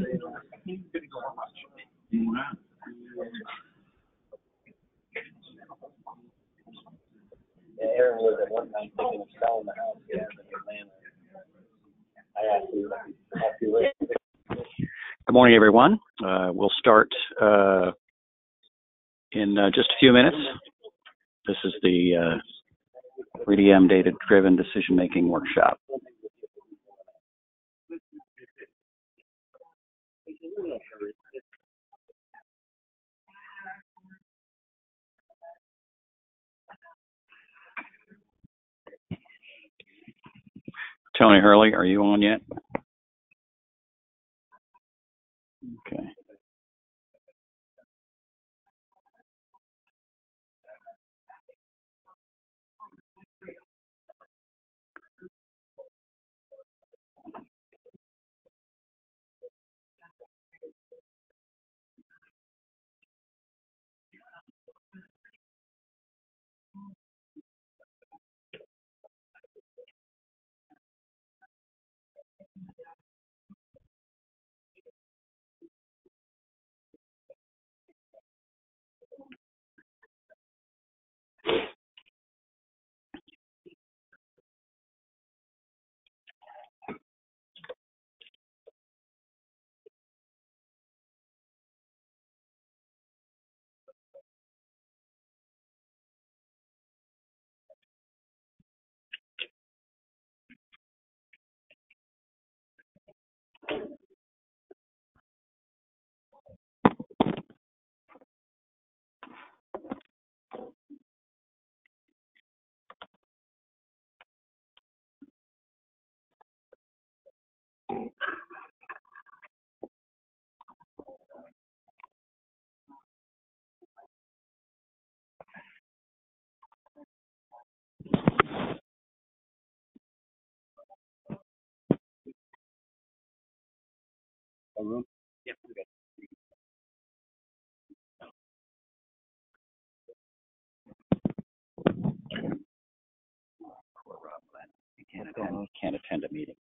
Yeah, Aaron was at one time thinking of selling the house in Atlanta. I have to. Good morning, everyone. We'll start in just a few minutes. This is the 3DM Data-Driven Decision-Making Workshop. Tony Hurley, are you on yet? Okay. A room? Yep. Okay. Poor Rob Glenn. He can't attend a meeting.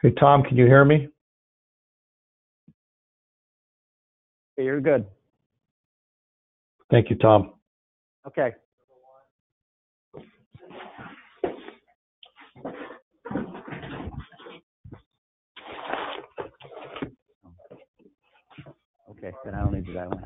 Hey, Tom, can you hear me? Okay, you're good. Thank you, Tom. Okay. Okay, then I don't need to do that one.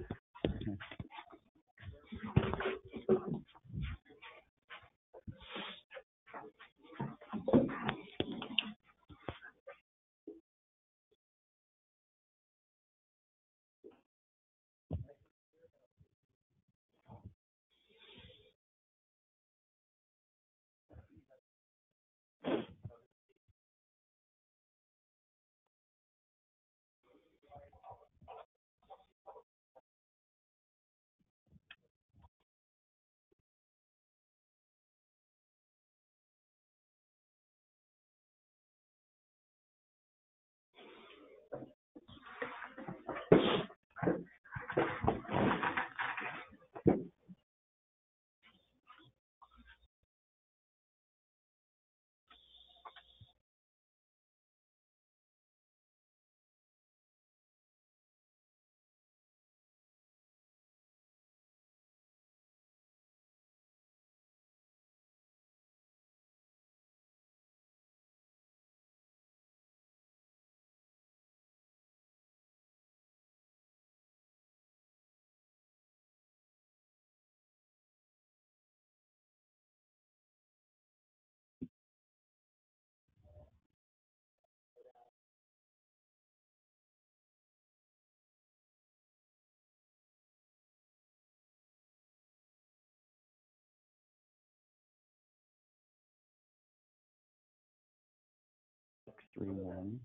Three, 1,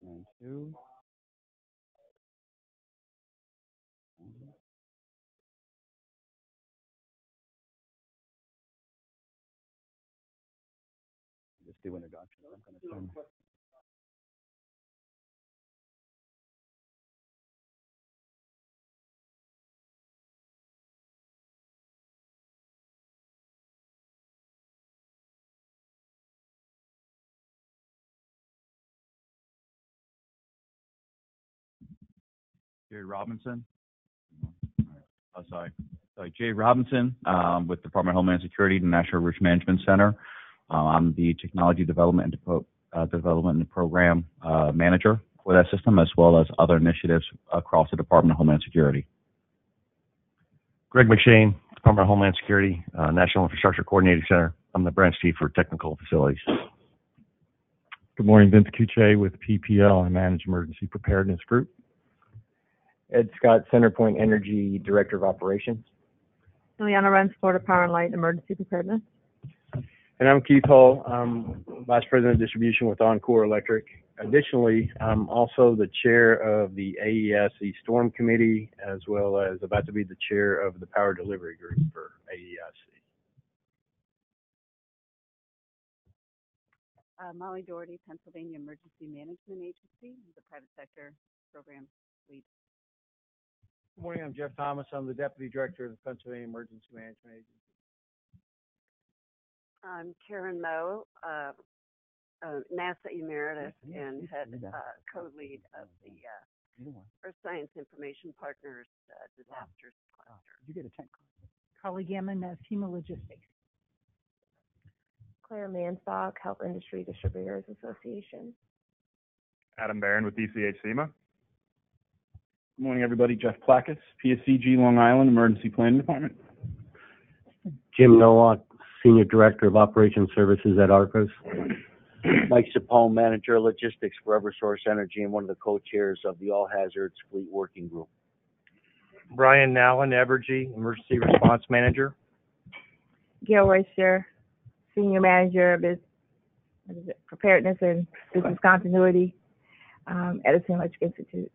9, 2. Just do introduction. I'm going to turn. Jerry Robinson. Jay Robinson with Department of Homeland Security, the National Risk Management Center. I'm the Technology Development and Program Manager for that system, as well as other initiatives across the Department of Homeland Security. Greg McShane, Department of Homeland Security, National Infrastructure Coordinating Center. I'm the branch chief for technical facilities. Good morning, Vince Cucce with PPL. I manage Emergency Preparedness Group. Ed Scott, CenterPoint Energy Director of Operations. Ileana Renz, Florida Power and Light Emergency Preparedness. And I'm Keith Hull, Vice President of Distribution with Encore Electric. Additionally, I'm also the chair of the AESC Storm Committee, as well as about to be the chair of the Power Delivery Group for AESC. Molly Doherty, Pennsylvania Emergency Management Agency, the private sector program lead. Good morning, I'm Jeff Thomas. I'm the Deputy Director of the Pennsylvania Emergency Management Agency. I'm Karen Moe, NASA Emeritus and head co-lead of the Earth Science Information Partners Disasters Cluster. Did you get a 10? Carly Gammon, FEMA Logistics. Claire Manstock, Health Industry Distributors Association. Adam Barron with DCH SEMA. Good morning, everybody. Jeff Plackus, PSCG Long Island Emergency Planning Department. Jim Nowak, Senior Director of Operations Services at ARCOS. Mike Sapone, Manager of Logistics for Eversource Energy and one of the co-chairs of the All Hazards Fleet Working Group. Brian Nallen, Evergy, Emergency Response Manager. Gail Royster, Senior Manager of Preparedness and Business Continuity at Edison Electric Institute.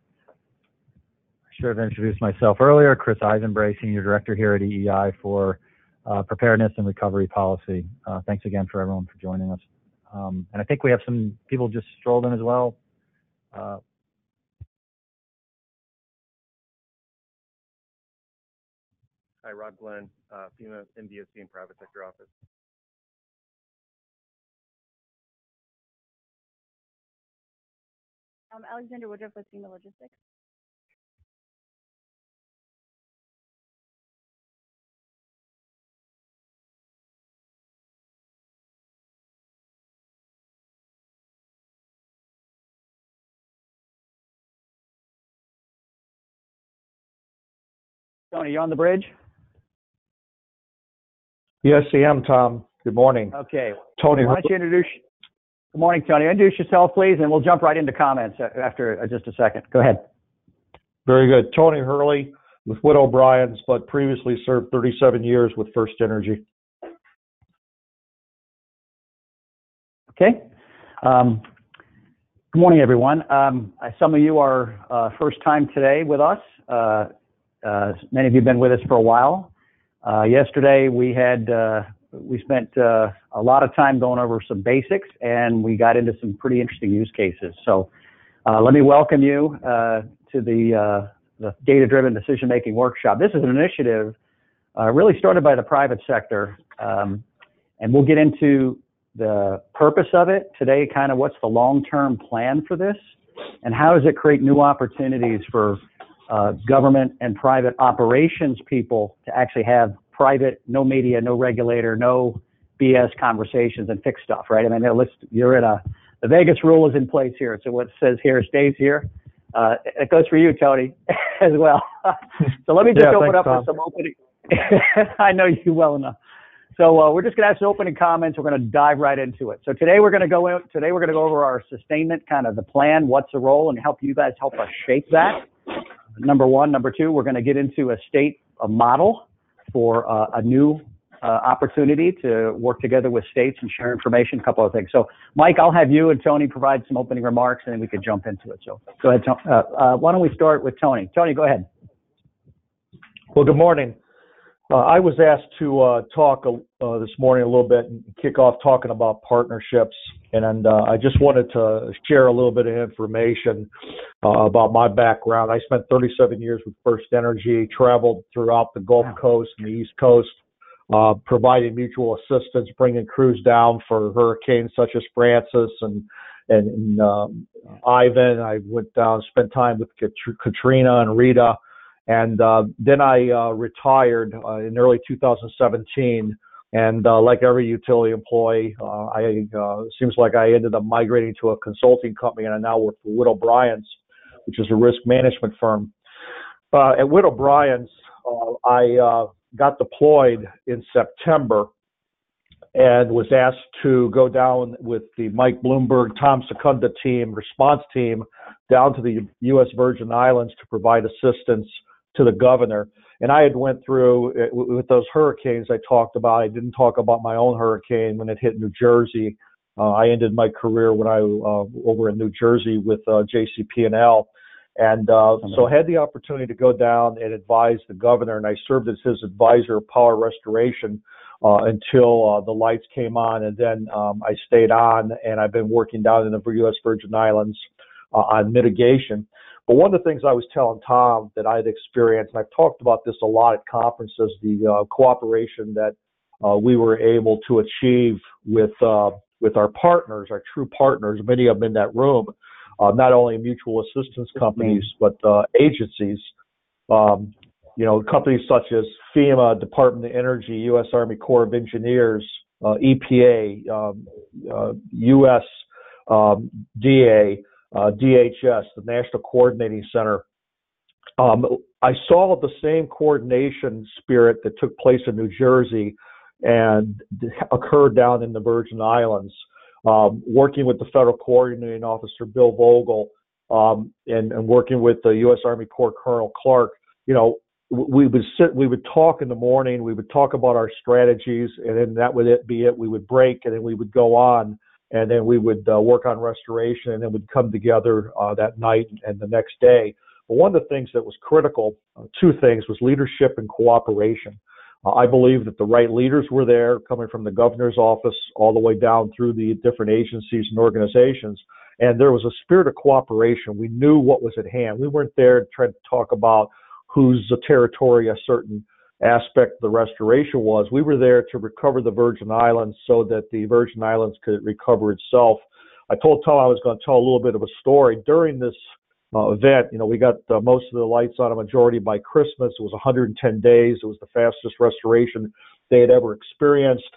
I should have introduced myself earlier. Chris Eisenbray, Senior Director here at EEI for Preparedness and Recovery Policy. Thanks again for everyone for joining us. And I think we have some people just strolled in as well. Hi, Rob Glenn, FEMA MDSC and Private Sector Office. Alexander Woodruff with FEMA Logistics. Tony, you on the bridge? Yes, I am, Tom. Good morning. Okay. Tony. Why don't you introduce? Good morning, Tony. Introduce yourself, please, and we'll jump right into comments after just a second. Go ahead. Very good. Tony Hurley with Wood O'Brien's, but previously served 37 years with First Energy. Okay. Good morning, everyone. Some of you are first time today with us. Many of you have been with us for a while. Yesterday we spent a lot of time going over some basics, and we got into some pretty interesting use cases. So let me welcome you to the Data-Driven Decision-Making Workshop. This is an initiative really started by the private sector, and we'll get into the purpose of it today, kind of what's the long-term plan for this, and how does it create new opportunities for government and private operations people to actually have private, no media, no regulator, no BS conversations and fix stuff, right? I mean, you're in the Vegas rule is in place here. So what it says here stays here. It goes for you, Tony, as well. So let me just open up with some opening. I know you well enough. So we're just going to have some opening comments. We're going to dive right into it. So today we're going to go over our sustainment, kind of the plan, what's the role, and help you guys help us shape that. Number one. Number two, we're going to get into a model for a new opportunity to work together with states and share information, a couple of things. So Mike, I'll have you and Tony provide some opening remarks, and then we could jump into it. So go ahead, Tony. Why don't we start with Tony? Tony, go ahead. Well, good morning. I was asked to talk this morning a little bit and kick off talking about partnerships, and I just wanted to share a little bit of information about my background. I spent 37 years with First Energy, traveled throughout the Gulf Coast and the East Coast, providing mutual assistance, bringing crews down for hurricanes such as Francis and Ivan. I went down, spent time with Katrina and Rita. And then I retired in early 2017, and like every utility employee, seems like I ended up migrating to a consulting company, and I now work for Wood O'Brien's, which is a risk management firm. At Wood O'Brien's, I got deployed in September and was asked to go down with the Mike Bloomberg, Tom Secunda team, response team, down to the U.S. Virgin Islands to provide assistance to the governor. And I had went through with those hurricanes I talked about. I didn't talk about my own hurricane when it hit New Jersey. I ended my career when I over in New Jersey with JCP&L. And so I had the opportunity to go down and advise the governor, and I served as his advisor of power restoration until the lights came on. And then I stayed on, and I've been working down in the U.S. Virgin Islands on mitigation. But one of the things I was telling Tom that I had experienced, and I've talked about this a lot at conferences, the cooperation that we were able to achieve with our partners, our true partners, many of them in that room, not only mutual assistance companies, but agencies, companies such as FEMA, Department of Energy, U.S. Army Corps of Engineers, EPA, U.S. DA, DHS, the National Coordinating Center. I saw the same coordination spirit that took place in New Jersey and occurred down in the Virgin Islands, working with the Federal Coordinating Officer, Bill Vogel, and working with the U.S. Army Corps Colonel Clark. We would talk in the morning, we would talk about our strategies, and then that would be it. We would break, and then we would go on, and then we would work on restoration, and then we'd come together that night and the next day. But one of the things that was critical, two things, was leadership and cooperation. I believe that the right leaders were there, coming from the governor's office all the way down through the different agencies and organizations, and there was a spirit of cooperation. We knew what was at hand. We weren't there to try to talk about whose territory a certain aspect of the restoration was. We were there to recover the Virgin Islands so that the Virgin Islands could recover itself. I told Tom I was going to tell a little bit of a story. During this event, we got most of the lights on, a majority by Christmas. It was 110 days. It was the fastest restoration they had ever experienced.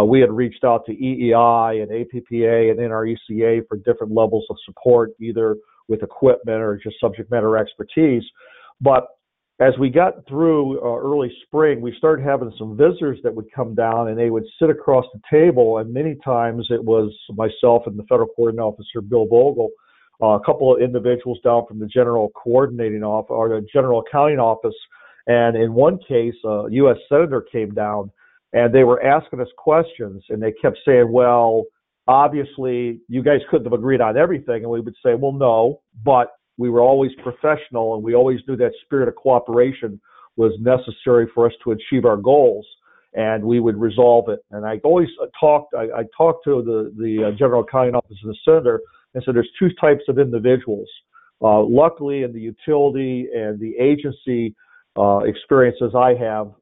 We had reached out to EEI and APPA and NRECA for different levels of support, either with equipment or just subject matter expertise. But as we got through early spring, we started having some visitors that would come down, and they would sit across the table, and many times it was myself and the Federal Coordinating Officer, Bill Vogel, a couple of individuals down from the General Coordinating Office or the General Accounting Office, and in one case, a U.S. Senator came down, and they were asking us questions, and they kept saying, well, obviously, you guys couldn't have agreed on everything, and we would say, well, no, but we were always professional, and we always knew that spirit of cooperation was necessary for us to achieve our goals, and we would resolve it. And I always talked to the General Accounting Office and the Senator, and so there's two types of individuals. Luckily, in the utility and the agency experiences I have,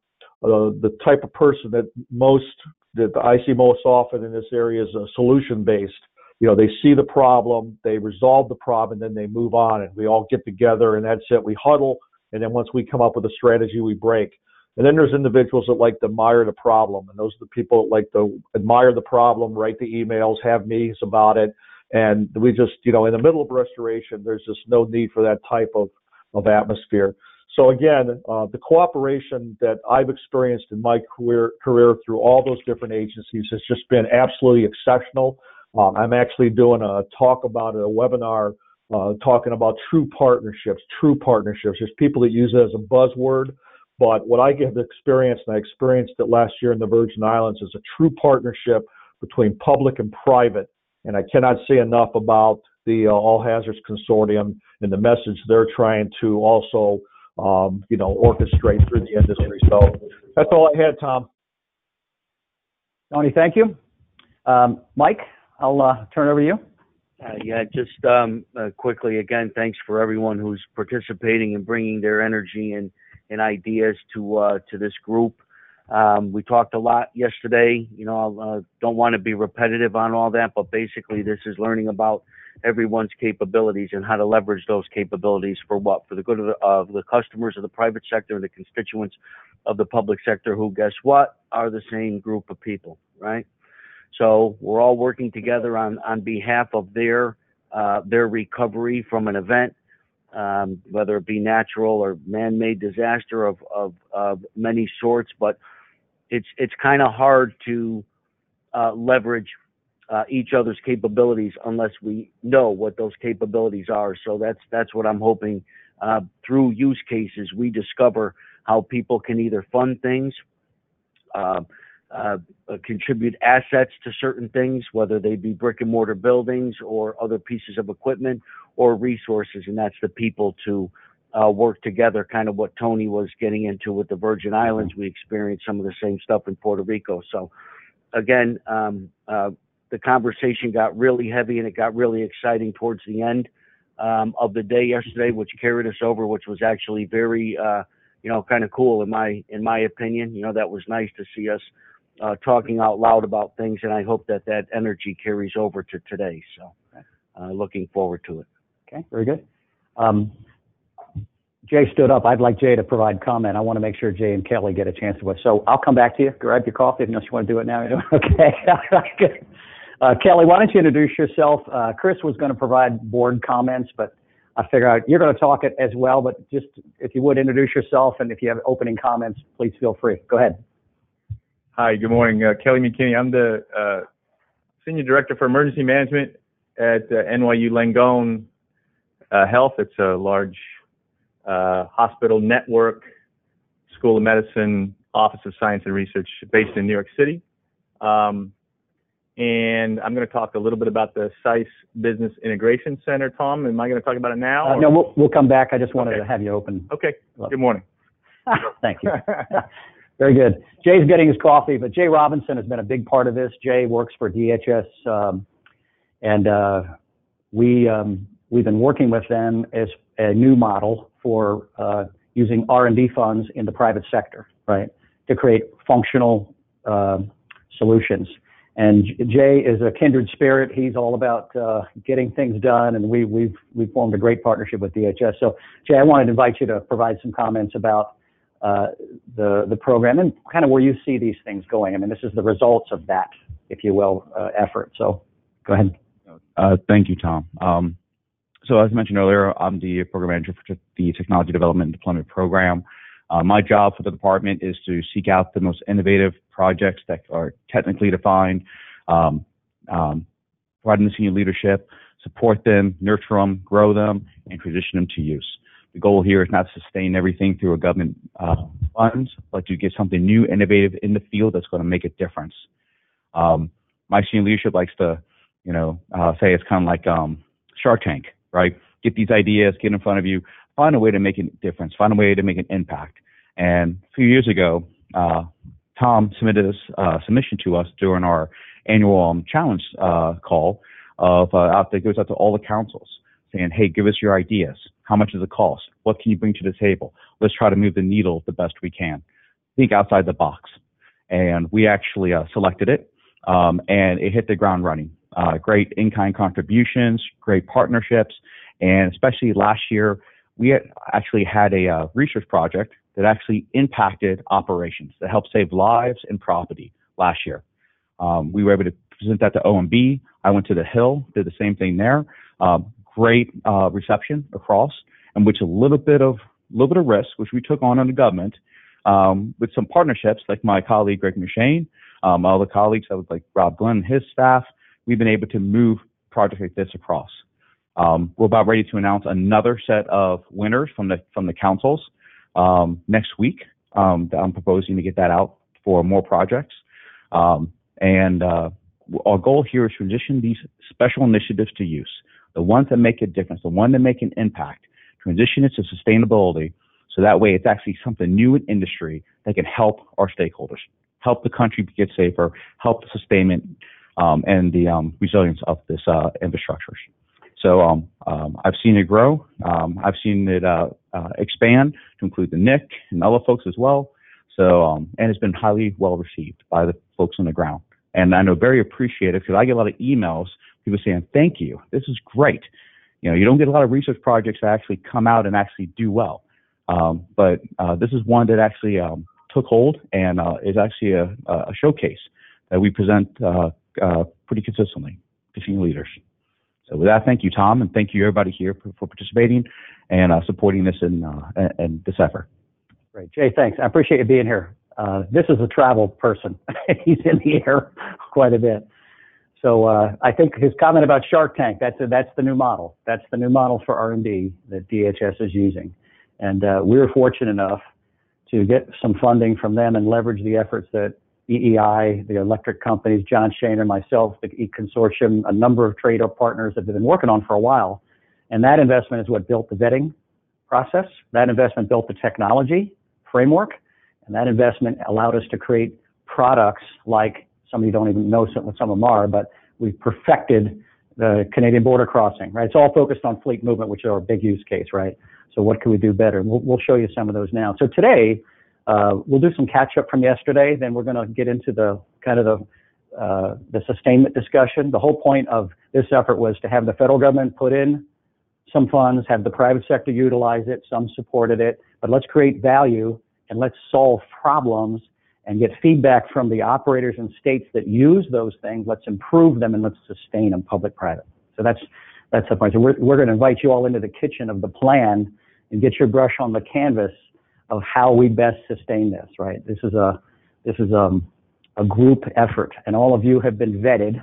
the type of person that I see most often in this area is solution-based. They see the problem, they resolve the problem, and then they move on, and we all get together, and that's it. We huddle, and then once we come up with a strategy, we break. And then there's individuals that like to admire the problem, and those are the people that like to admire the problem, write the emails, have meetings about it, and we just, in the middle of restoration, there's just no need for that type of atmosphere. So again, the cooperation that I've experienced in my career through all those different agencies has just been absolutely exceptional. I'm actually doing a talk about it, a webinar, talking about true partnerships. There's people that use it as a buzzword, but what I have experienced, and I experienced it last year in the Virgin Islands, is a true partnership between public and private. And I cannot say enough about the All Hazards Consortium and the message they're trying to also, orchestrate through the industry. So that's all I had, Tom. Tony, thank you. Mike, I'll turn it over to you. Just quickly, again, thanks for everyone who's participating and bringing their energy and ideas to this group. We talked a lot yesterday. I don't want to be repetitive on all that, but basically this is learning about everyone's capabilities and how to leverage those capabilities for what? For the good of the customers of the private sector and the constituents of the public sector who, guess what, are the same group of people, right? So we're all working together on behalf of their recovery from an event, whether it be natural or man-made disaster of many sorts. But it's kind of hard to leverage each other's capabilities unless we know what those capabilities are. So that's what I'm hoping. Through use cases, we discover how people can either fund things, contribute assets to certain things, whether they be brick and mortar buildings or other pieces of equipment or resources, and that's the people to work together, kind of what Tony was getting into with the Virgin Islands. We experienced some of the same stuff in Puerto Rico. So again, the conversation got really heavy and it got really exciting towards the end. of the day yesterday, which carried us over, which was actually very, kind of cool in my opinion. That was nice to see us talking out loud about things, and I hope that energy carries over to today. So, looking forward to it. Okay, very good. Jay stood up. I'd like Jay to provide comment. I want to make sure Jay and Kelly get a chance to. So I'll come back to you. Grab your coffee unless you want to do it now. Okay. Kelly, why don't you introduce yourself? Chris was going to provide board comments, but I figure out you're going to talk it as well. But just if you would introduce yourself, and if you have opening comments, please feel free. Go ahead. Hi, good morning. Kelly McKinney. I'm the Senior Director for Emergency Management at NYU Langone Health. It's a large hospital network, School of Medicine, Office of Science and Research based in New York City. And I'm going to talk a little bit about the SICE Business Integration Center. Tom, am I going to talk about it now? No, we'll come back. I just wanted to have you open. Okay. Good morning. Thank you. Very good. Jay's getting his coffee, but Jay Robinson has been a big part of this. Jay works for DHS, and we've been working with them as a new model for using R&D funds in the private sector, right, to create functional solutions. And Jay is a kindred spirit. He's all about getting things done, and we've formed a great partnership with DHS. So, Jay, I wanted to invite you to provide some comments about the program and kind of where you see these things going. I mean, this is the results of that, if you will, effort. So, go ahead. Thank you, Tom. So as mentioned earlier, I'm the program manager for the Technology Development and Deployment Program. My job for the department is to seek out the most innovative projects that are technically defined, provide them the senior leadership, support them, nurture them, grow them, and transition them to use. The goal here is not to sustain everything through a government funds, but to get something new, innovative in the field that's going to make a difference. My senior leadership likes to, say it's kind of like Shark Tank, right? Get these ideas, get in front of you, find a way to make a difference, find a way to make an impact. And a few years ago, Tom submitted a submission to us during our annual challenge call that goes out to all the councils saying, hey, give us your ideas. How much does it cost? What can you bring to the table? Let's try to move the needle the best we can. Think outside the box. And we actually selected it, and it hit the ground running. Great in-kind contributions, great partnerships, and especially last year, we actually had a research project that actually impacted operations that helped save lives and property last year. We were able to present that to OMB. I went to the Hill, did the same thing there. Great reception across, and which a little bit of risk, which we took on the government, with some partnerships like my colleague Greg McShane, my other colleagues, like Rob Glenn and his staff. We've been able to move projects like this across. We're about ready to announce another set of winners from the councils next week. I'm proposing to get that out for more projects. And our goal here is to transition these special initiatives to use, the ones that make a difference, the one that make an impact, transition it to sustainability, so that way it's actually something new in industry that can help our stakeholders, help the country get safer, help the sustainment and the resilience of this infrastructure. So I've seen it grow. I've seen it expand to include the NIC and other folks as well. So and it's been highly well received by the folks on the ground. And I know very appreciative because I get a lot of emails, people saying, thank you, this is great. You don't get a lot of research projects that actually come out and actually do well. But this is one that actually took hold and is actually a showcase that we present pretty consistently to senior leaders. So with that, thank you, Tom, and thank you everybody here for participating and supporting this in this effort. Great. Jay, thanks. I appreciate you being here. This is a travel person. He's in the air quite a bit. So I think his comment about Shark Tank, that's the new model. That's the new model for R&D that DHS is using. And we were fortunate enough to get some funding from them and leverage the efforts that EEI, the electric companies, John Shaner, myself, the E-Consortium, a number of trade partners have been working on for a while. And that investment is what built the vetting process. That investment built the technology framework. And that investment allowed us to create products like, some of you don't even know what some of them are, but we've perfected the Canadian border crossing, right? It's all focused on fleet movement, which is our big use case, right? So what can we do better? We'll show you some of those now. So today, we'll do some catch up from yesterday. Then we're going to get into the kind of the sustainment discussion. The whole point of this effort was to have the federal government put in some funds, have the private sector utilize it. Some supported it, but let's create value and let's solve problems and get feedback from the operators and states that use those things. Let's improve them and let's sustain them, public-private. So that's the point. So we're going to invite you all into the kitchen of the plan and get your brush on the canvas of how we best sustain this. Right? This is a group effort, and all of you have been vetted.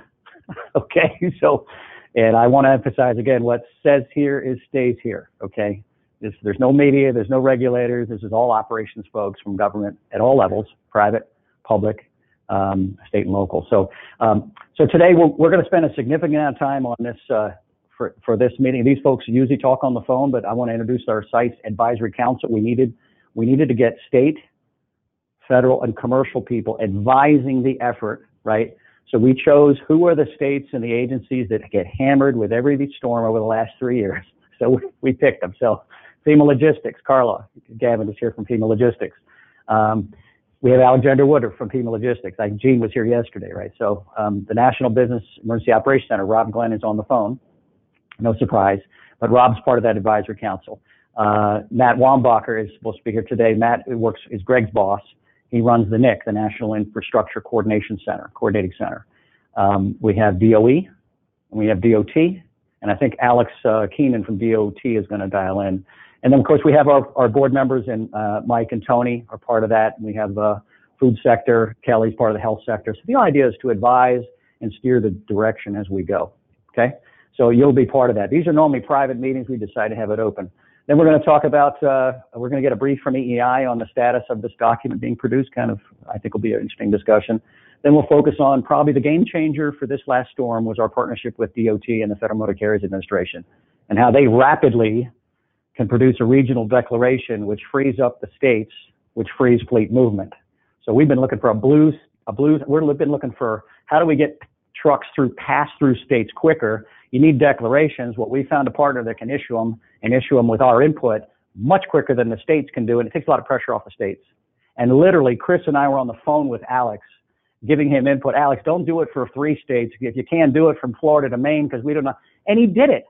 Okay, so, and I want to emphasize again, what says here is stays here. Okay. There's no media, there's no regulators. This is all operations folks from government at all levels, private, public, state and local. So today we're going to spend a significant amount of time on this for this meeting. These folks usually talk on the phone, but I want to introduce our site's advisory council. We needed to get state, federal, and commercial people advising the effort, right? So we chose who are the states and the agencies that get hammered with every storm over the last 3 years. So we picked them. So FEMA Logistics, Carla Gavin is here from FEMA Logistics. We have Alexander Woodard from FEMA Logistics. Gene was here yesterday, right? So the National Business Emergency Operations Center, Rob Glenn is on the phone. No surprise, but Rob's part of that advisory council. Matt Wambacher is supposed to be here today. Matt is Greg's boss. He runs the NIC, the National Infrastructure Coordinating Center. We have DOE, and we have DOT, and I think Alex Keenan from DOT is going to dial in. And then, of course, we have our board members, and Mike and Tony are part of that. And we have food sector. Kelly's part of the health sector. So the idea is to advise and steer the direction as we go, okay? So you'll be part of that. These are normally private meetings. We decide to have it open. Then we're going to talk about, we're going to get a brief from EEI on the status of this document being produced. Kind of, I think will be an interesting discussion. Then we'll focus on probably the game changer for this last storm was our partnership with DOT and the Federal Motor Carriers Administration, and how they rapidly can produce a regional declaration which frees up the states, which frees fleet movement. So we've been looking for we've been looking for how do we get trucks pass through states quicker. You need declarations. Well, we found a partner that can issue them and issue them with our input much quicker than the states can do, and it takes a lot of pressure off the states. And literally, Chris and I were on the phone with Alex, giving him input. Alex, don't do it for 3 states. If you can, do it from Florida to Maine, because we don't know. And he did it.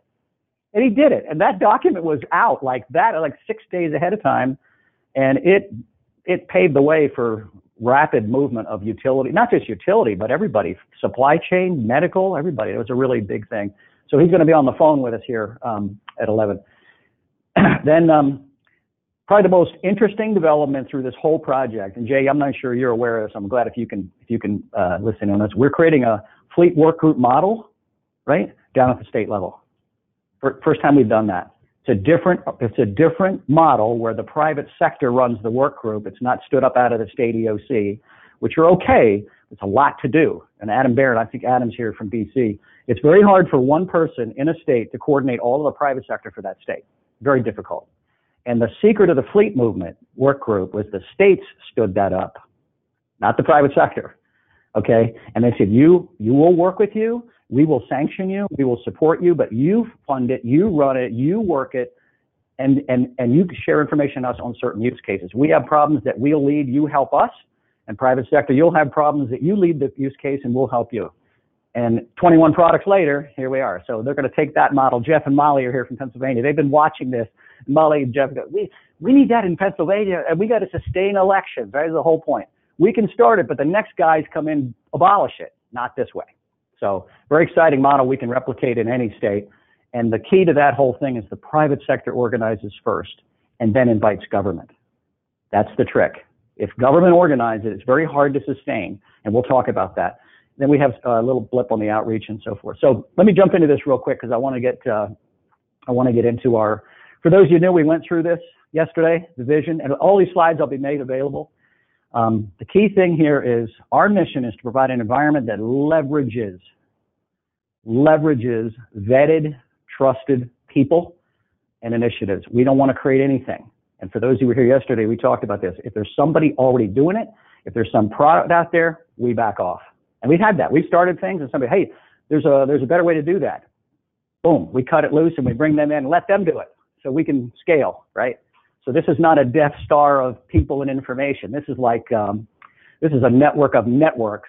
And that document was out like that, like 6 days ahead of time. And it paved the way for rapid movement of utility, not just utility, but everybody, supply chain, medical, everybody. It was a really big thing. So he's going to be on the phone with us here at 11. Then probably the most interesting development through this whole project, and Jay, I'm not sure you're aware of this. I'm glad if you can listen on this. We're creating a fleet work group model, right, down at the state level. First time we've done that. It's a different model where the private sector runs the work group. It's not stood up out of the state EOC, which are okay. It's a lot to do. And Adam Barrett, I think Adam's here from BC. It's very hard for one person in a state to coordinate all of the private sector for that state. Very difficult. And the secret of the fleet movement work group was the states stood that up, not the private sector. Okay? And they said, you will work with you. We will sanction you. We will support you, but you fund it, you run it, you work it, and you share information on us on certain use cases. We have problems that we'll lead, you help us. And private sector, you'll have problems that you lead the use case and we'll help you. And 21 products later, here we are. So they're going to take that model. Jeff and Molly are here from Pennsylvania. They've been watching this. Molly and Jeff go, we need that in Pennsylvania, and we got to sustain elections. That is the whole point. We can start it, but the next guys come in, abolish it, not this way. So very exciting model we can replicate in any state. And the key to that whole thing is the private sector organizes first and then invites government. That's the trick. If government organizes it, it's very hard to sustain, and we'll talk about that. Then we have a little blip on the outreach and so forth. So let me jump into this real quick because I want to get into our. For those of you who knew, we went through this yesterday, the vision, and all these slides will be made available. The key thing here is our mission is to provide an environment that leverages vetted, trusted people and initiatives. We don't want to create anything. And for those who were here yesterday, we talked about this. If there's somebody already doing it, if there's some product out there, we back off. And we've had that. We've started things and somebody, hey, there's a better way to do that. boom, we cut it loose and we bring them in and let them do it so we can scale, right? So this is not a Death Star of people and information. This is like, this is a network of networks,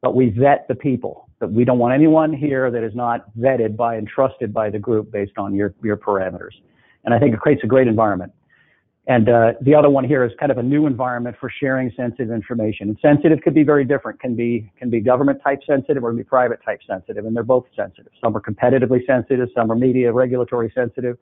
but we vet the people. But we don't want anyone here that is not vetted by and trusted by the group based on your parameters. And I think it creates a great environment. And the other one here is kind of a new environment for sharing sensitive information. And sensitive could be very different. Can be government type sensitive or can be private type sensitive, and they're both sensitive. Some are competitively sensitive, some are media regulatory sensitive.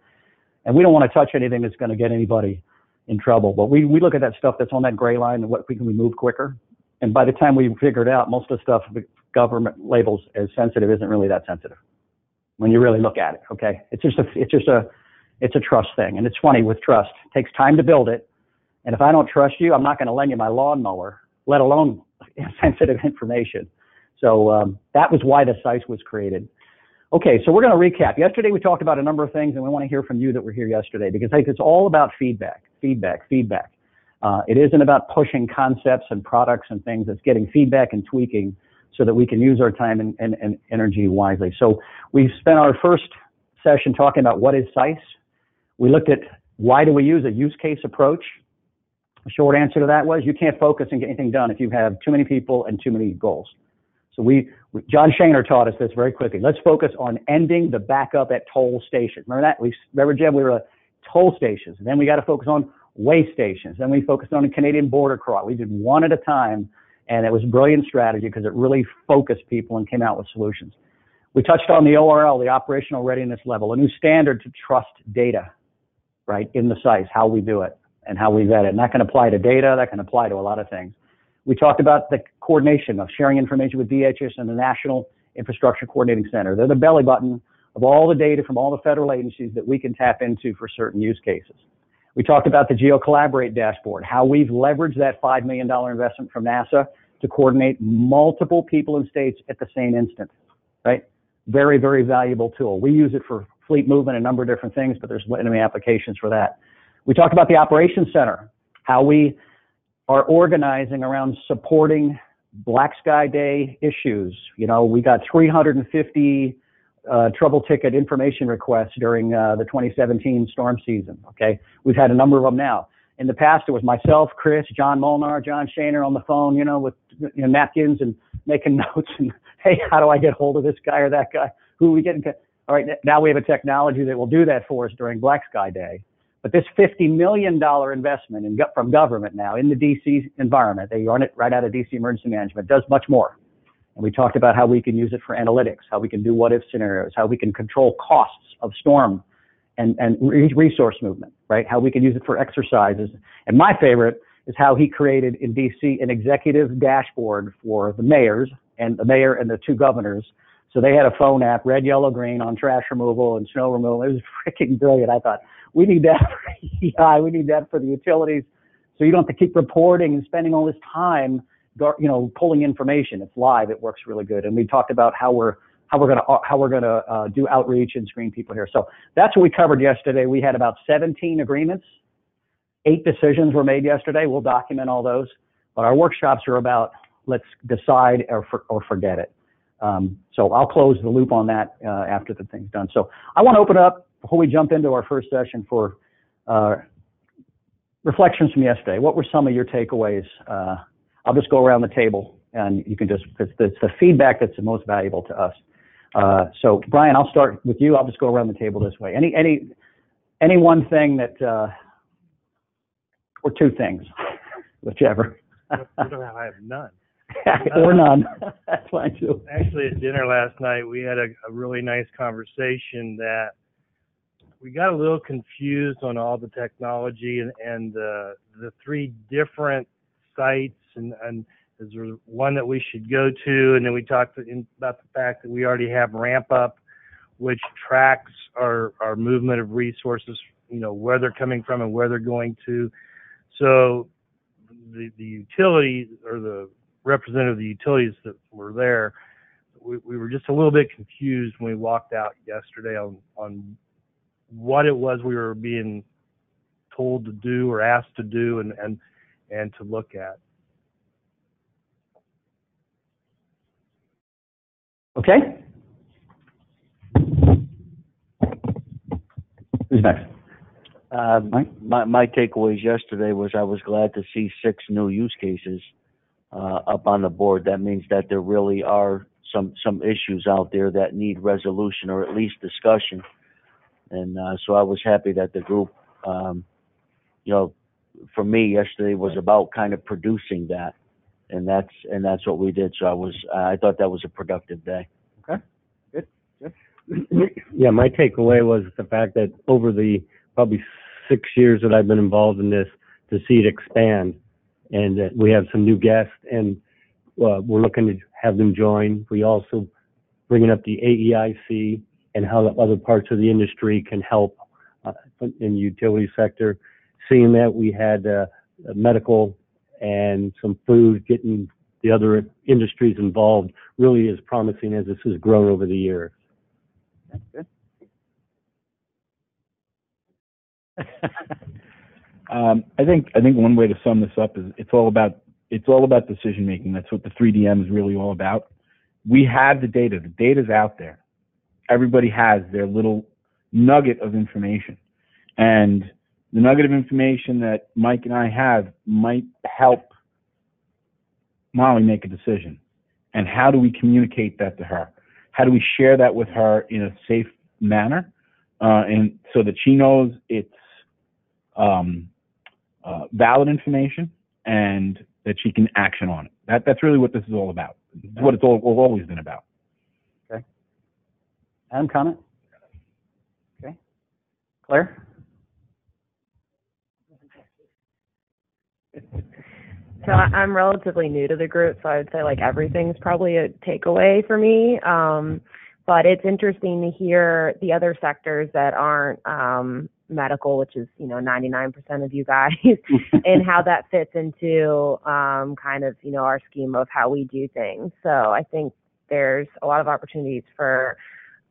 And we don't want to touch anything that's going to get anybody in trouble. But we look at that stuff that's on that gray line and what can we move quicker. And by the time we figured out, most of the stuff the government labels as sensitive isn't really that sensitive when you really look at it. Okay, it's a trust thing, and it's funny with trust. It takes time to build it, and if I don't trust you, I'm not going to lend you my lawnmower, let alone sensitive information. So that was why the SICE was created. Okay, so we're going to recap. Yesterday we talked about a number of things, and we want to hear from you that were here yesterday, because I think it's all about feedback. It isn't about pushing concepts and products and things. It's getting feedback and tweaking so that we can use our time and energy wisely. So we spent our first session talking about what is SICE. We looked at why do we use a use case approach. The short answer to that was you can't focus and get anything done if you have too many people and too many goals. So John Shaner taught us this very quickly. Let's focus on ending the backup at toll stations. Remember that? Remember, Jim, we were at toll stations. And then we got to focus on way stations. Then we focused on a Canadian border cross. We did one at a time, and it was a brilliant strategy because it really focused people and came out with solutions. We touched on the ORL, the operational readiness level, a new standard to trust data, right, in the SICE, how we do it and how we vet it. And that can apply to data, that can apply to a lot of things. We talked about the coordination of sharing information with DHS and the National Infrastructure Coordinating Center. They're the belly button of all the data from all the federal agencies that we can tap into for certain use cases. We talked about the GeoCollaborate dashboard, how we've leveraged that $5 million investment from NASA to coordinate multiple people and states at the same instant, right? Very, very valuable tool. We use it for fleet movement and a number of different things, but there's many applications for that. We talked about the Operations Center, how we are organizing around supporting Black Sky Day issues. You know, we got 350 trouble ticket information requests during the 2017 storm season, okay? We've had a number of them now. In the past, it was myself, Chris, John Molnar, John Shaner on the phone, you know, with napkins and making notes and, hey, how do I get hold of this guy or that guy? Who are we getting? All right, now we have a technology that will do that for us during Black Sky Day. But this $50 million investment from government now in the DC environment, they run it right out of DC Emergency Management, does much more. And we talked about how we can use it for analytics, how we can do what-if scenarios, how we can control costs of storm and resource movement, right? How we can use it for exercises. And my favorite is how he created in DC an executive dashboard for the mayors and the mayor and the two governors. So they had a phone app, red, yellow, green, on trash removal and snow removal. It was freaking brilliant. I thought, we need that for EI. We need that for the utilities. So you don't have to keep reporting and spending all this time, you know, pulling information. It's live. It works really good. And we talked about how we're gonna do outreach and screen people here. So that's what we covered yesterday. We had about 17 agreements. 8 decisions were made yesterday. We'll document all those. But our workshops are about let's decide or forget it. So I'll close the loop on that after the thing's done. So I want to open up before we jump into our first session for reflections from yesterday. What were some of your takeaways? I'll just go around the table, and you can just, because it's the feedback that's the most valuable to us. So Brian, I'll start with you. I'll just go around the table this way. Any one thing that, or 2 things, whichever. I have none. Or none. That's fine too. Actually, at dinner last night, we had a really nice conversation that we got a little confused on all the technology and the 3 different sites, and is there one that we should go to? And then we talked about the fact that we already have Ramp Up, which tracks our movement of resources, you know, where they're coming from and where they're going to. So the utility, or the representative of the utilities that were there, we were just a little bit confused when we walked out yesterday on what it was we were being told to do or asked to do and to look at. Okay. Who's next? My takeaways yesterday was I was glad to see 6 new use cases up on the board. That means that there really are some issues out there that need resolution or at least discussion. And so I was happy that the group, for me yesterday was about kind of producing that, and that's what we did. So I thought that was a productive day. Okay, good. Yeah, my takeaway was the fact that over the probably 6 years that I've been involved in this, to see it expand, and that we have some new guests, and we're looking to have them join. We also bringing up the AEIC and how the other parts of the industry can help in the utility sector. Seeing that we had medical and some food, getting the other industries involved really is promising as this has grown over the years. Good. I think one way to sum this up is it's all about decision making. That's what the 3DM is really all about. We have the data. The data's out there. Everybody has their little nugget of information, and the nugget of information that Mike and I have might help Molly make a decision. And how do we communicate that to her? How do we share that with her in a safe manner, and so that she knows it's valid information and that she can action on it? That's really what this is all about. It's what it's always been about. Okay. Adam, comment? Okay. Claire? So I'm relatively new to the group, so I would say like everything's probably a takeaway for me. But it's interesting to hear the other sectors that aren't medical, which is 99% of you guys, and how that fits into kind of our scheme of how we do things. So I think there's a lot of opportunities for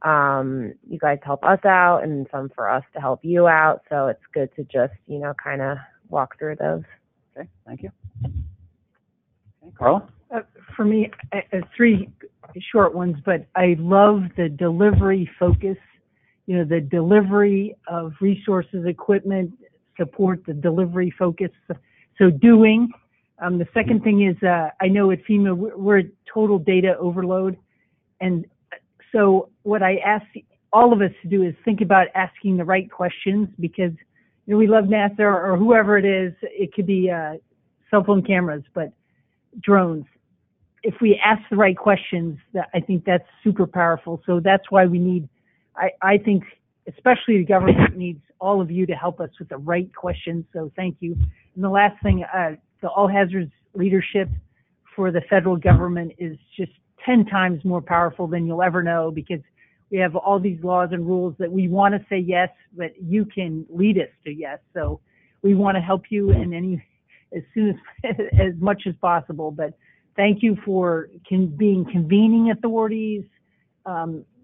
you guys to help us out, and some for us to help you out. So it's good to just kind of walk through those. Okay, thank you. Okay, Carla? For me, 3 short ones, but I love the delivery focus, the delivery of resources, equipment, support, the delivery focus. So doing. The second thing is, I know at FEMA, we're at total data overload. And so what I ask all of us to do is think about asking the right questions, because we love NASA or whoever it is. It could be cell phone cameras, but drones. If we ask the right questions, I think that's super powerful. So that's why we need, I think, especially the government needs all of you to help us with the right questions. So thank you. And the last thing, the all hazards leadership for the federal government is just 10 times more powerful than you'll ever know, because we have all these laws and rules that we want to say yes, but you can lead us to yes. So we want to help you in as soon as much as possible. But thank you for being convening authorities,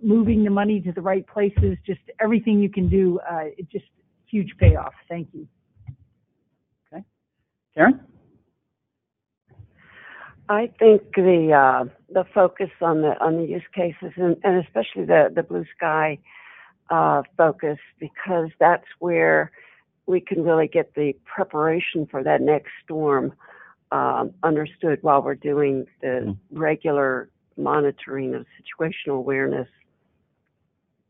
moving the money to the right places, just everything you can do. It's just huge payoff. Thank you. Okay. Karen? I think the focus on the use cases and especially the blue sky focus, because that's where we can really get the preparation for that next storm understood while we're doing the regular monitoring of situational awareness.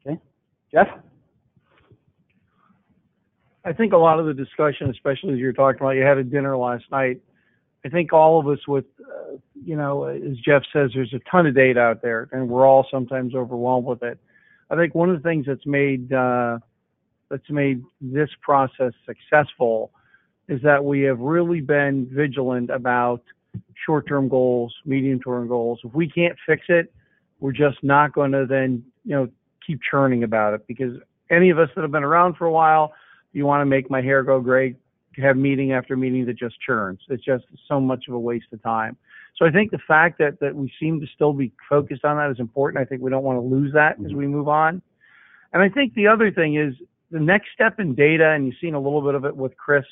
Okay. Jeff? I think a lot of the discussion, especially as you're talking about, you had a dinner last night. I think all of us with, as Jeff says, there's a ton of data out there, and we're all sometimes overwhelmed with it. I think one of the things that's made this process successful is that we have really been vigilant about short-term goals, medium-term goals. If we can't fix it, we're just not going to then, keep churning about it, because any of us that have been around for a while, you want to make my hair go gray, have meeting after meeting that just churns. It's just so much of a waste of time. So I think the fact that we seem to still be focused on that is important. I think we don't want to lose that as we move on. And I think the other thing is the next step in data, and you've seen a little bit of it with Chris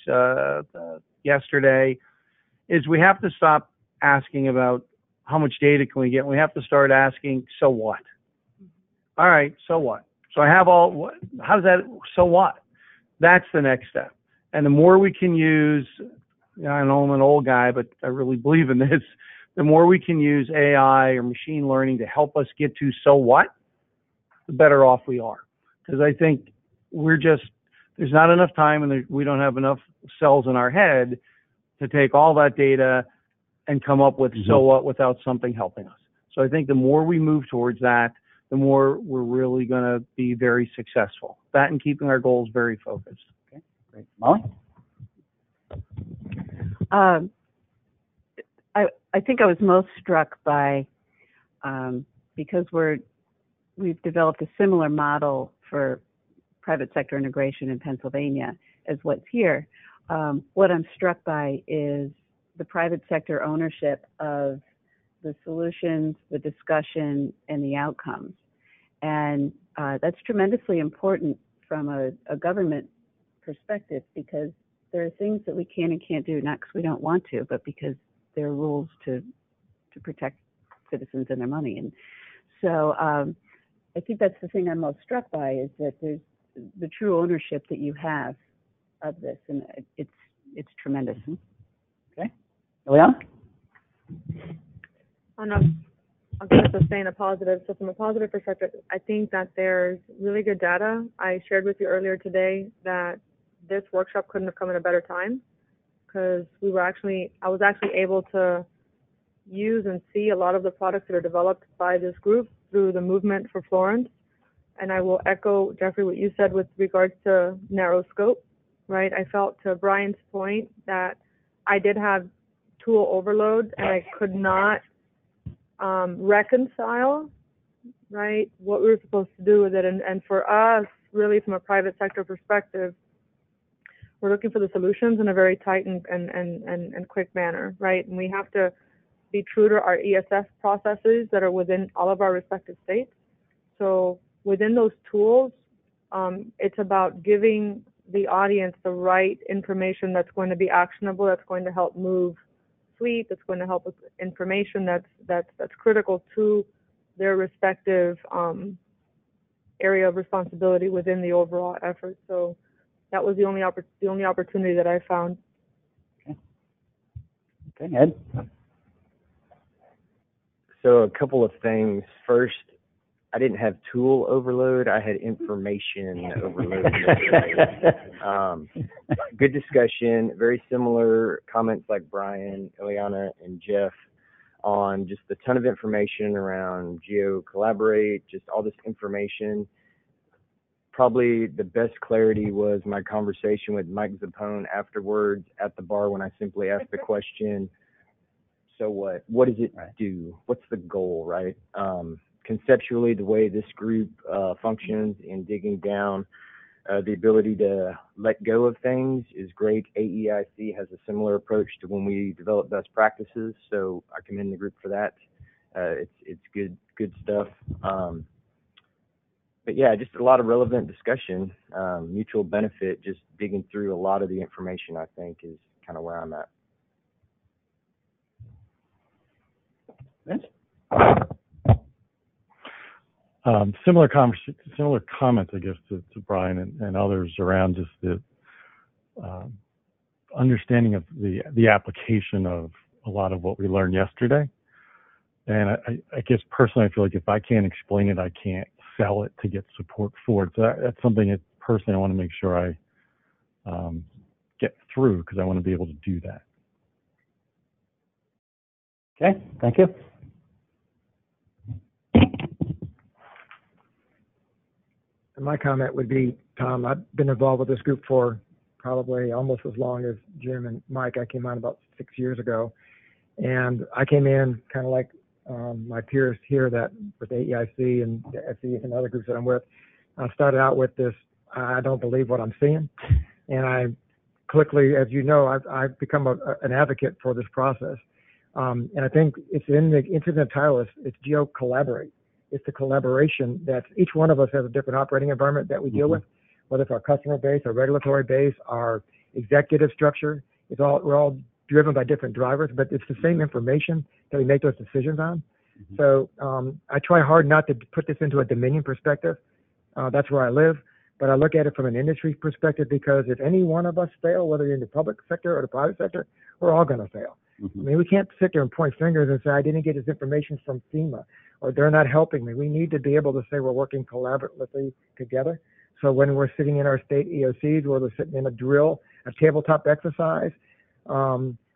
yesterday, is we have to stop asking about how much data can we get. We have to start asking, so what? All right, so what? So I have how does that, so what? That's the next step. And the more we can use, I know I'm an old guy, but I really believe in this, the more we can use AI or machine learning to help us get to so what, the better off we are. Because I think there's not enough time and we don't have enough cells in our head to take all that data and come up with so what without something helping us. So I think the more we move towards that, the more we're really going to be very successful. That and keeping our goals very focused. Okay, great. Molly? I think I was most struck by, because we've developed a similar model for private sector integration in Pennsylvania as what's here. What I'm struck by is the private sector ownership of the solutions, the discussion, and the outcomes. And that's tremendously important from a government perspective, because there are things that we can and can't do, not because we don't want to, but because there are rules to protect citizens and their money. And so I think that's the thing I'm most struck by, is that there's the true ownership that you have of this, and it's tremendous. Okay. Eliana? I'm going to sustain a positive. So from a positive perspective, I think that there's really good data. I shared with you earlier today that this workshop couldn't have come at a better time, because I was actually able to use and see a lot of the products that are developed by this group through the Movement for Florence. And I will echo, Jeffrey, what you said with regards to narrow scope, right? I felt, to Brian's point, that I did have tool overload and I could not reconcile, right, what we were supposed to do with it. And for us, really from a private sector perspective, we're looking for the solutions in a very tight and quick manner, right? And we have to be true to our ESF processes that are within all of our respective states. So within those tools, it's about giving the audience the right information that's going to be actionable, that's going to help move fleet, that's going to help with information that's critical to their respective area of responsibility within the overall effort. So that was the only opportunity that I found. Okay, Ed? So a couple of things. First, I didn't have tool overload. I had information overload. Good discussion. Very similar comments like Brian, Eliana, and Jeff on just a ton of information around Geo Collaborate, just all this information. Probably the best clarity was my conversation with Mike Zappone afterwards at the bar, when I simply asked the question, so what does it do? What's the goal, right? Conceptually, the way this group functions in digging down, the ability to let go of things is great. AEIC has a similar approach to when we develop best practices, so I commend the group for that. It's good stuff. But yeah, just a lot of relevant discussion, mutual benefit, just digging through a lot of the information, I think, is kind of where I'm at. Similar comments, I guess, to Brian and others around just the understanding of the application of a lot of what we learned yesterday. And I guess personally, I feel like if I can't explain it, I can't sell it to get support for it. So that's something that personally I want to make sure I get through, because I want to be able to do that. Okay, thank you. My comment would be, Tom, I've been involved with this group for probably almost as long as Jim and Mike. I came on about 6 years ago, and I came in kind of like my peers here, that with AEIC and the SEs and other groups that I'm with. I started out with this, I don't believe what I'm seeing, and I quickly, as you know, I've become an advocate for this process. And I think it's in the incident title, it's Geo Collaborate. It's the collaboration that each one of us has a different operating environment that we deal with, whether it's our customer base, our regulatory base, our executive structure. We're all driven by different drivers, but it's the same information that we make those decisions on. So I try hard not to put this into a Dominion perspective. That's where I live. but I look at it from an industry perspective because if any one of us fail, whether you're in the public sector or the private sector, we're all going to fail. I mean, we can't sit there and point fingers and say, I didn't get this information from FEMA or they're not helping me. We need to be able to say we're working collaboratively together. So when we're sitting in our state EOCs, where we're sitting in a drill, a tabletop exercise,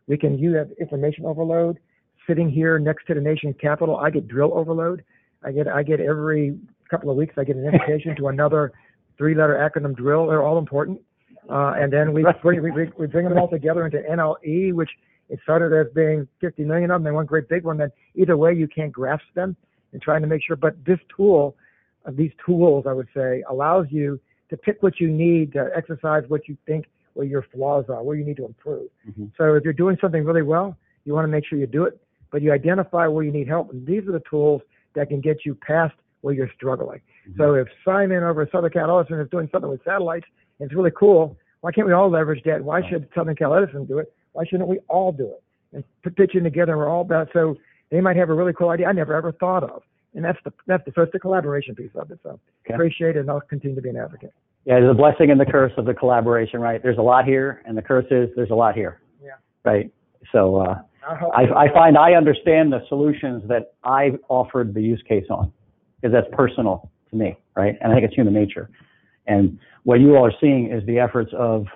we can use that information overload. Sitting here next to the nation's capital, I get drill overload. I get every couple of weeks, I get an invitation to another 3-letter acronym drill. They're all important. And then we bring them all together into NLE, which it started as being 50 million of them. They one great big one. Then either way, you can't grasp them and trying to make sure. But this tool, these tools, I would say, allows you to pick what you need to exercise what you think where your flaws are, where you need to improve. So if you're doing something really well, you want to make sure you do it, but you identify where you need help. And these are the tools that can get you past where you're struggling. So if Simon over at Southern Cal Edison is doing something with satellites, and it's really cool, why can't we all leverage that? Why should Southern Cal Edison do it? Why shouldn't we all do it? And put pitching together, and we're all about, so they might have a really cool idea I never ever thought of. And that's the collaboration piece of it. So appreciate it, and I'll continue to be an advocate. Yeah, there's a blessing and the curse of the collaboration, right? There's a lot here, and the curse is there's a lot here. Yeah. Right. So I find I understand the solutions that I've offered the use case on, because that's personal to me, right? And I think it's human nature. And what you all are seeing is the efforts of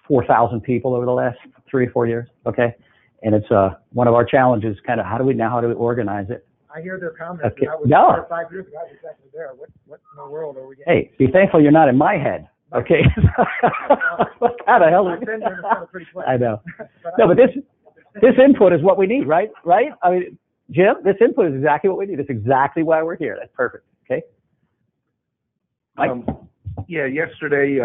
4,000 people over the last 3 or 4 years, okay? And it's one of our challenges, kind of how do we organize it? I hear their comments. Okay. I was No. there 5 years ago. I was exactly there. What in the world are we getting? Hey, be thankful you're not in my head, okay? What kind of hell are I've been there, it's a pretty place. I know. No, but this input is what we need, right? Right? I mean, Jim, this input is exactly what we need. It's exactly why we're here. That's perfect, okay? Mike? Yeah, yesterday,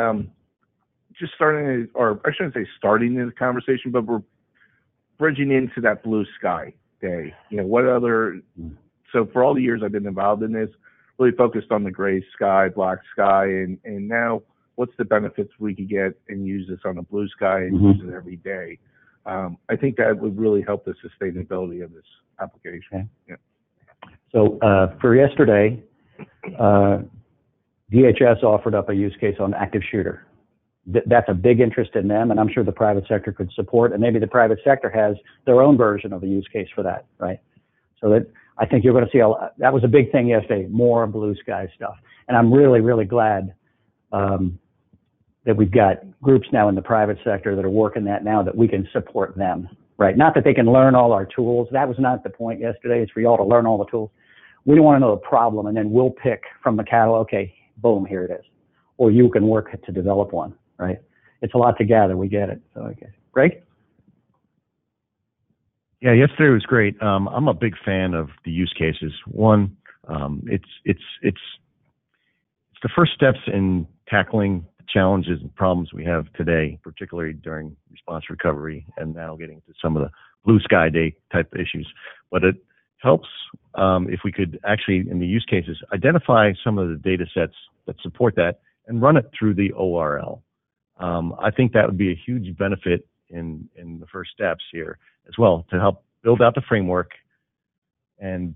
just starting, or I shouldn't say starting the conversation, but we're bridging into that blue sky day. You know, what other, so for all the years I've been involved in this, really focused on the gray sky, black sky, and now what's the benefits we could get and use this on a blue sky and use it every day. I think that would really help the sustainability of this application. Okay. Yeah. So for yesterday, DHS offered up a use case on active shooter. That's a big interest in them, and I'm sure the private sector could support, and maybe the private sector has their own version of a use case for that, right? So that I think you're going to see that was a big thing yesterday, more blue sky stuff. And I'm really, really glad that we've got groups now in the private sector that are working that now that we can support them, right? Not that they can learn all our tools. That was not the point yesterday. It's for y'all to learn all the tools. We don't want to know the problem, and then we'll pick from the catalog, okay, boom, here it is. Or you can work to develop one, right? It's a lot to gather. We get it. So, okay. Greg? Yeah, yesterday was great. I'm a big fan of the use cases. One, it's the first steps in tackling the challenges and problems we have today, particularly during response recovery, and now getting to some of the blue sky day type issues. But it helps if we could actually, in the use cases, identify some of the data sets that support that and run it through the ORL. I think that would be a huge benefit in the first steps here as well, to help build out the framework and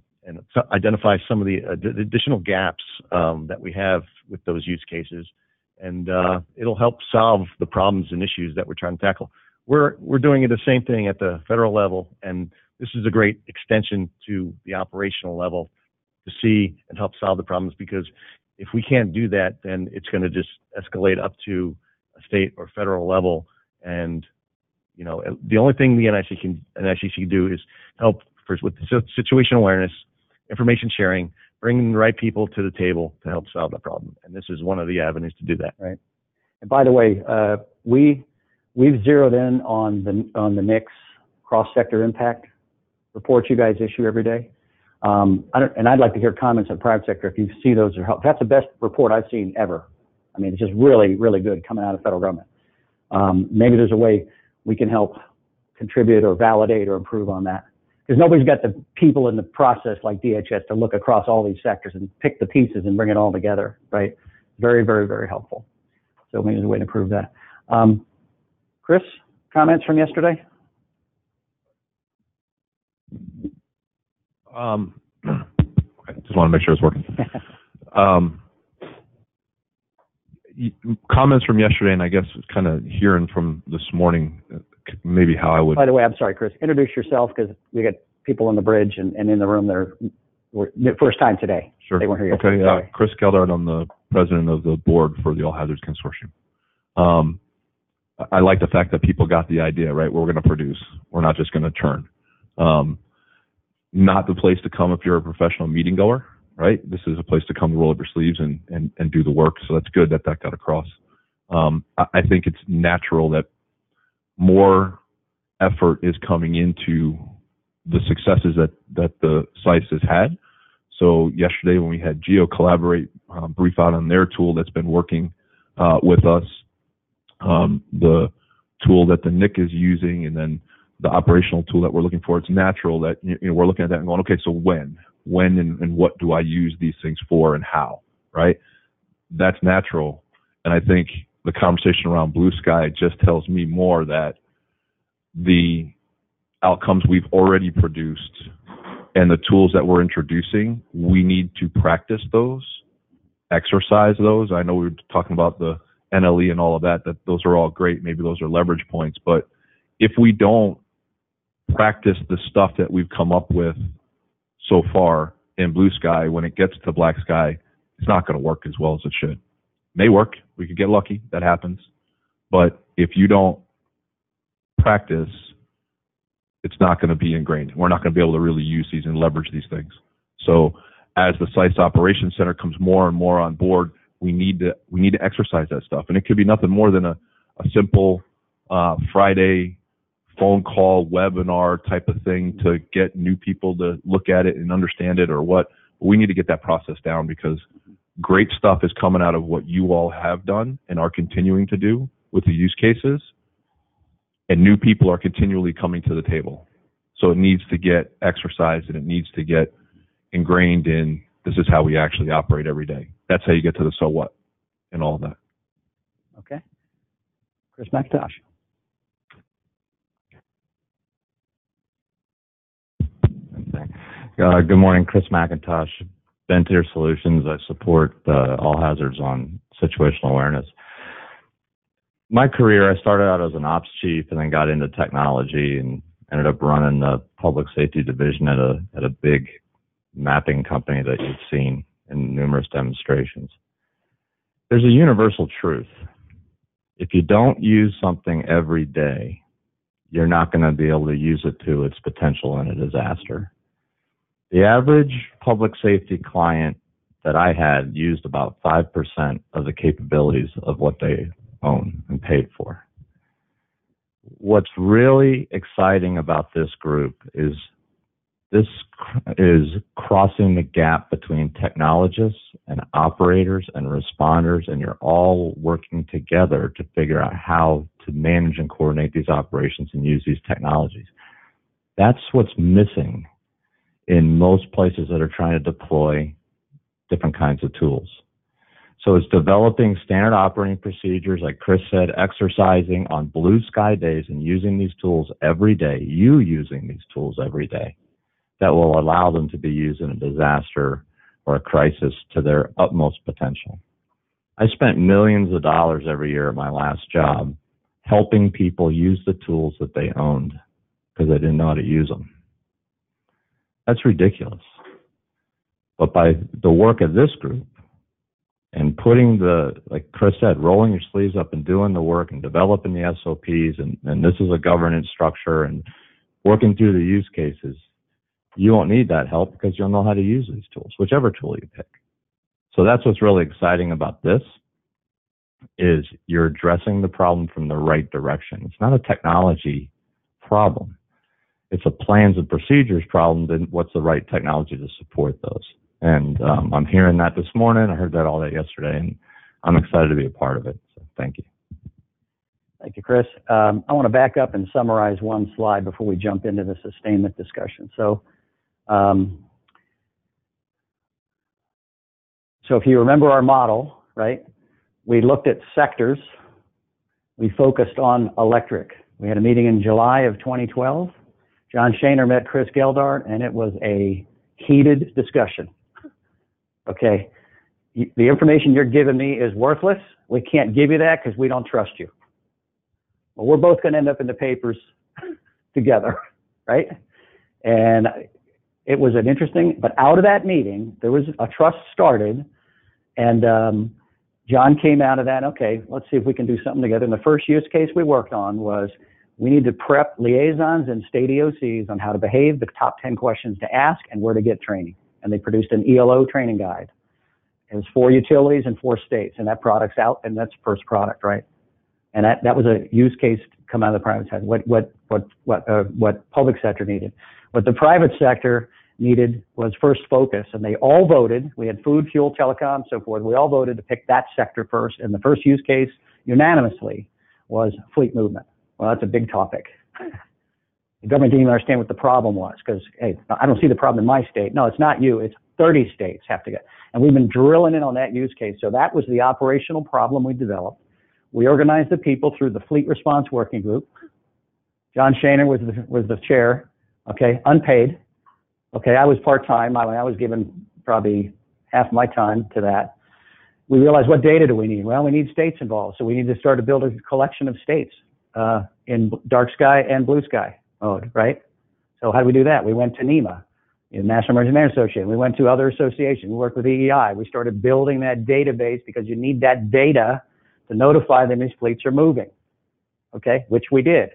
identify some of the additional gaps that we have with those use cases, and it'll help solve the problems and issues that we're trying to tackle. We're doing the same thing at the federal level, and this is a great extension to the operational level to see and help solve the problems, because if we can't do that, then it's going to just escalate up to a state or federal level. And you know, the only thing the NIC can do is help with situational awareness, information sharing, bringing the right people to the table to help solve the problem. And this is one of the avenues to do that. Right. And by the way, we've zeroed in on the NICS cross-sector impact reports you guys issue every day. And I'd like to hear comments on private sector if you see those are helpful. That's the best report I've seen ever. I mean, it's just really, really good coming out of federal government. Maybe there's a way we can help contribute or validate or improve on that. Because nobody's got the people in the process like DHS to look across all these sectors and pick the pieces and bring it all together, right? Very, very, very helpful. So maybe there's a way to improve that. Chris, comments from yesterday? I just want to make sure it's working. comments from yesterday, and I guess kind of hearing from this morning, maybe how I would. By the way, I'm sorry, Chris. Introduce yourself because we got people on the bridge and in the room that are first time today. Sure. They weren't here yesterday. Okay. Chris Geldart. I'm the president of the board for the All Hazards Consortium. I like the fact that people got the idea, right? We're going to produce. We're not just going to turn. Not the place to come if you're a professional meeting goer, right? This is a place to come roll up your sleeves and do the work. So that's good that got across. I think it's natural that more effort is coming into the successes that the SICE has had. So yesterday when we had Geo Collaborate brief out on their tool that's been working with us, the tool that the NIC is using, and then the operational tool that we're looking for, it's natural that we're looking at that and going, okay, so when and what do I use these things for and how, right? That's natural. And I think the conversation around Blue Sky just tells me more that the outcomes we've already produced and the tools that we're introducing, we need to practice those, exercise those. I know we were talking about the NLE and all of that those are all great. Maybe those are leverage points. But if we don't practice the stuff that we've come up with so far in Blue Sky, when it gets to Black Sky, it's not going to work as well as it should. It may work. We could get lucky. That happens. But if you don't practice, it's not going to be ingrained. We're not going to be able to really use these and leverage these things. So as the SICE Operations Center comes more and more on board, we need to exercise that stuff. And it could be nothing more than a simple Friday phone call, webinar type of thing to get new people to look at it and understand it or what. We need to get that process down because great stuff is coming out of what you all have done and are continuing to do with the use cases. And new people are continually coming to the table. So it needs to get exercised and it needs to get ingrained in this is how we actually operate every day. That's how you get to the so what and all of that. Okay. Chris McIntosh. Good morning, Chris McIntosh, Ventir Solutions. I support All Hazards on situational awareness. My career, I started out as an ops chief and then got into technology and ended up running the public safety division at a big mapping company that you've seen in numerous demonstrations. There's a universal truth. If you don't use something every day, you're not going to be able to use it to its potential in a disaster. The average public safety client that I had used about 5% of the capabilities of what they own and paid for. What's really exciting about this group is this is crossing the gap between technologists and operators and responders, and you're all working together to figure out how to manage and coordinate these operations and use these technologies. That's what's missing in most places that are trying to deploy different kinds of tools. So it's developing standard operating procedures, like Chris said, exercising on blue sky days and using these tools every day, using these tools every day, that will allow them to be used in a disaster or a crisis to their utmost potential. I spent millions of dollars every year at my last job helping people use the tools that they owned because they didn't know how to use them. That's ridiculous. But by the work of this group and putting like Chris said, rolling your sleeves up and doing the work and developing the SOPs, and this is a governance structure and working through the use cases, you won't need that help because you'll know how to use these tools, whichever tool you pick. So that's what's really exciting about this, is you're addressing the problem from the right direction. It's not a technology problem. It's a plans and procedures problem, then what's the right technology to support those? And I'm hearing that this morning. I heard that all day yesterday, and I'm excited to be a part of it. So thank you. Thank you, Chris. I want to back up and summarize one slide before we jump into the sustainment discussion. So if you remember our model, right, we looked at sectors. We focused on electric. We had a meeting in July of 2012. John Shaner met Chris Geldart, and it was a heated discussion. Okay, the information you're giving me is worthless. We can't give you that because we don't trust you. Well, we're both going to end up in the papers together, right? And it was an interesting, but out of that meeting, there was a trust started, and John came out of that, okay, let's see if we can do something together. And the first use case we worked on was we need to prep liaisons and state EOCs on how to behave, the top 10 questions to ask, and where to get training. And they produced an ELO training guide. It was 4 utilities and 4 states, and that product's out, and that's the first product, right? And that was a use case come out of the private sector. What public sector needed. What the private sector needed was first focus, and they all voted. We had food, fuel, telecom, so forth. We all voted to pick that sector first, and the first use case unanimously was fleet movement. Well, that's a big topic. The government didn't even understand what the problem was because, hey, I don't see the problem in my state. No, it's not you. It's 30 states have to get. And we've been drilling in on that use case. So that was the operational problem we developed. We organized the people through the Fleet Response Working Group. John Shaner was the chair, okay, unpaid. Okay, I was part-time. I was given probably half my time to that. We realized, what data do we need? Well, we need states involved. So we need to start to build a collection of states in dark sky and blue sky mode, right? So how do we do that? We went to NEMA, the National Emergency Management Association. We went to other associations. We worked with EEI. We started building that database because you need that data to notify them these fleets are moving, okay, which we did.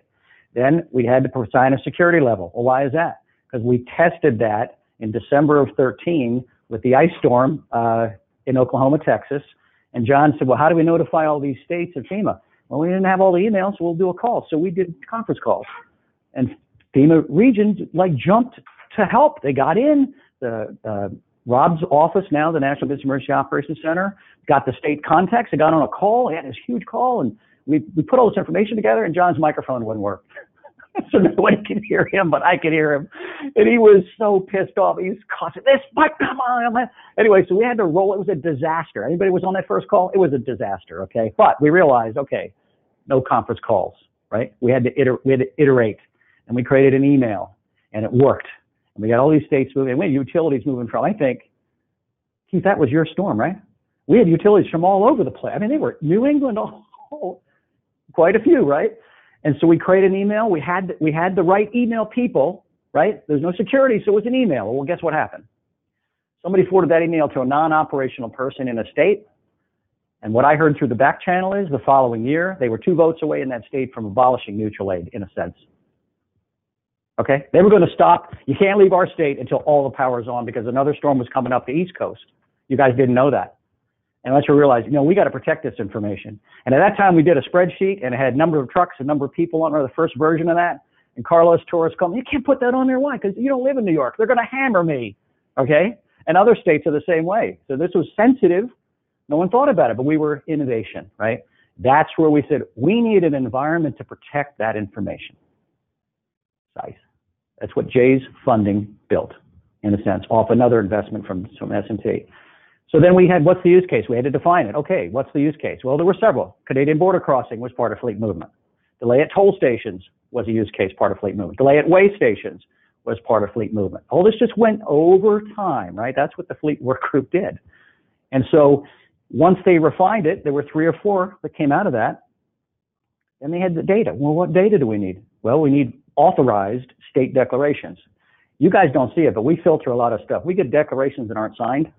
Then we had to assign a security level. Well, why is that? Because we tested that in December of 13 with the ice storm in Oklahoma, Texas. And John said, well, how do we notify all these states of FEMA? Well, we didn't have all the emails, so we'll do a call. So we did conference calls. And FEMA regions jumped to help. They got in. Rob's office now, the National Business Emergency Operations Center, got the state contacts. They got on a call. They had this huge call, and we put all this information together, and John's microphone wouldn't work. So nobody could hear him, but I could hear him. And he was so pissed off. He was cussing, this, come on, man. Anyway, so we had to roll. It was a disaster. Anybody was on that first call? It was a disaster, okay? But we realized, okay, no conference calls, right? We had to iterate, and we created an email, and it worked. And we got all these states moving. We had utilities moving from, I think, Keith, that was your storm, right? We had utilities from all over the place. I mean, they were New England, quite a few, right? And so we created an email. We had the right email people, right? There's no security, so it was an email. Well, guess what happened? Somebody forwarded that email to a non-operational person in a state. And what I heard through the back channel is the following year, they were 2 votes away in that state from abolishing mutual aid, in a sense. Okay? They were going to stop. You can't leave our state until all the power is on because another storm was coming up the East Coast. You guys didn't know that. And once we realized, we got to protect this information. And at that time, we did a spreadsheet, and it had number of trucks and number of people on the first version of that. And Carlos Torres called me, you can't put that on there. Why? Because you don't live in New York. They're going to hammer me. Okay? And other states are the same way. So this was sensitive. No one thought about it, but we were innovation, right? That's where we said, we need an environment to protect that information. Size. That's what Jay's funding built, in a sense, off another investment from S&T. So then we had, what's the use case? We had to define it. Okay, what's the use case? Well, there were several. Canadian border crossing was part of fleet movement. Delay at toll stations was a use case, part of fleet movement. Delay at way stations was part of fleet movement. All this just went over time, right? That's what the fleet work group did. And so once they refined it, there were 3 or 4 that came out of that. And they had the data. Well, what data do we need? Well, we need authorized state declarations. You guys don't see it, but we filter a lot of stuff. We get declarations that aren't signed.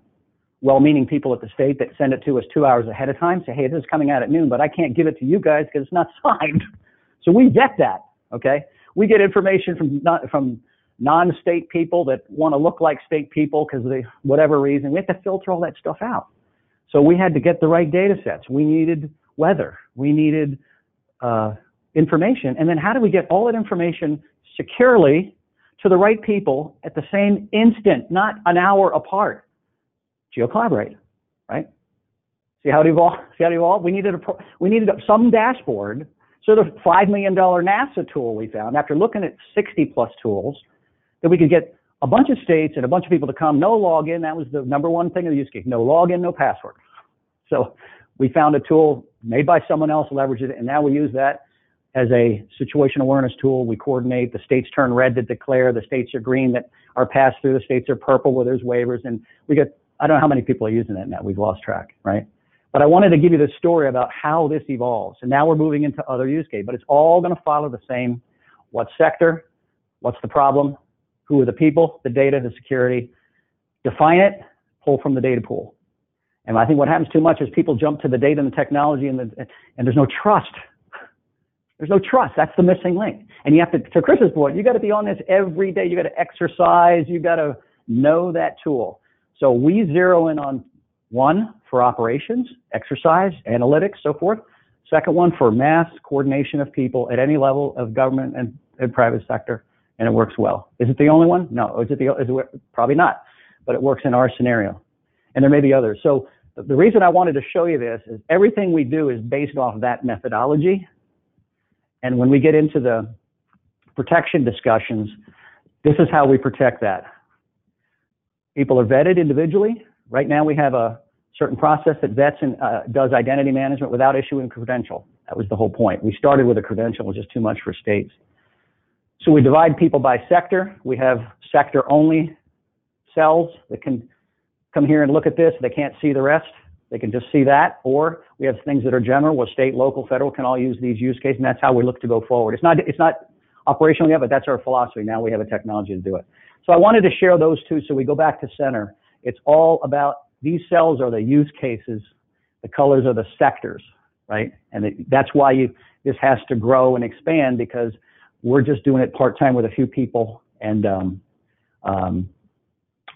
Well-meaning people at the state that send it to us 2 hours ahead of time, say, hey, this is coming out at noon, but I can't give it to you guys because it's not signed. So we vet that, okay? We get information from non-state people that want to look like state people because of whatever reason. We have to filter all that stuff out. So we had to get the right data sets. We needed weather. We needed information. And then how do we get all that information securely to the right people at the same instant, not an hour apart? GeoCollaborate, right? See how it evolved? We needed some dashboard. So the $5 million NASA tool we found, after looking at 60+ tools, that we could get a bunch of states and a bunch of people to come, no login. That was the number one thing of the use case. No login, no password. So we found a tool made by someone else, leveraged it, and now we use that as a situation awareness tool. We coordinate. The states turn red to declare. The states are green that are passed through. The states are purple where there's waivers. And we get I don't know how many people are using that now. We've lost track, right? But I wanted to give you this story about how this evolves. And now we're moving into other use cases, but it's all going to follow the same: what sector, what's the problem, who are the people, the data, the security, define it, pull from the data pool. And I think what happens too much is people jump to the data and the technology and there's no trust. There's no trust. That's the missing link. And you have to Chris's point, you got to be on this every day. You got to exercise. You got to know that tool. So we zero in on one for operations, exercise, analytics, so forth. Second one for mass coordination of people at any level of government and private sector, and it works well. Is it the only one? No. Is it probably not, but it works in our scenario. And there may be others. So the reason I wanted to show you this is everything we do is based off of that methodology. And when we get into the protection discussions, this is how we protect that. People are vetted individually. Right now we have a certain process that vets and does identity management without issuing a credential. That was the whole point. We started with a credential, which is too much for states. So we divide people by sector. We have sector-only cells that can come here and look at this. They can't see the rest. They can just see that. Or we have things that are general, where state, local, federal can all use these use cases, and that's how we look to go forward. It's not operational yet, but that's our philosophy. Now we have a technology to do it. So I wanted to share those two, so we go back to center. It's all about, these cells are the use cases, the colors are the sectors, right? And that's why this has to grow and expand, because we're just doing it part-time with a few people and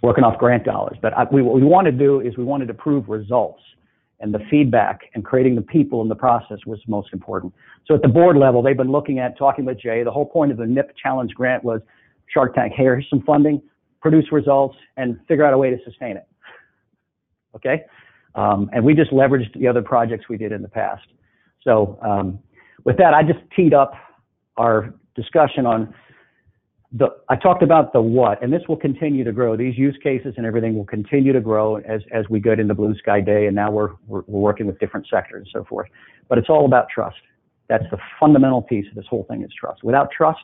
working off grant dollars. But what we want to do is we wanted to prove results, and the feedback and creating the people in the process was most important. So at the board level, they've been looking at, talking with Jay, the whole point of the NIP Challenge grant was Shark Tank, here's some funding, produce results, and figure out a way to sustain it. Okay? And we just leveraged the other projects we did in the past. So with that, I just teed up our discussion on I talked about the what, and this will continue to grow. These use cases and everything will continue to grow as we get into Blue Sky Day, and now we're working with different sectors and so forth. But it's all about trust. That's the fundamental piece of this whole thing, is trust. Without trust,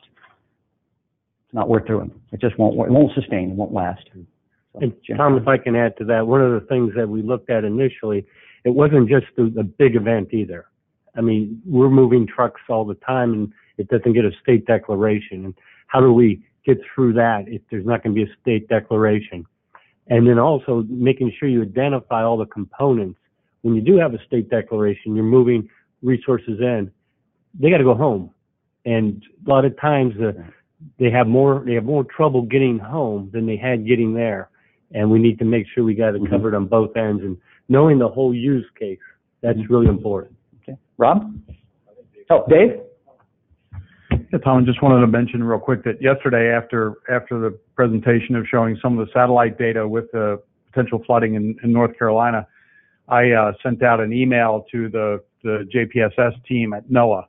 it's not worth doing. It just won't work. It won't sustain. It won't last. So, and Tom, if I can add to that, one of the things that we looked at initially, it wasn't just the big event either. I mean, we're moving trucks all the time, and it doesn't get a state declaration. And how do we get through that if there's not going to be a state declaration? And then also making sure you identify all the components. When you do have a state declaration, you're moving resources in, they got to go home. And a lot of times they have more trouble getting home than they had getting there. And we need to make sure we got it covered on both ends. And knowing the whole use case, that's really important. Okay. Rob? Oh, Dave? Yeah, Tom, just wanted to mention real quick that yesterday, after the presentation of showing some of the satellite data with the potential flooding in North Carolina, I sent out an email to the JPSS team at NOAA,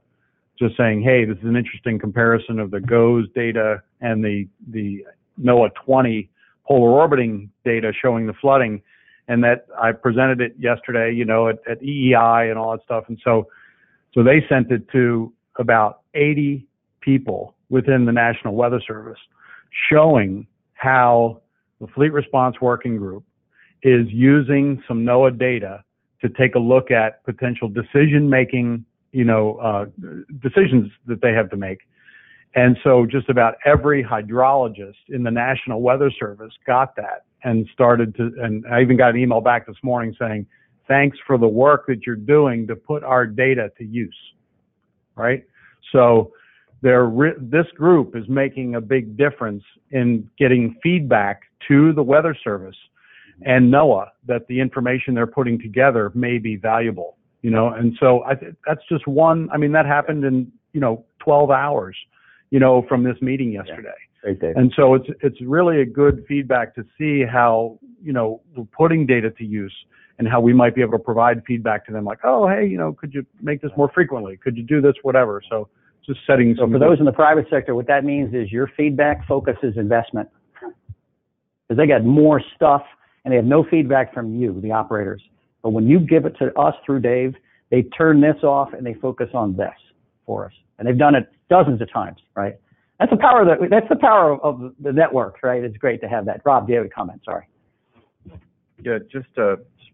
just saying, hey, this is an interesting comparison of the GOES data and the NOAA 20 polar orbiting data showing the flooding, and that I presented it yesterday, at EEI and all that stuff. And so they sent it to about 80 people within the National Weather Service, showing how the Fleet Response Working Group is using some NOAA data to take a look at potential decision-making, decisions that they have to make. And so just about every hydrologist in the National Weather Service got that and started to, and I even got an email back this morning saying, thanks for the work that you're doing to put our data to use, right? So this group is making a big difference in getting feedback to the Weather Service and NOAA that the information they're putting together may be valuable, and so that's just one. I mean, that happened in 12 hours, from this meeting yesterday. Yeah. Great, Dave. And so it's really a good feedback to see how we're putting data to use and how we might be able to provide feedback to them, like, oh, hey, could you make this more frequently? Could you do this, whatever? So just setting. So for those in the private sector, what that means is your feedback focuses investment, because they got more stuff and they have no feedback from you, the operators. But when you give it to us through Dave, they turn this off and they focus on this for us. And they've done it dozens of times, right? That's the power of the network, right? It's great to have that. Rob, do you have a comment? Sorry. Yeah, just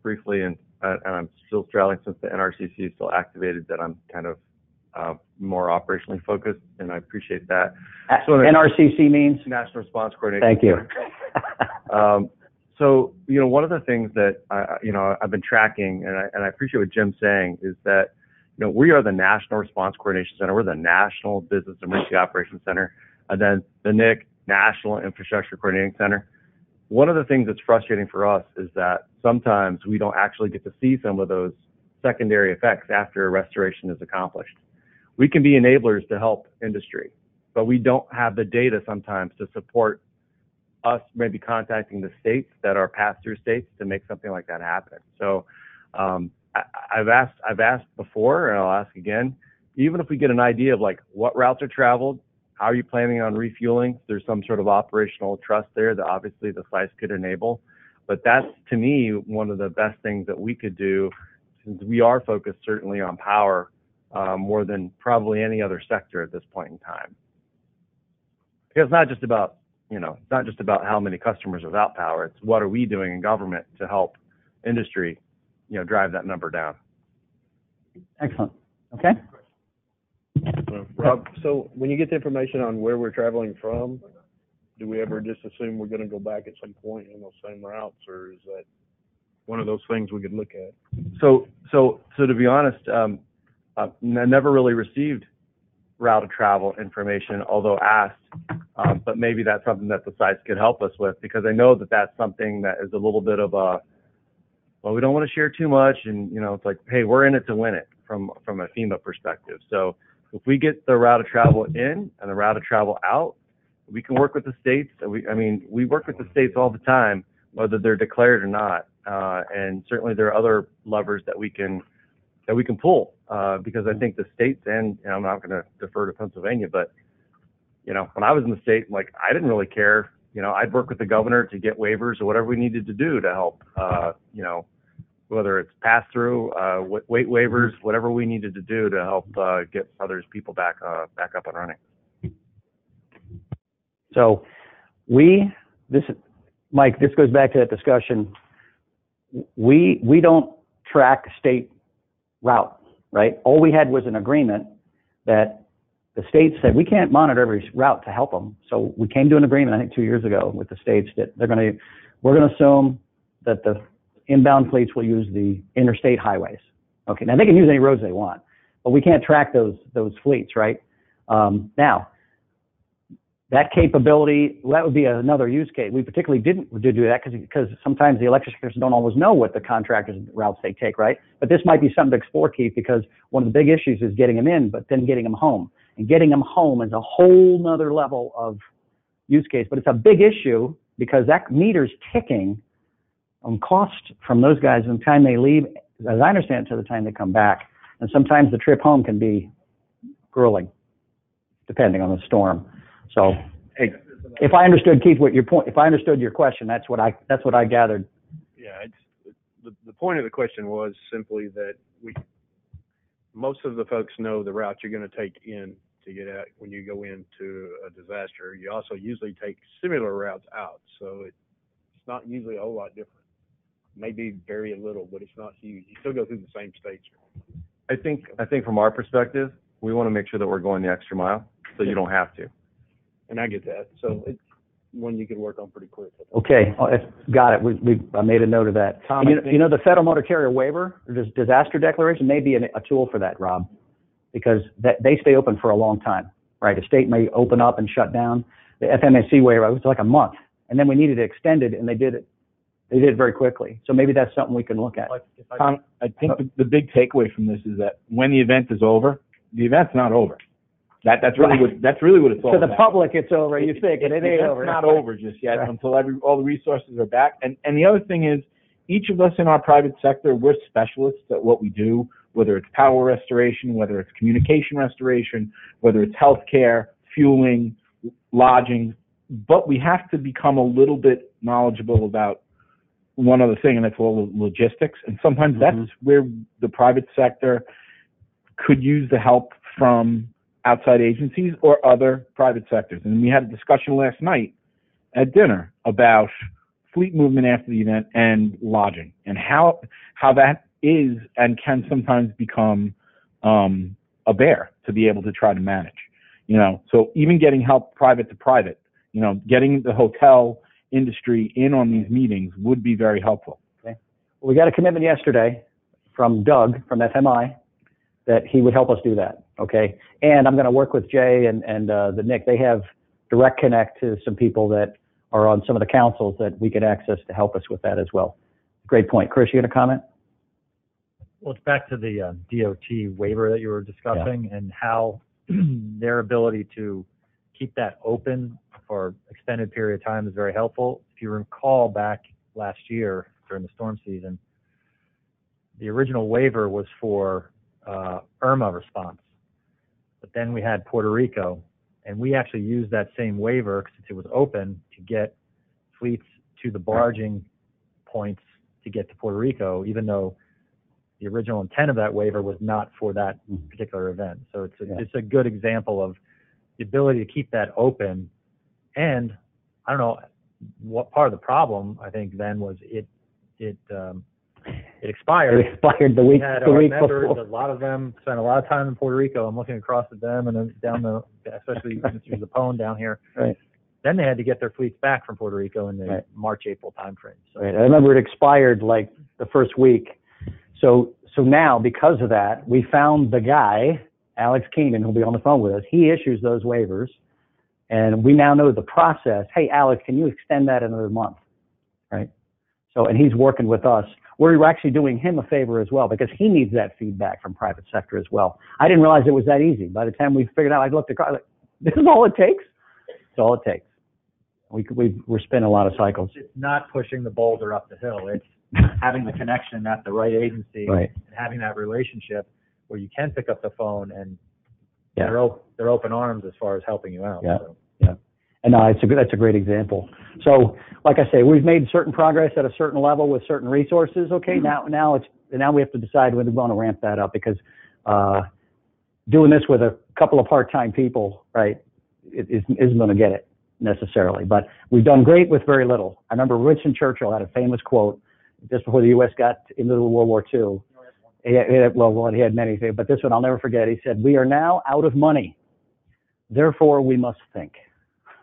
briefly, and I'm still straddling since the NRCC is still activated, that I'm kind of more operationally focused, and I appreciate that. NRCC means? National Response Coordination. Thank you. So, one of the things that I've been tracking, and I appreciate what Jim's saying, is that, we are the National Response Coordination Center. We're the National Business Emergency Operations Center, and then the NIC, National Infrastructure Coordinating Center. One of the things that's frustrating for us is that sometimes we don't actually get to see some of those secondary effects after restoration is accomplished. We can be enablers to help industry, but we don't have the data sometimes to support us maybe contacting the states that are pass-through states to make something like that happen. So I've asked before, and I'll ask again, even if we get an idea of like what routes are traveled, how are you planning on refueling? There's some sort of operational trust there that obviously the sites could enable. But that's, to me, one of the best things that we could do, since we are focused certainly on power more than probably any other sector at this point in time. Because it's not just about, it's not just about how many customers are without power. It's what are we doing in government to help industry, drive that number down. Excellent. Okay. Rob, so when you get the information on where we're traveling from, do we ever just assume we're going to go back at some point on those same routes, or is that one of those things we could look at? So to be honest, I never really received route of travel information, although asked, but maybe that's something that the sites could help us with, because I know that that's something that is a little bit of a, well, we don't want to share too much, and it's like, hey, we're in it to win it from a FEMA perspective. So if we get the route of travel in and the route of travel out, we can work with the states. We work with the states all the time, whether they're declared or not. And certainly there are other levers that we can pull, because I think the states, and I'm not going to defer to Pennsylvania, but when I was in the state, like, I didn't really care. I'd work with the governor to get waivers or whatever we needed to do to help. Whether it's pass through, weight waivers, whatever we needed to do to help get others people back up and running. So Mike, this goes back to that discussion. We don't track state route, right? All we had was an agreement that the states said we can't monitor every route to help them. So we came to an agreement, I think 2 years ago, with the states that we're going to assume that the inbound fleets will use the interstate highways. Okay, now they can use any roads they want, but we can't track those fleets, right? Now, that capability, that would be another use case. We particularly didn't do that because sometimes the electric don't always know what the contractors' routes they take, right? But this might be something to explore, Keith, because one of the big issues is getting them in, but then getting them home. And getting them home is a whole nother level of use case. But it's a big issue because that meter's ticking on cost from those guys from the time they leave, as I understand it, to the time they come back. And sometimes the trip home can be grueling, depending on the storm. So, hey, if I understood, Keith, if I understood your question, that's what I gathered. Yeah, the point of the question was simply that most of the folks know the route you're going to take in to get out when you go into a disaster. You also usually take similar routes out, so it's not usually a whole lot different. Maybe very little, but it's not huge. You still go through the same states. I think from our perspective, we want to make sure that we're going the extra mile, so you don't have to. And I get that. So it's one you can work on pretty quick. Okay, got it. I made a note of that. Tom, the Federal Motor Carrier Waiver, or disaster declaration, may be a tool for that, Rob, because they stay open for a long time, right? A state may open up and shut down. The FMAC waiver, it was like a month, and then we needed it extended, and they did it. They did it very quickly. So maybe that's something we can look at. Tom, I think the big takeaway from this is that when the event is over, the event's not over. That's really what it's all to about. To the public, it's over. You think it ain't over. It's not over just yet until all the resources are back. And the other thing is, each of us in our private sector, we're specialists at what we do, whether it's power restoration, whether it's communication restoration, whether it's healthcare, fueling, lodging. But we have to become a little bit knowledgeable about one other thing, and that's all the logistics. And sometimes that's where the private sector could use the help from outside agencies or other private sectors. And we had a discussion last night at dinner about fleet movement after the event and lodging, and how that is and can sometimes become a bear to be able to try to manage. So even getting help private to private, getting the hotel industry in on these meetings would be very helpful. Okay. Well, we got a commitment yesterday from Doug from FMI that he would help us do that. Okay. And I'm going to work with Jay and the Nick. They have direct connect to some people that are on some of the councils that we could access to help us with that as well. Great point. Chris, you going to comment? Well, it's back to the DOT waiver that you were discussing and how their ability to keep that open for extended period of time is very helpful. If you recall back last year during the storm season, the original waiver was for Irma response, but then we had Puerto Rico, and we actually used that same waiver since it was open to get fleets to the barging points to get to Puerto Rico, even though the original intent of that waiver was not for that particular event. So it's a good example of the ability to keep that open. And I don't know what part of the problem I think then was it expired. It expired the week members, before. a lot of them spent a lot of time in Puerto Rico. I'm looking across at them and then down especially through the Pone down here. Right. Then they had to get their fleets back from Puerto Rico in the March, April timeframe. So. Right. I remember it expired like the first week. So now, because of that, we found the guy, Alex Keenan, who'll be on the phone with us. He issues those waivers, and we now know the process. Hey, Alex, can you extend that another month? Right? So, and he's working with us. We're actually doing him a favor as well because he needs that feedback from private sector as well. I didn't realize it was that easy. By the time we figured out, I looked across, like, this is all it takes? It's all it takes. We're spinning a lot of cycles. It's not pushing the boulder up the hill. It's having the connection at the right agency and having that relationship where you can pick up the phone and they're open arms as far as helping you out. Yeah. And no, that's a great example. So, like I say, we've made certain progress at a certain level with certain resources. Okay, now we have to decide whether we want to ramp that up because doing this with a couple of part-time people, right, isn't going to get it necessarily. But we've done great with very little. I remember Winston Churchill had a famous quote just before the U.S. got into World War II. He had many things, but this one I'll never forget. He said, "We are now out of money, therefore we must think."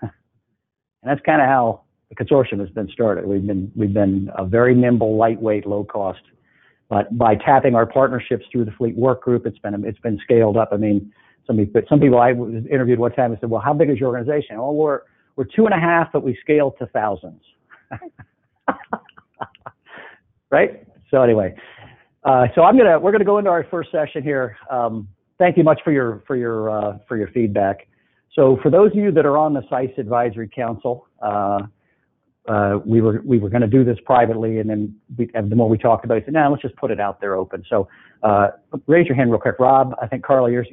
And that's kind of how the consortium has been started. We've been a very nimble, lightweight, low cost, but by tapping our partnerships through the Fleet Work Group, it's been scaled up. I mean, some people I was interviewed one time and said, "Well, how big is your organization?" "Oh, we're 2.5, but we scaled to thousands." Right? So anyway, we're gonna go into our first session here. Thank you much for your feedback. So for those of you that are on the SICE Advisory Council, we were going to do this privately, and then the more we talked about it, we said, let's just put it out there open. So raise your hand real quick. Rob, I think Carla, you're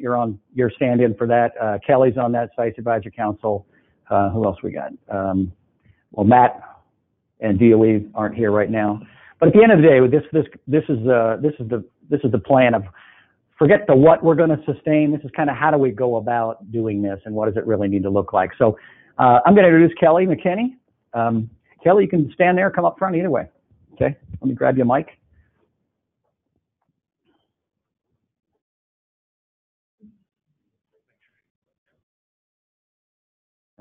stand-in for that. Kelly's on that SICE Advisory Council. Who else we got? Well, Matt and DOE aren't here right now. But at the end of the day, this is the plan of. Forget the what we're going to sustain. This is kind of how do we go about doing this and what does it really need to look like. So I'm going to introduce Kelly McKinney. Kelly, you can stand there, come up front either way. Okay, let me grab your mic.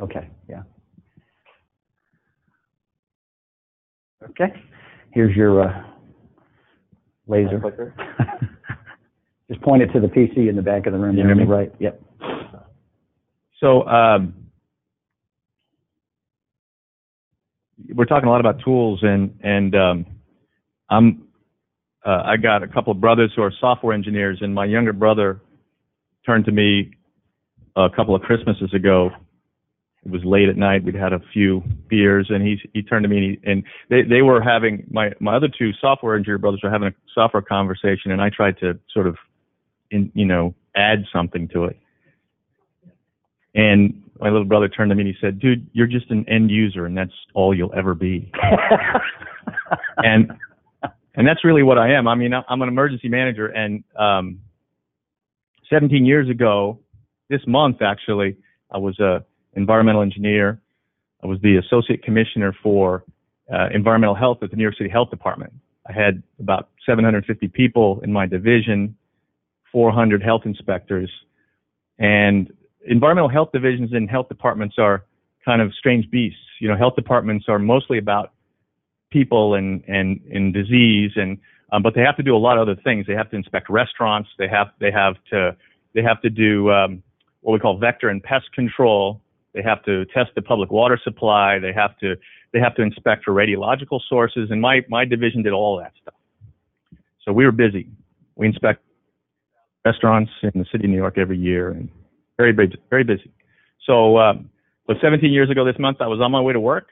Okay, yeah. Okay, here's your laser. Just point it to the PC in the back of the room. You hear me? Right. Yep. So we're talking a lot about tools, and I got a couple of brothers who are software engineers, and my younger brother turned to me a couple of Christmases ago. It was late at night. We'd had a few beers, and he turned to me, and they were having my other two software engineer brothers were having a software conversation, and I tried to sort of add something to it. And my little brother turned to me and he said, "Dude, you're just an end user, and that's all you'll ever be." and that's really what I am. I mean, I'm an emergency manager, and 17 years ago, this month actually, I was a environmental engineer. I was the associate commissioner for environmental health at the New York City Health Department. I had about 750 people in my division, 400 health inspectors, and environmental health divisions in health departments are kind of strange beasts. You know, health departments are mostly about people and disease, and but they have to do a lot of other things. They have to inspect restaurants. They have to do what we call vector and pest control. They have to test the public water supply. They have to inspect for radiological sources. And my division did all that stuff. So we were busy. We inspect restaurants in the city of New York every year, and very busy. So 17 years ago this month, I was on my way to work.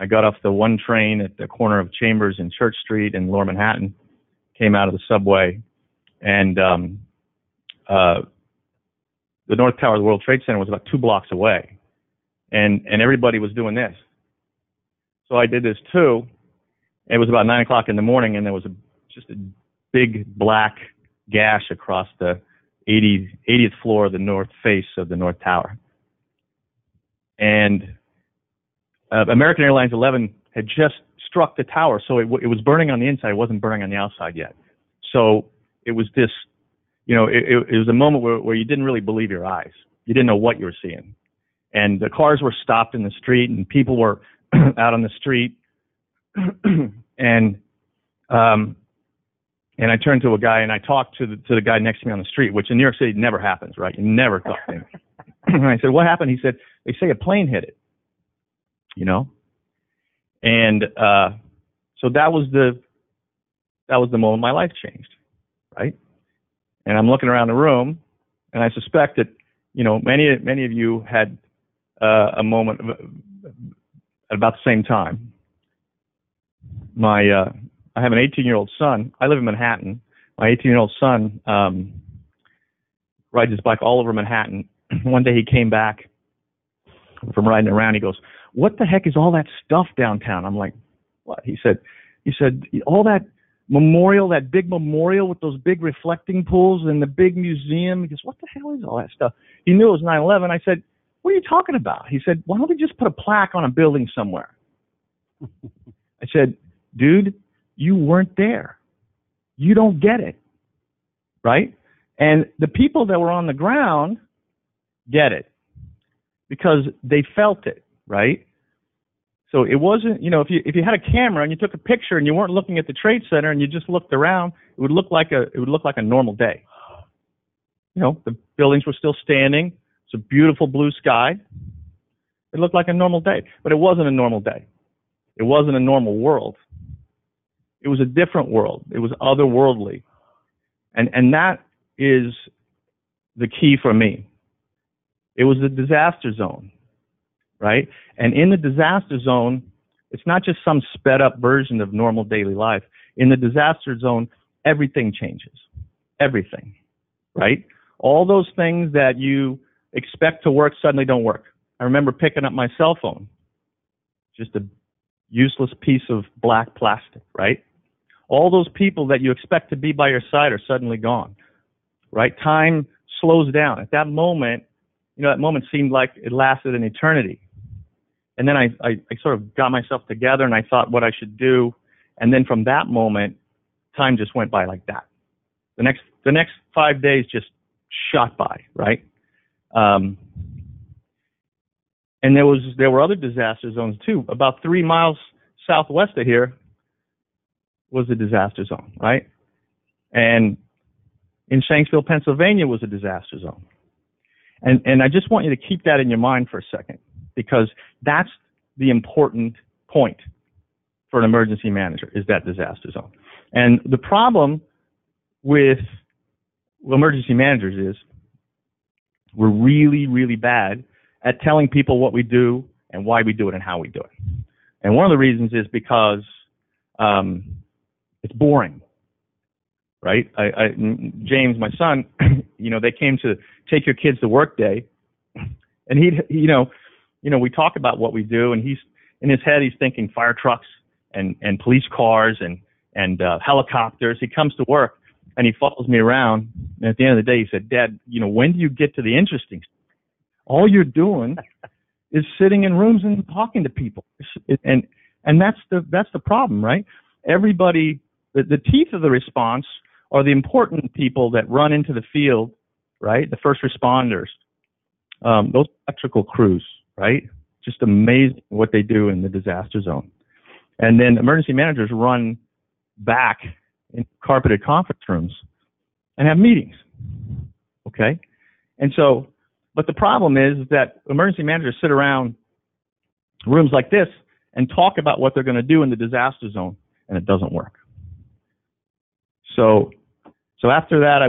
I got off the one train at the corner of Chambers and Church Street in Lower Manhattan, came out of the subway, and the North Tower of the World Trade Center was about 2 blocks away, and everybody was doing this. So I did this too. It was about 9 o'clock in the morning, and there was just a big black gash across the 80th floor of the north face of the North Tower. And American Airlines 11 had just struck the tower, so it was burning on the inside. It wasn't burning on the outside yet. So it was this, you know, it was a moment where you didn't really believe your eyes. You didn't know what you were seeing. And the cars were stopped in the street, and people were out on the street. And I turned to a guy, and I talked to the guy next to me on the street, which in New York City never happens, right? You never talk to him. And I said, "What happened?" He said, "They say a plane hit it." You know, and so that was the moment my life changed, right? And I'm looking around the room, and I suspect that, you know, many of you had a moment at about the same time. I have an 18-year-old son. I live in Manhattan. My 18-year-old son rides his bike all over Manhattan. One day he came back from riding around. He goes, "What the heck is all that stuff downtown?" I'm like, "What?" He said, "All that memorial, that big memorial with those big reflecting pools and the big museum." He goes, "What the hell is all that stuff?" He knew it was 9/11. I said, "What are you talking about?" He said, "Why don't they just put a plaque on a building somewhere?" I said, "Dude, you weren't there. You don't get it." Right? And the people that were on the ground get it because they felt it, right? So it wasn't, you know, if you had a camera and you took a picture and you weren't looking at the Trade Center and you just looked around, it would look like a normal day. You know, the buildings were still standing. It's a beautiful blue sky. It looked like a normal day, but it wasn't a normal day. It wasn't a normal world. It was a different world. It was otherworldly. And that is the key for me. It was the disaster zone, right? And in the disaster zone, it's not just some sped up version of normal daily life. In the disaster zone, everything changes. Everything, right? All those things that you expect to work suddenly don't work. I remember picking up my cell phone, just a useless piece of black plastic, right? All those people that you expect to be by your side are suddenly gone, right? Time slows down. At that moment, you know, that moment seemed like it lasted an eternity. And then I sort of got myself together and I thought what I should do. And then from that moment, time just went by like that. The next 5 days just shot by, right? And there were other disaster zones too. About 3 miles southwest of here was a disaster zone, right? And in Shanksville, Pennsylvania was a disaster zone. And I just want you to keep that in your mind for a second, because that's the important point for an emergency manager, is that disaster zone. And the problem with emergency managers is we're really, really bad at telling people what we do and why we do it and how we do it. And one of the reasons is because it's boring, right? James, my son, you know, they came to take your kids to work day, and we talk about what we do, and he's in his head, he's thinking fire trucks and police cars and helicopters. He comes to work and he follows me around, and at the end of the day, he said, "Dad, you know, when do you get to the interesting stuff? All you're doing is sitting in rooms and talking to people." And And that's the problem, right? Everybody, the teeth of the response are the important people that run into the field, right? The first responders, those electrical crews, right? Just amazing what they do in the disaster zone. And then emergency managers run back in carpeted conference rooms and have meetings, okay? And so, but the problem is that emergency managers sit around rooms like this and talk about what they're going to do in the disaster zone, and it doesn't work. So after that, I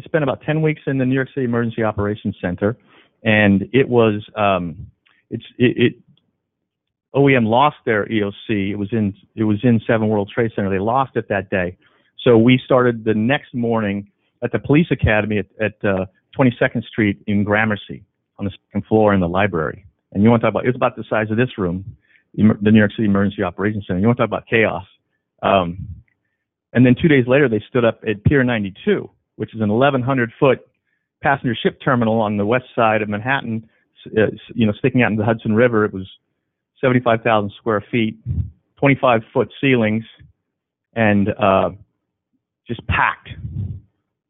spent about 10 weeks in the New York City Emergency Operations Center, and it was OEM lost their EOC. It was in 7 World Trade Center. They lost it that day. So we started the next morning at the police academy at 22nd Street in Gramercy on the 2nd floor in the library. And you want to talk about, it was about the size of this room, the New York City Emergency Operations Center. You want to talk about chaos. And then 2 days later, they stood up at Pier 92, which is an 1,100-foot passenger ship terminal on the west side of Manhattan, sticking out into the Hudson River. It was 75,000 square feet, 25-foot ceilings, and just packed.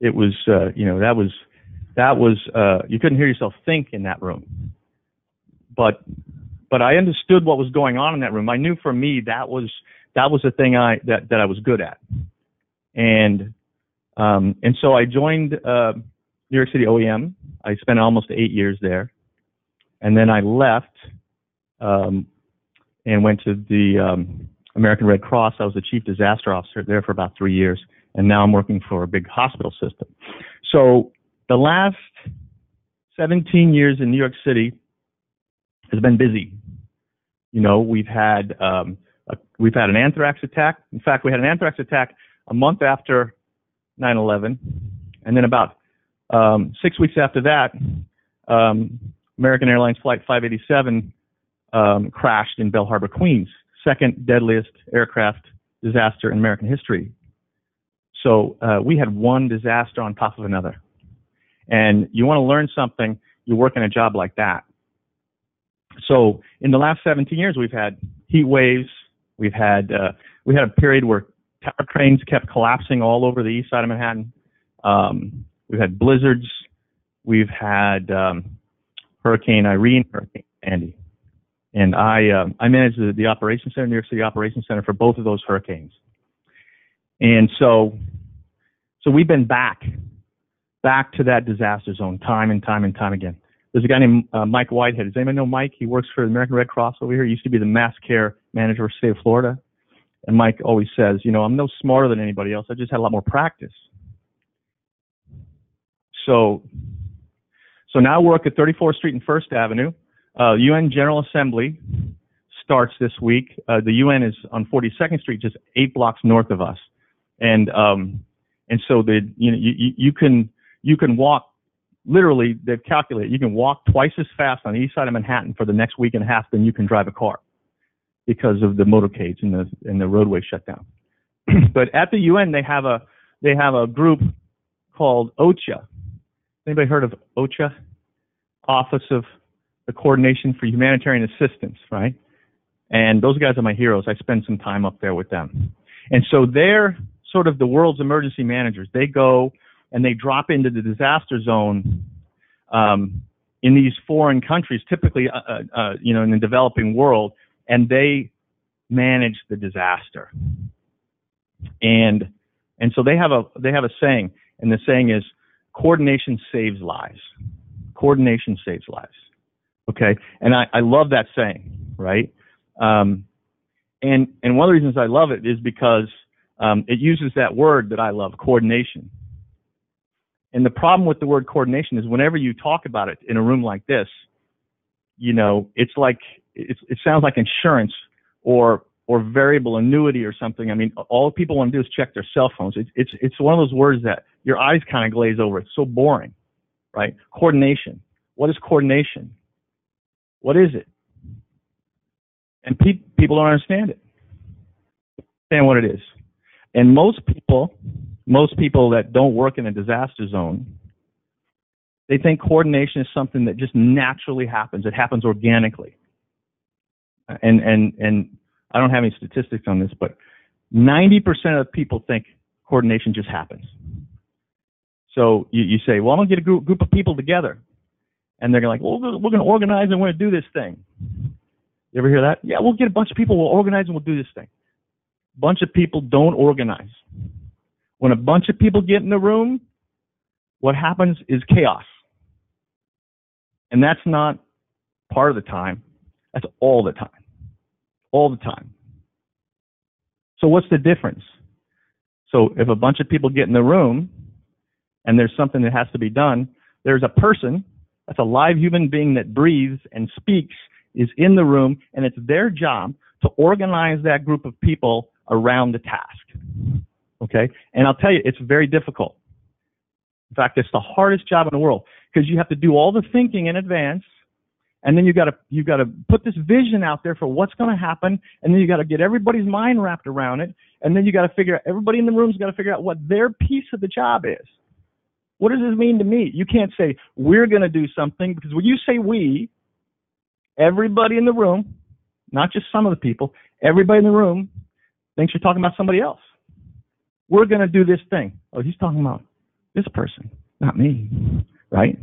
It was, that was you couldn't hear yourself think in that room. But I understood what was going on in that room. I knew for me that was the thing that I was good at. And so I joined New York City OEM. I spent almost 8 years there. And then I left and went to the American Red Cross. I was the chief disaster officer there for about 3 years. And now I'm working for a big hospital system. So the last 17 years in New York City has been busy. We've had an anthrax attack. In fact, we had an anthrax attack a month after 9/11, and then about 6 weeks after that, American Airlines Flight 587 crashed in Bell Harbor, Queens, second deadliest aircraft disaster in American history. So we had one disaster on top of another. And you want to learn something, you work in a job like that. So in the last 17 years, we've had heat waves. We had a period where tower cranes kept collapsing all over the east side of Manhattan. We've had blizzards. We've had Hurricane Irene, Hurricane Sandy. And I managed the Operations Center, New York City Operations Center, for both of those hurricanes. And so we've been back to that disaster zone time and time and time again. There's a guy named Mike Whitehead. Does anybody know Mike? He works for the American Red Cross over here. He used to be the mass care manager for the state of Florida. And Mike always says, I'm no smarter than anybody else. I just had a lot more practice. So now I work at 34th Street and First Avenue. UN General Assembly starts this week. The UN is on 42nd Street, just 8 blocks north of us. And so you can walk. Literally, they've calculated you can walk twice as fast on the east side of Manhattan for the next week and a half than you can drive a car because of the motorcades and the roadway shutdown. But at the UN, they have a group called OCHA. Anybody heard of OCHA? Office of the Coordination for Humanitarian Assistance, right? And those guys are my heroes. I spend some time up there with them. And so they're sort of the world's emergency managers. They go and they drop into the disaster zone in these foreign countries, typically, in the developing world, and they manage the disaster. And so they have a saying, and the saying is, coordination saves lives. Coordination saves lives. Okay, and I love that saying, right? And one of the reasons I love it is because it uses that word that I love, coordination. And the problem with the word coordination is whenever you talk about it in a room like this, it's like it sounds like insurance or variable annuity or something. I mean, all people want to do is check their cell phones. It's one of those words that your eyes kind of glaze over. It's so boring, right? Coordination. What is coordination? What is it? And people don't understand it. Understand what it is. And most people that don't work in a disaster zone, they think coordination is something that just naturally happens. It happens organically. And I don't have any statistics on this, but 90% of people think coordination just happens. So you say, well, I'm going to get a group of people together. And they're like, well, we're going to organize and we're going to do this thing. You ever hear that? Yeah, we'll get a bunch of people, we'll organize and we'll do this thing. A bunch of people don't organize. When a bunch of people get in the room, what happens is chaos. And that's not part of the time. That's all the time. All the time. So what's the difference? So if a bunch of people get in the room and there's something that has to be done, there's a person, that's a live human being that breathes and speaks, is in the room, and it's their job to organize that group of people around the task. Okay? And I'll tell you, it's very difficult. In fact, it's the hardest job in the world because you have to do all the thinking in advance, and then you got to put this vision out there for what's going to happen, and then you got to get everybody's mind wrapped around it, and then you got to figure out, everybody in the room's got to figure out what their piece of the job is. What does this mean to me? You can't say, we're going to do something, because when you say we, everybody in the room, not just some of the people, everybody in the room thinks you're talking about somebody else. We're going to do this thing. Oh, he's talking about this person, not me, right?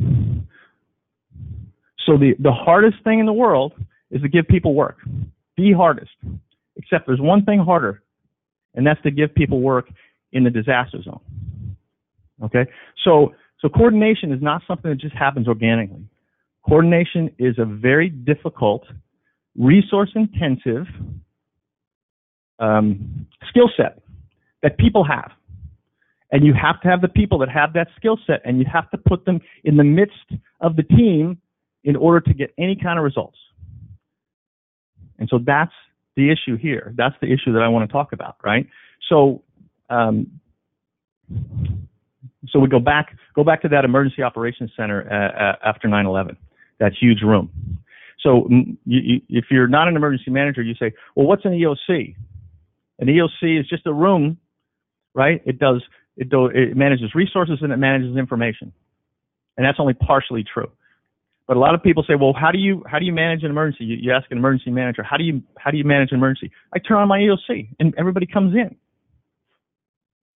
So the hardest thing in the world is to give people work. The hardest. Except there's one thing harder, and that's to give people work in the disaster zone. Okay? So coordination is not something that just happens organically. Coordination is a very difficult, resource-intensive skill set that people have. And you have to have the people that have that skill set, and you have to put them in the midst of the team in order to get any kind of results. And so that's the issue here. That's the issue that I want to talk about, right? So we go back to that emergency operations center after 9/11, that huge room. So if you're not an emergency manager, you say, well, what's an EOC? An EOC is just a room, right? It manages resources and it manages information, and that's only partially true. But a lot of people say, well, how do you manage an emergency? You ask an emergency manager, how do you manage an emergency? I turn on my EOC and everybody comes in,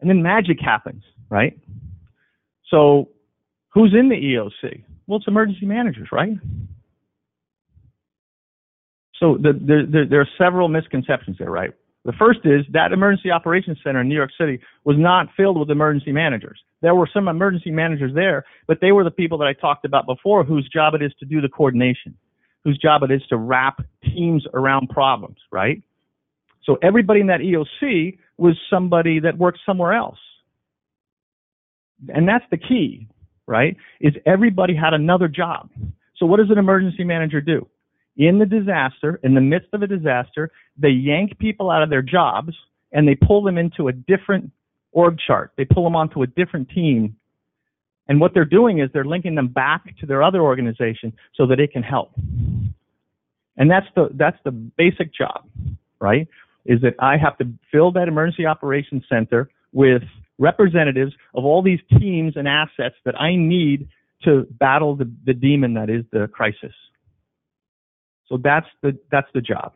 and then magic happens, right? So who's in the EOC? Well, it's emergency managers, right? So there are several misconceptions there, right? The first is that emergency operations center in New York City was not filled with emergency managers. There were some emergency managers there, but they were the people that I talked about before, whose job it is to do the coordination, whose job it is to wrap teams around problems, right? So everybody in that EOC was somebody that worked somewhere else. And that's the key, right, is everybody had another job. So what does an emergency manager do? In the disaster, in the midst of a disaster, they yank people out of their jobs and they pull them into a different org chart. They pull them onto a different team. And what they're doing is they're linking them back to their other organization so that it can help. And that's the basic job, right, is that I have to fill that emergency operations center with representatives of all these teams and assets that I need to battle the demon that is the crisis. So that's the job,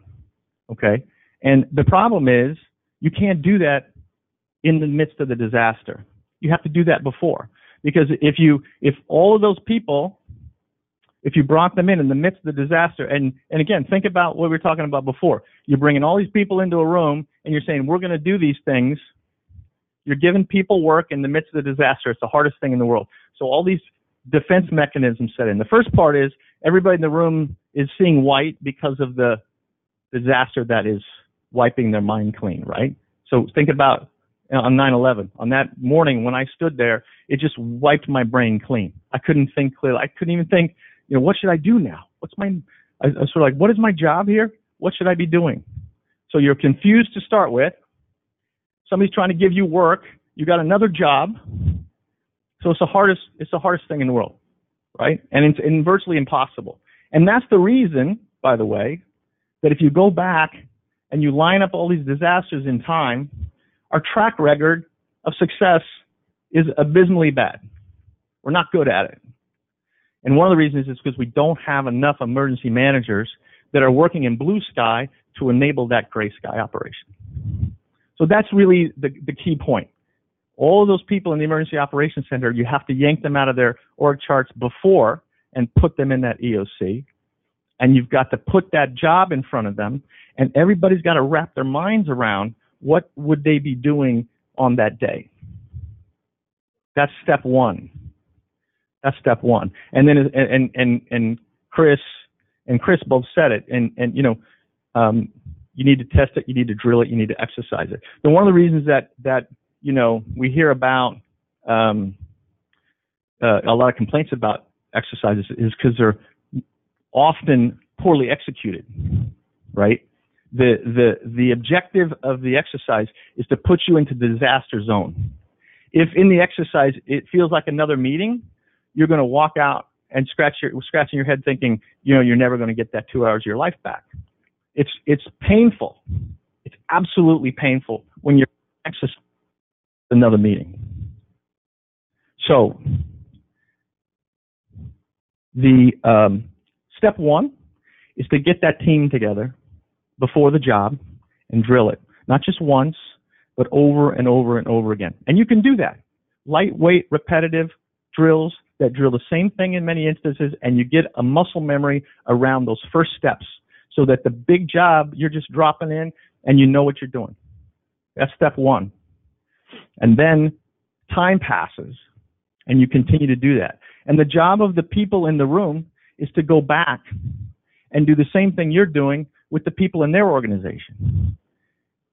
okay? And the problem is you can't do that in the midst of the disaster. You have to do that before, because if all of those people, if you brought them in the midst of the disaster, and again, think about what we were talking about before. You're bringing all these people into a room and you're saying, we're going to do these things. You're giving people work in the midst of the disaster. It's the hardest thing in the world. So all these defense mechanisms set in. The first part is everybody in the room is seeing white because of the disaster that is wiping their mind clean, right? So think about on 9/11. On that morning when I stood there, it just wiped my brain clean. I couldn't think clearly. I couldn't even think, what should I do now? I was sort of like, what is my job here? What should I be doing? So you're confused to start with. Somebody's trying to give you work. You got another job. So it's the hardest thing in the world, right? And it's virtually impossible. And that's the reason, by the way, that if you go back and you line up all these disasters in time, our track record of success is abysmally bad. We're not good at it. And one of the reasons is because we don't have enough emergency managers that are working in blue sky to enable that gray sky operation. So that's really the key point. All of those people in the Emergency Operations Center, you have to yank them out of their org charts before and put them in that EOC. And you've got to put that job in front of them, and everybody's got to wrap their minds around what would they be doing on that day. That's step one. That's step one. And then and Chris both said it. And you know, you need to test it, you need to drill it, you need to exercise it. And one of the reasons that you know we hear about a lot of complaints about exercises is because they're often poorly executed, right? The objective of the exercise is to put you into the disaster zone. If in the exercise it feels like another meeting, you're going to walk out and scratching your head thinking, you know, you're never going to get that 2 hours of your life back. It's painful. It's absolutely painful when you're exercising another meeting. So the step one is to get that team together before the job and drill it, not just once, but over and over and over again. And you can do that. Lightweight, repetitive drills that drill the same thing in many instances, and you get a muscle memory around those first steps so that the big job, you're just dropping in and you know what you're doing. That's step one. And then time passes and you continue to do that. And the job of the people in the room is to go back and do the same thing you're doing with the people in their organization.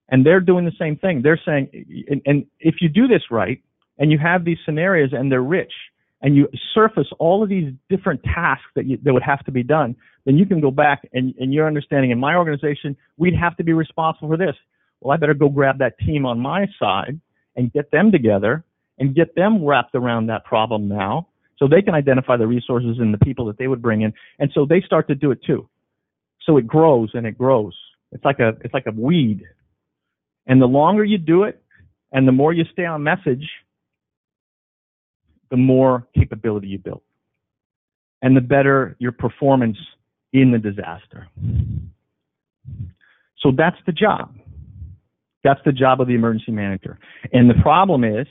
And they're doing the same thing. They're saying, and if you do this right, and you have these scenarios and they're rich, and you surface all of these different tasks that would have to be done, then you can go back and you're understanding, in my organization, we'd have to be responsible for this. Well, I better go grab that team on my side and get them together and get them wrapped around that problem now so they can identify the resources and the people that they would bring in. And so they start to do it too. So it grows and it grows. It's like a weed. And the longer you do it and the more you stay on message, the more capability you build and the better your performance in the disaster. So that's the job. That's the job of the emergency manager. And the problem is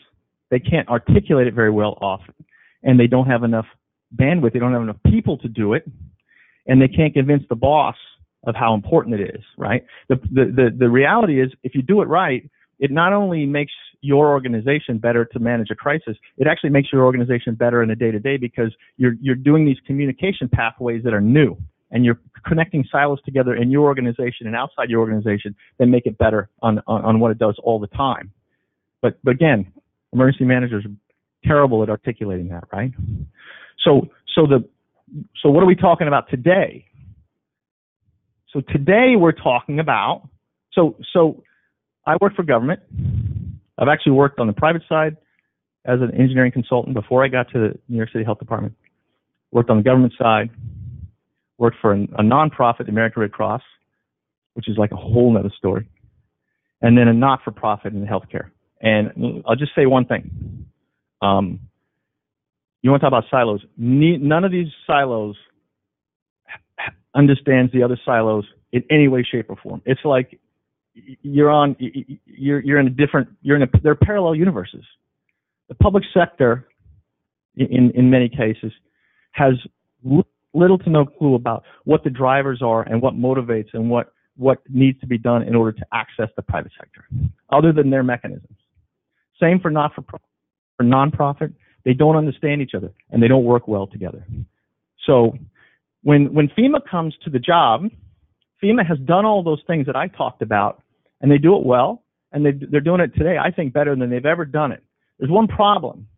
they can't articulate it very well often, and they don't have enough bandwidth. They don't have enough people to do it, and they can't convince the boss of how important it is, right? The reality is, if you do it right, it not only makes your organization better to manage a crisis, it actually makes your organization better in the day-to-day because you're doing these communication pathways that are new, and you're connecting silos together in your organization and outside your organization that make it better on what it does all the time. But again, emergency managers are terrible at articulating that, right? So what are we talking about today? So today we're talking about, so I work for government. I've actually worked on the private side as an engineering consultant before I got to the New York City Health Department. Worked on the government side. Worked for a nonprofit, the American Red Cross, which is like a whole other story. And then a not-for-profit in healthcare. And I'll just say one thing. You want to talk about silos. None of these silos understands the other silos in any way, shape, or form. It's like they're parallel universes. The public sector, in many cases, has little to no clue about what the drivers are and what motivates and what needs to be done in order to access the private sector, other than their mechanisms. Same for not-for-profit. For nonprofit, they don't understand each other and they don't work well together. So when FEMA comes to the job, FEMA has done all those things that I talked about, and they do it well, and they're doing it today, I think, better than they've ever done it. There's one problem.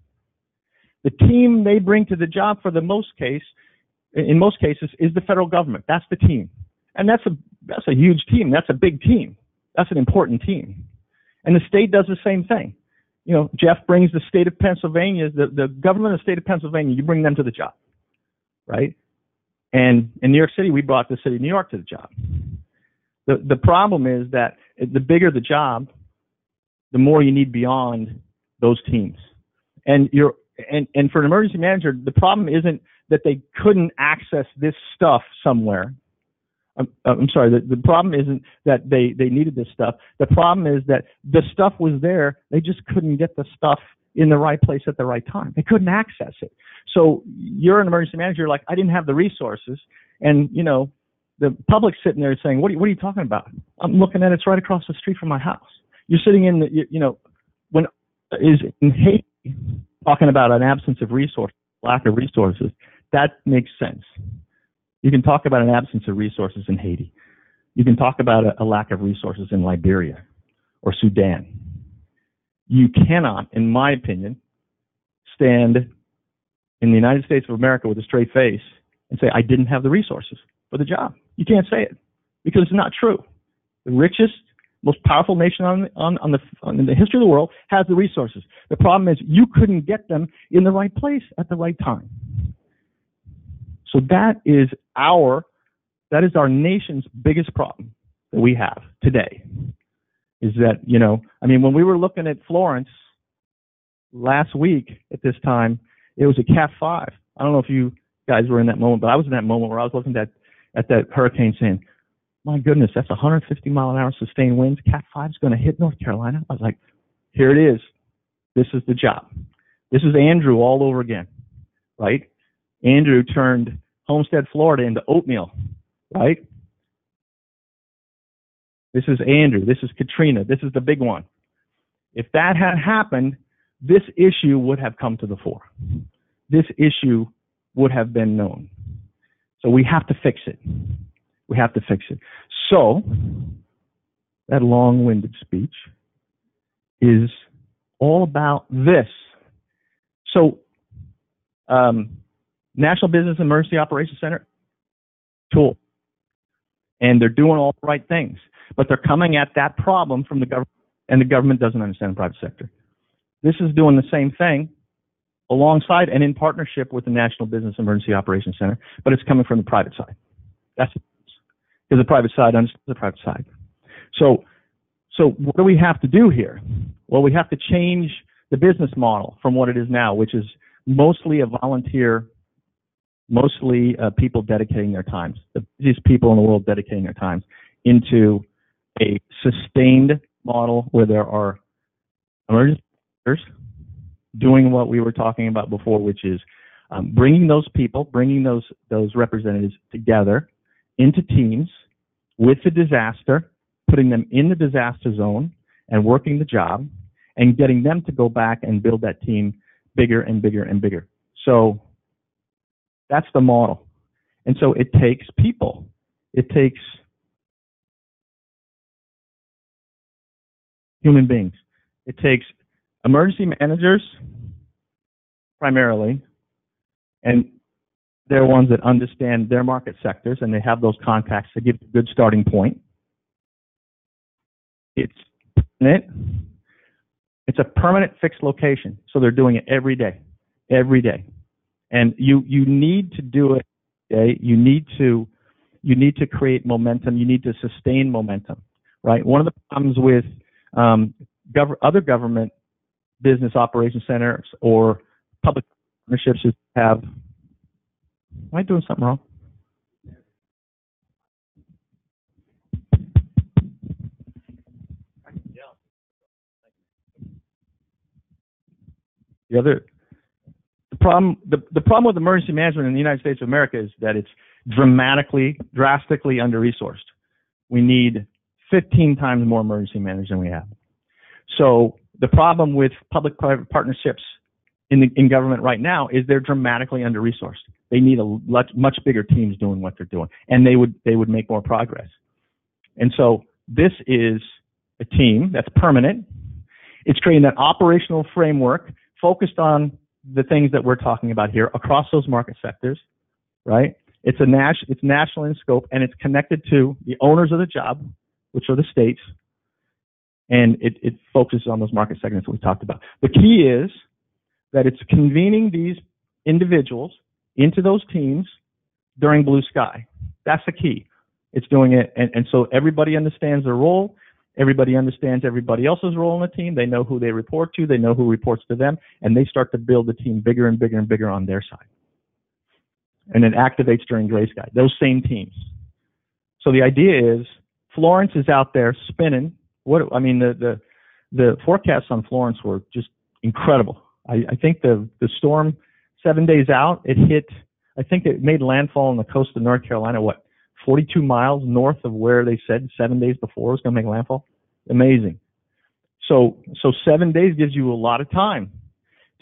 The team they bring to the job in most cases, is the federal government. That's the team. And that's a huge team. That's a big team. That's an important team. And the state does the same thing. You know, Jeff brings the state of Pennsylvania, the government of the state of Pennsylvania, you bring them to the job, right? And in New York City, we brought the city of New York to the job. The problem is that the bigger the job, the more you need beyond those teams. And for an emergency manager, the problem isn't that they couldn't access this stuff somewhere. I'm sorry, the problem isn't that they needed this stuff. The problem is that the stuff was there. They just couldn't get the stuff in the right place at the right time. They couldn't access it. So you're an emergency manager, you're like, I didn't have the resources. And, you know, the public's sitting there saying, what are you talking about? I'm looking at it's right across the street from my house. You're sitting in the, you know, when is in Haiti talking about an absence of resources, lack of resources, that makes sense. You can talk about an absence of resources in Haiti. You can talk about a lack of resources in Liberia or Sudan. You cannot, in my opinion, stand in the United States of America with a straight face and say, I didn't have the resources for the job. You can't say it because it's not true. The richest, most powerful nation in the history of the world has the resources. The problem is you couldn't get them in the right place at the right time. So that is our nation's biggest problem that we have today. Is that, you know, I mean, when we were looking at Florence last week at this time, it was a Cat 5. I don't know if you guys were in that moment, but I was in that moment where I was looking at that hurricane saying, my goodness, that's 150 mile an hour sustained winds. Cat 5 is going to hit North Carolina. I was like, here it is. This is the job. This is Andrew all over again, right? Andrew turned Homestead, Florida into oatmeal, right? This is Andrew. This is Katrina. This is the big one. If that had happened, this issue would have come to the fore. This issue would have been known. So we have to fix it. We have to fix it. So that long-winded speech is all about this. So National Business Emergency Operations Center, tool. And they're doing all the right things. But they're coming at that problem from the government, and the government doesn't understand the private sector. This is doing the same thing alongside and in partnership with the National Business Emergency Operations Center, but it's coming from the private side. That's because the private side understands the private side. So what do we have to do here? Well, we have to change the business model from what it is now, which is mostly a volunteer, mostly people dedicating their times, the busiest people in the world dedicating their times, into a sustained model where there are emergency managers doing what we were talking about before, which is bringing those people, bringing those representatives together into teams with the disaster, putting them in the disaster zone and working the job, and getting them to go back and build that team bigger and bigger and bigger. So that's the model. And so it takes people. It takes human beings. It takes emergency managers primarily, and they're ones that understand their market sectors and they have those contacts to give a good starting point. It's a permanent fixed location, so they're doing it every day. And you need to do it. Okay? You need to create momentum. You need to sustain momentum, right? One of the problems with other government business operation centers or public partnerships is have. Am I doing something wrong? The problem with emergency management in the United States of America is that it's drastically under-resourced. We need 15 times more emergency managers than we have. So the problem with public-private partnerships in government right now is they're dramatically under-resourced. They need much bigger teams doing what they're doing, and they would make more progress. And so this is a team that's permanent. It's creating that operational framework focused on the things that we're talking about here across those market sectors, right? It's national in scope, and it's connected to the owners of the job, which are the states, and it focuses on those market segments that we talked about. The key is that it's convening these individuals into those teams during Blue Sky. That's the key. It's doing it, and so everybody understands their role. Everybody understands everybody else's role in the team. They know who they report to. They know who reports to them, and they start to build the team bigger and bigger and bigger on their side. And it activates during Gray Sky, those same teams. So the idea is Florence is out there spinning. The forecasts on Florence were just incredible. I think the storm 7 days out, I think it made landfall on the coast of North Carolina, 42 miles north of where they said 7 days before it was going to make landfall? Amazing. So 7 days gives you a lot of time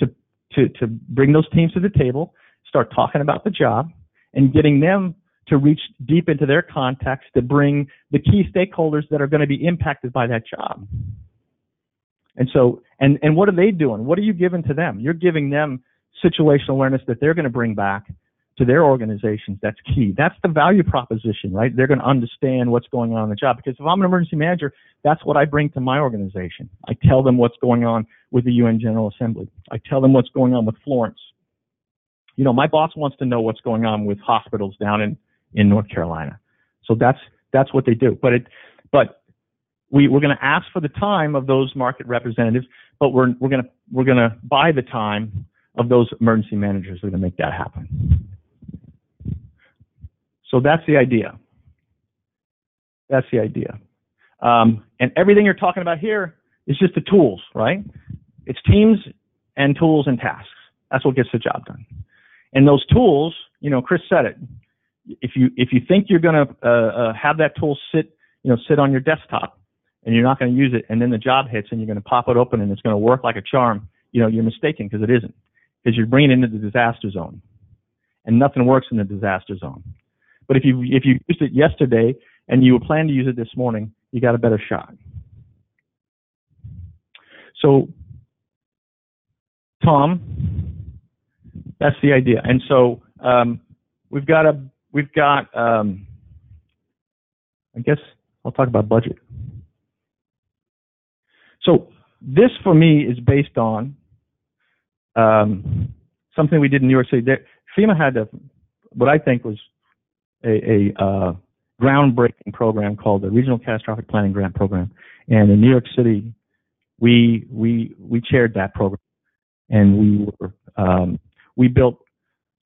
to bring those teams to the table, start talking about the job, and getting them to reach deep into their context to bring the key stakeholders that are going to be impacted by that job. And so, and what are they doing? What are you giving to them? You're giving them situational awareness that they're going to bring back to their organizations. That's key. That's the value proposition, right? They're going to understand what's going on in the job. Because if I'm an emergency manager, that's what I bring to my organization. I tell them what's going on with the UN General Assembly. I tell them what's going on with Florence. You know, my boss wants to know what's going on with hospitals down in North Carolina. So that's what they do. But we're going to ask for the time of those market representatives, but we're going to buy the time of those emergency managers who are going to make that happen. So that's the idea. That's the idea. And everything you're talking about here is just the tools, right? It's teams and tools and tasks. That's what gets the job done. And those tools, you know, Chris said it. If you think you're going to have that tool sit on your desktop and you're not going to use it, and then the job hits and you're going to pop it open and it's going to work like a charm, you know, you're mistaken, because it isn't. Because you're bringing it into the disaster zone, and nothing works in the disaster zone. But if you used it yesterday and you plan to use it this morning, you got a better shot. So, Tom, that's the idea. And so we've got I guess I'll talk about budget. So this for me is based on something we did in New York City. FEMA had what I think was a groundbreaking program called the Regional Catastrophic Planning Grant Program, and in New York City, we chaired that program, and we built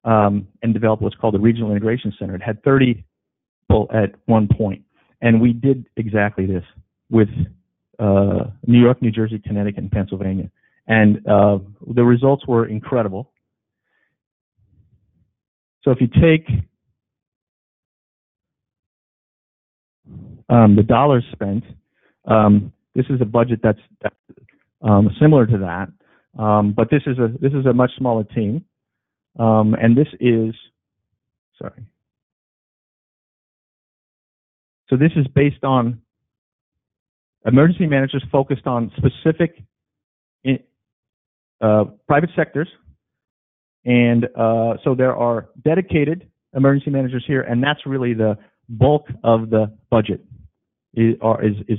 and developed what's called the Regional Integration Center. It had 30 people at one point, and we did exactly this with New York, New Jersey, Connecticut, and Pennsylvania. And the results were incredible. So if you take the dollars spent, this is a budget that's similar to that, but this is a much smaller team, and this is So this is based on emergency managers focused on specific private sectors, and so there are dedicated emergency managers here, and that's really the bulk of the budget is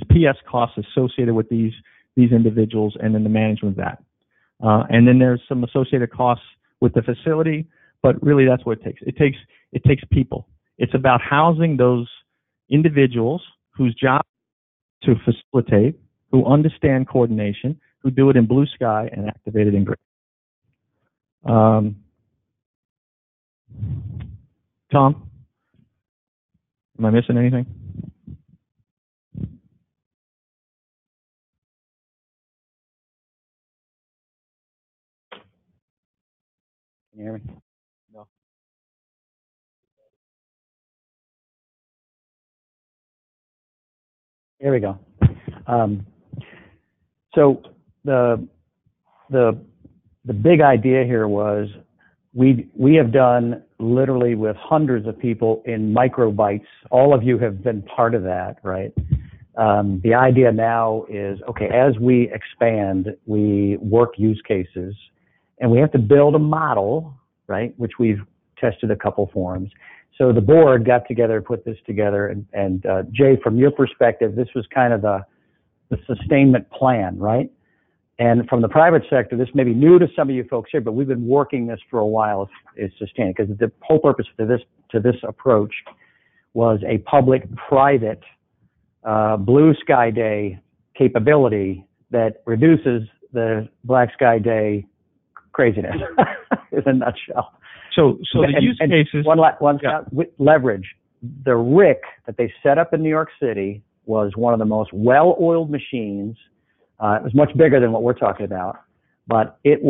PS costs associated with these individuals, and then the management of that, and then there's some associated costs with the facility, but really that's what it takes. It takes people. It's about housing those individuals whose job to facilitate, who understand coordination, who do it in blue sky and activate it in gray. Tom, am I missing anything? Can you hear me? No. Here we go. So the big idea here was we have done literally with hundreds of people in microbytes. All of you have been part of that, right? The idea now is, okay, as we expand, we work use cases, and we have to build a model, right, which we've tested a couple forms. So the board got together, put this together, and Jay, from your perspective, this was kind of the sustainment plan, right? And from the private sector, this may be new to some of you folks here, but we've been working this for a while, is sustaining, because the whole purpose to this approach was a public-private blue sky day capability that reduces the black sky day craziness in a nutshell. So the use cases. One leverage. the RIC that they set up in New York City was one of the most well-oiled machines. It was much bigger than what we're talking about, but it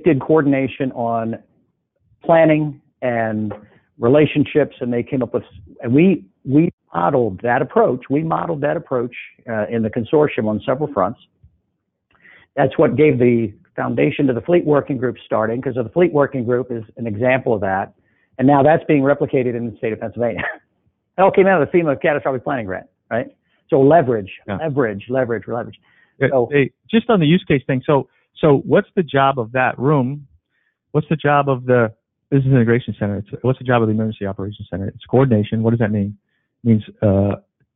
did coordination on planning and relationships, and they came up with, and we modeled that approach. We modeled that approach in the consortium on several fronts. That's what gave the foundation to the Fleet Working Group starting, because the Fleet Working Group is an example of that. And now that's being replicated in the state of Pennsylvania. It all came out of the FEMA Catastrophic Planning Grant, right? So leverage. So, hey, just on the use case thing. So what's the job of that room? What's the job of the Business Integration Center? What's the job of the Emergency Operations Center? It's coordination. What does that mean? It means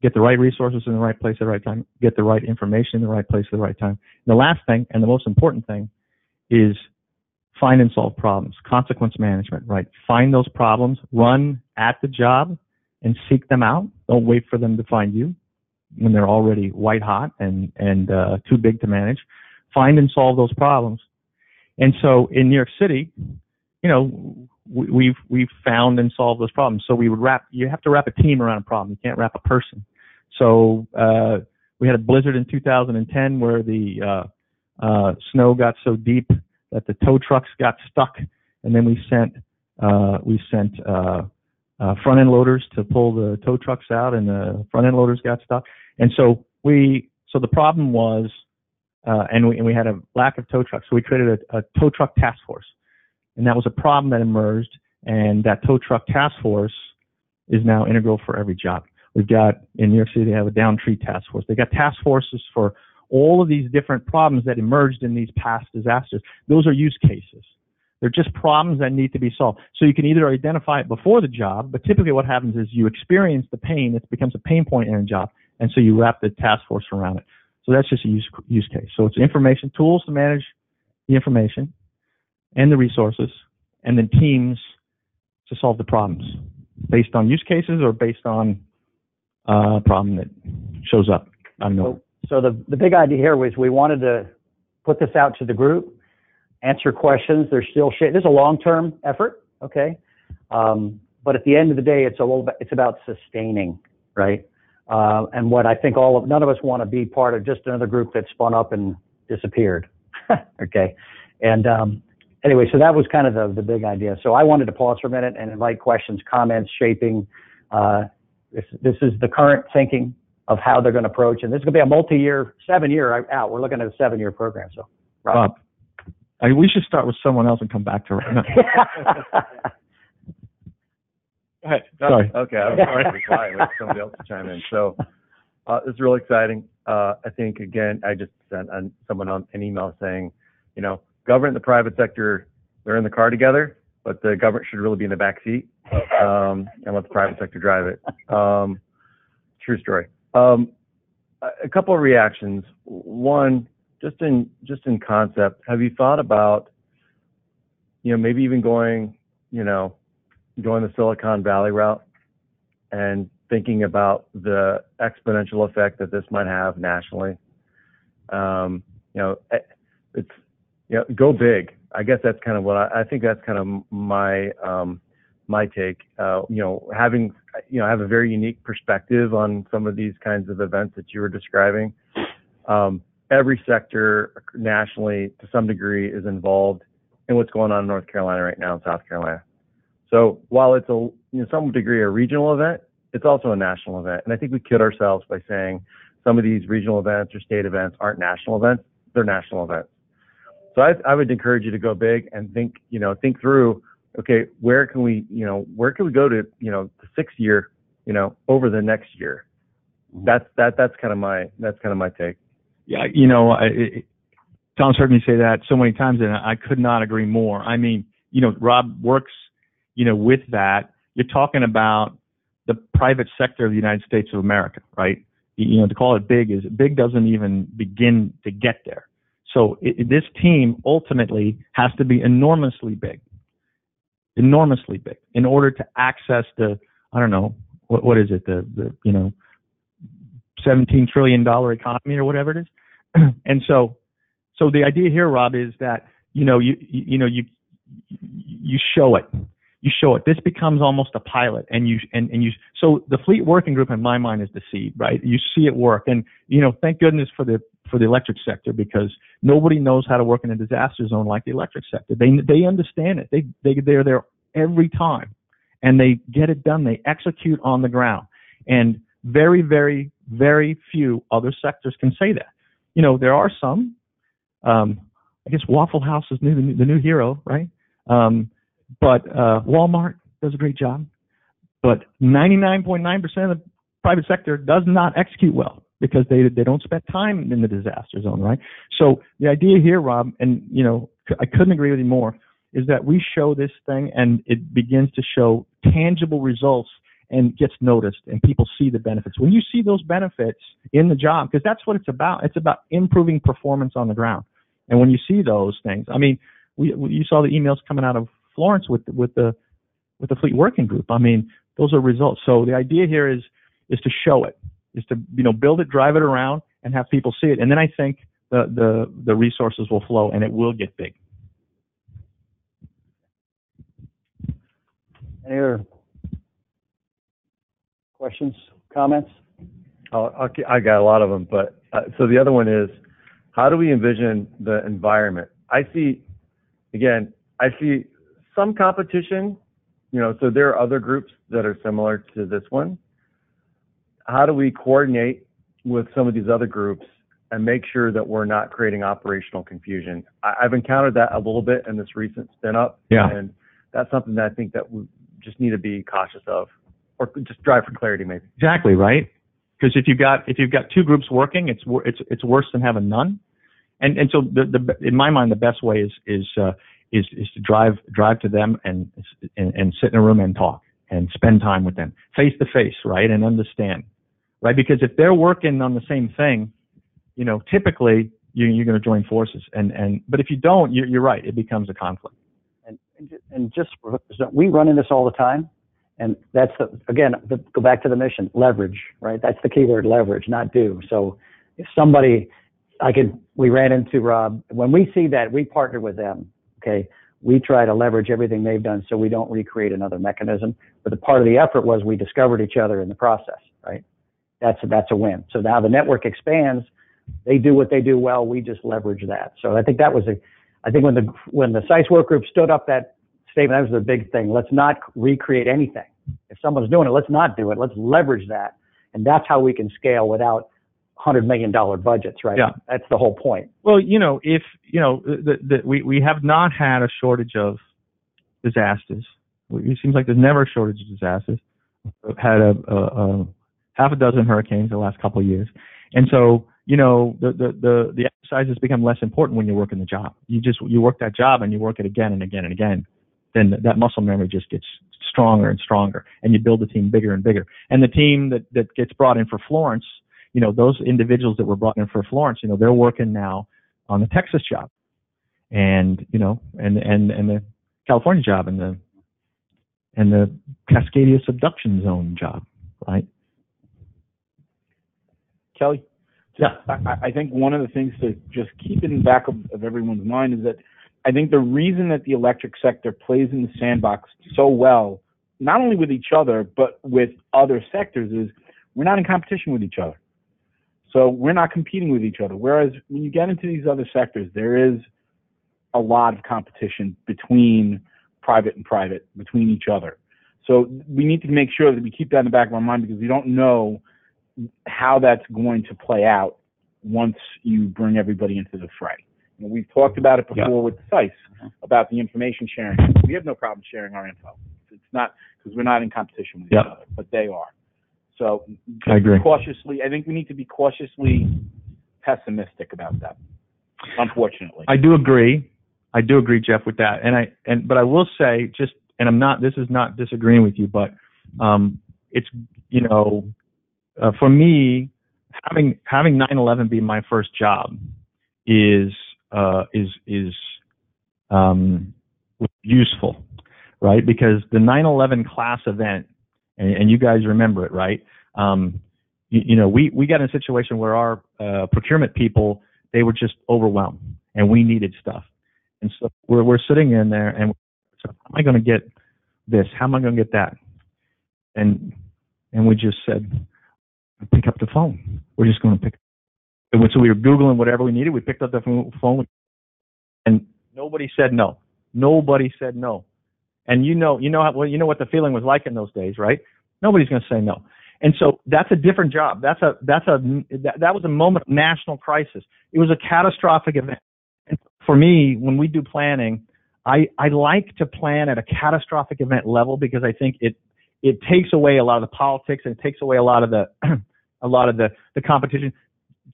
get the right resources in the right place at the right time, get the right information in the right place at the right time. And the last thing, and the most important thing, is find and solve problems. Consequence management, right? Find those problems, run at the job, and seek them out. Don't wait for them to find you when they're already white hot and too big to manage. Find and solve those problems. And so in New York City, you know, we've found and solved those problems. So you have to wrap a team around a problem. You can't wrap a person. So we had a blizzard in 2010 where the snow got so deep that the tow trucks got stuck, and then we sent front end loaders to pull the tow trucks out, and the front end loaders got stuck. And so the problem was, and we had a lack of tow trucks, so we created a tow truck task force. And that was a problem that emerged, and that tow truck task force is now integral for every job. We've got, in New York City, they have a down tree task force. They got task forces for all of these different problems that emerged in these past disasters. Those are use cases. They're just problems that need to be solved. So you can either identify it before the job, but typically what happens is you experience the pain, it becomes a pain point in a job, and so you wrap the task force around it. So that's just a use case. So it's information, tools to manage the information and the resources, and then teams to solve the problems based on use cases or based on a problem that shows up. I don't know. So the big idea here was we wanted to put this out to the group, answer questions. There's a long-term effort, okay? But at the end of the day, it's about sustaining, right? And what I think none of us want to be part of just another group that spun up and disappeared, okay? And anyway, so that was kind of the big idea. So I wanted to pause for a minute and invite questions, comments, shaping. This is the current thinking of how they're going to approach, and this is going to be a multi-year, 7-year out. We're looking at a 7-year program. So, Rob. We should start with someone else and come back to right now. Go ahead. Sorry. Okay, I'm sorry to be quiet. Let somebody else chime in. So, this is really exciting. I think, again, I just sent someone on an email saying, you know, government and the private sector, they're in the car together, but the government should really be in the back seat and let the private sector drive it. True story. A couple of reactions. One, just in concept, have you thought about, you know, maybe even going the Silicon Valley route and thinking about the exponential effect that this might have nationally? Go big. I guess that's kind of what I think. That's kind of my take. Have a very unique perspective on some of these kinds of events that you were describing. Every sector nationally, to some degree, is involved in what's going on in North Carolina right now and South Carolina. So while it's some degree a regional event, it's also a national event. And I think we kid ourselves by saying some of these regional events or state events aren't national events. They're national events. So I would encourage you to go big and think through, okay, where can we go to, the 6th year, over the next year. That's kind of my take. Yeah, Tom's heard me say that so many times, and I could not agree more. I mean, Rob works, with that. You're talking about the private sector of the United States of America, right? To call it big doesn't even begin to get there. So this team ultimately has to be enormously big in order to access the, I don't know, what is it, the $17 trillion economy or whatever it is. And so the idea here, Rob, is that, you show it. You show it. This becomes almost a pilot, and you. So the fleet working group, in my mind, is the seed, right? You see it work, and thank goodness for the electric sector, because nobody knows how to work in a disaster zone like the electric sector. They understand it. They're there every time, and they get it done. They execute on the ground, and very, very, very few other sectors can say that. There are some. I guess Waffle House is the new hero, right? But Walmart does a great job. But 99.9% of the private sector does not execute well because they don't spend time in the disaster zone, right? So the idea here, Rob, and I couldn't agree with you more, is that we show this thing and it begins to show tangible results and gets noticed, and people see the benefits. When you see those benefits in the job, because that's what it's about improving performance on the ground. And when you see those things, I mean, you saw the emails coming out of Florence with the fleet working group. I mean, those are results. So the idea here is to show it, is to build it, drive it around, and have people see it. And then I think the resources will flow, and it will get big. Any other questions, comments? I got a lot of them, but so the other one is, how do we envision the environment? I see some competition, so there are other groups that are similar to this one. How do we coordinate with some of these other groups and make sure that we're not creating operational confusion? I've encountered that a little bit in this recent spin up, and that's something that I think that we just need to be cautious of, or just drive for clarity, maybe. Exactly, right? Because if you've got two groups working, it's worse than having none. And so in my mind, the best way is to drive to them and sit in a room and talk and spend time with them face to face, right, and understand, right? Because if they're working on the same thing, typically you're going to join forces. But if you don't, you're right, it becomes a conflict. And just we run into this all the time, and that's go back to the mission, leverage, right? That's the key word, leverage, not do. So if somebody we ran into, Rob, when we see that, we partner with them, okay? We try to leverage everything they've done so we don't recreate another mechanism. But the part of the effort was we discovered each other in the process, right? That's a win. So now the network expands. They do what they do well. We just leverage that. So I think that was I think when the SICE work group stood up that statement, that was the big thing. Let's not recreate anything. If someone's doing it, let's not do it. Let's leverage that. And that's how we can scale without $100 million budgets, right? Yeah. That's the whole point. Well, if we have not had a shortage of disasters. It seems like there's never a shortage of disasters. We've had a half a dozen hurricanes the last couple of years, and so the exercises become less important when you're working the job. You work that job and you work it again and again and again. Then that muscle memory just gets stronger and stronger, and you build the team bigger and bigger. And the team that gets brought in for Florence, those individuals that were brought in for Florence, they're working now on the Texas job, and the California job, and the Cascadia subduction zone job, right? Kelly? Yeah. I think one of the things to just keep in the back of everyone's mind is that I think the reason that the electric sector plays in the sandbox so well, not only with each other, but with other sectors, is we're not in competition with each other. So we're not competing with each other. Whereas when you get into these other sectors, there is a lot of competition between private and private, between each other. So we need to make sure that we keep that in the back of our mind, because we don't know how that's going to play out once you bring everybody into the fray. We've talked about it before with SICE, about the information sharing. We have no problem sharing our info. It's not because we're not in competition with each other, but they are. So I agree. I think we need to be cautiously pessimistic about that, unfortunately. I do agree, Jeff, with that. But I will say, this is not disagreeing with you, but it's, for me, having 9/11 be my first job is useful, right? Because the 9/11 class event, and you guys remember it, right? We got in a situation where our procurement people, they were just overwhelmed, and we needed stuff. And so we're sitting in there, and so how am I going to get this? How am I going to get that? And we just said, pick up the phone. We're just going to pick. And so we were Googling whatever we needed. We picked up the phone, and nobody said no. Nobody said no. And you know what the feeling was like in those days, right? Nobody's going to say no. And so that's a different job. That was a moment of national crisis. It was a catastrophic event. And for me, when we do planning, I like to plan at a catastrophic event level because I think it takes away a lot of the politics and it takes away a lot of the competition.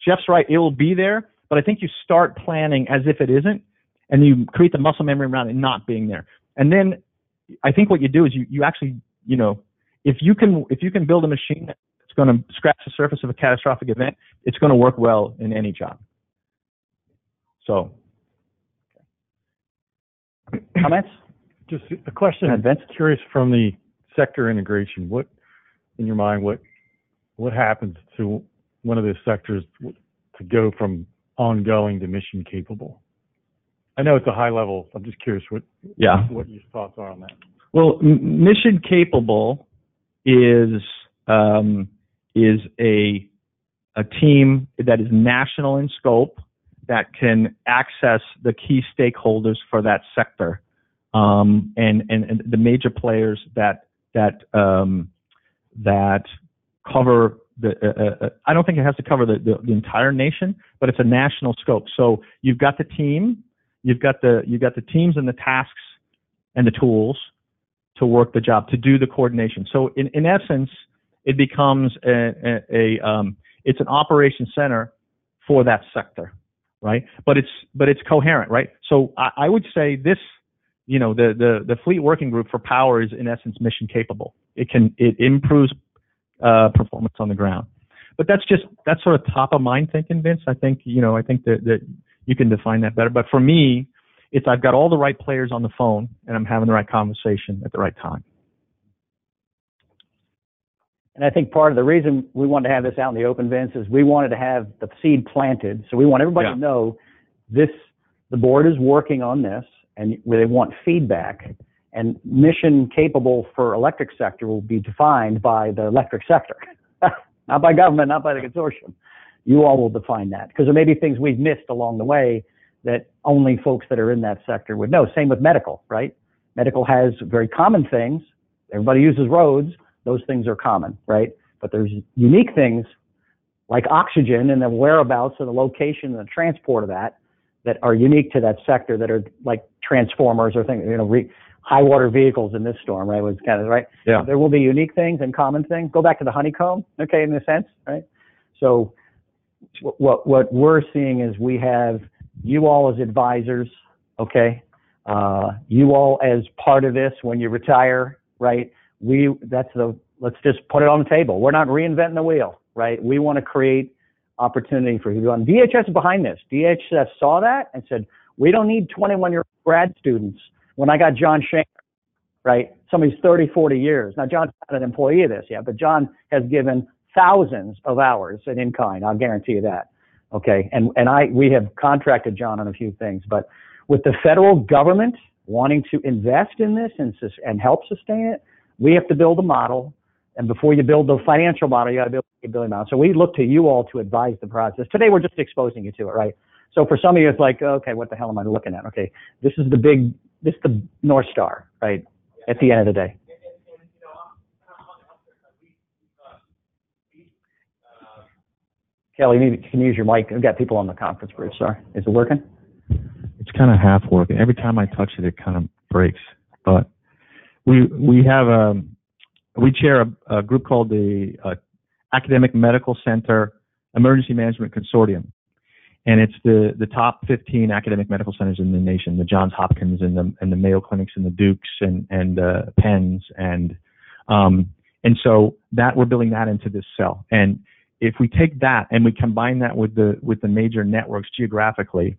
Jeff's right, it will be there, but I think you start planning as if it isn't, and you create the muscle memory around it not being there. And then I think what you do is you actually, if you can build a machine that's going to scratch the surface of a catastrophic event, it's going to work well in any job. So, comments? Just a question. Vince? Curious from the sector integration. What, in your mind, what happens to one of those sectors to go from ongoing to mission capable? I know it's a high level. I'm just curious what your thoughts are on that. Well, mission capable is a team that is national in scope that can access the key stakeholders for that sector, and the major players that cover the. I don't think it has to cover the entire nation, but it's a national scope. So you've got the team, you've got the teams and the tasks and the tools to work the job, to do the coordination. So in essence, it becomes it's an operation center for that sector, right? But it's coherent, right? So I would say this, the Fleet Working Group for Power is in essence mission capable. It improves performance on the ground. But that's sort of top of mind thinking, Vince. I think that you can define that better. But for me, it's I've got all the right players on the phone and I'm having the right conversation at the right time. And I think part of the reason we wanted to have this out in the open, Vince, is we wanted to have the seed planted. So we want everybody to know the board is working on this and they want feedback. And mission capable for electric sector will be defined by the electric sector, not by government, not by the consortium. You all will define that because there may be things we've missed along the way that only folks that are in that sector would know. Same with medical, right? Medical has very common things. Everybody uses roads. Those things are common, right? But there's unique things like oxygen and the whereabouts and the location and the transport of that are unique to that sector that are like transformers or things, high water vehicles in this storm, right? Was kind of right. Yeah. There will be unique things and common things. Go back to the honeycomb, okay, in a sense, right? So what we're seeing is we have you all as advisors, okay? You all as part of this when you retire, right? Let's just put it on the table. We're not reinventing the wheel, right? We want to create opportunity for you. And DHS is behind this. DHS saw that and said, we don't need 21-year-old grad students. When I got John Shane, right, somebody's 30, 40 years. Now, John's not an employee of this yet, but John has given thousands of hours in kind. I'll guarantee you that. Okay, and we have contracted John on a few things, but with the federal government wanting to invest in this and help sustain it, we have to build a model. And before you build the financial model, you got to build a capability model. So we look to you all to advise the process. Today, we're just exposing you to it, right? So for some of you, it's like, okay, what the hell am I looking at? Okay, this is the North Star, right? At the end of the day. Kelly, maybe you can use your mic. We've got people on the conference bridge. Sorry. Is it working? It's kind of half working. Every time I touch it, it kind of breaks. But we chair a group called the Academic Medical Center Emergency Management Consortium. And it's the top 15 academic medical centers in the nation, the Johns Hopkins and the Mayo Clinics and the Dukes and Penns and so that we're building that into this cell. And if we take that and we combine that with the major networks geographically,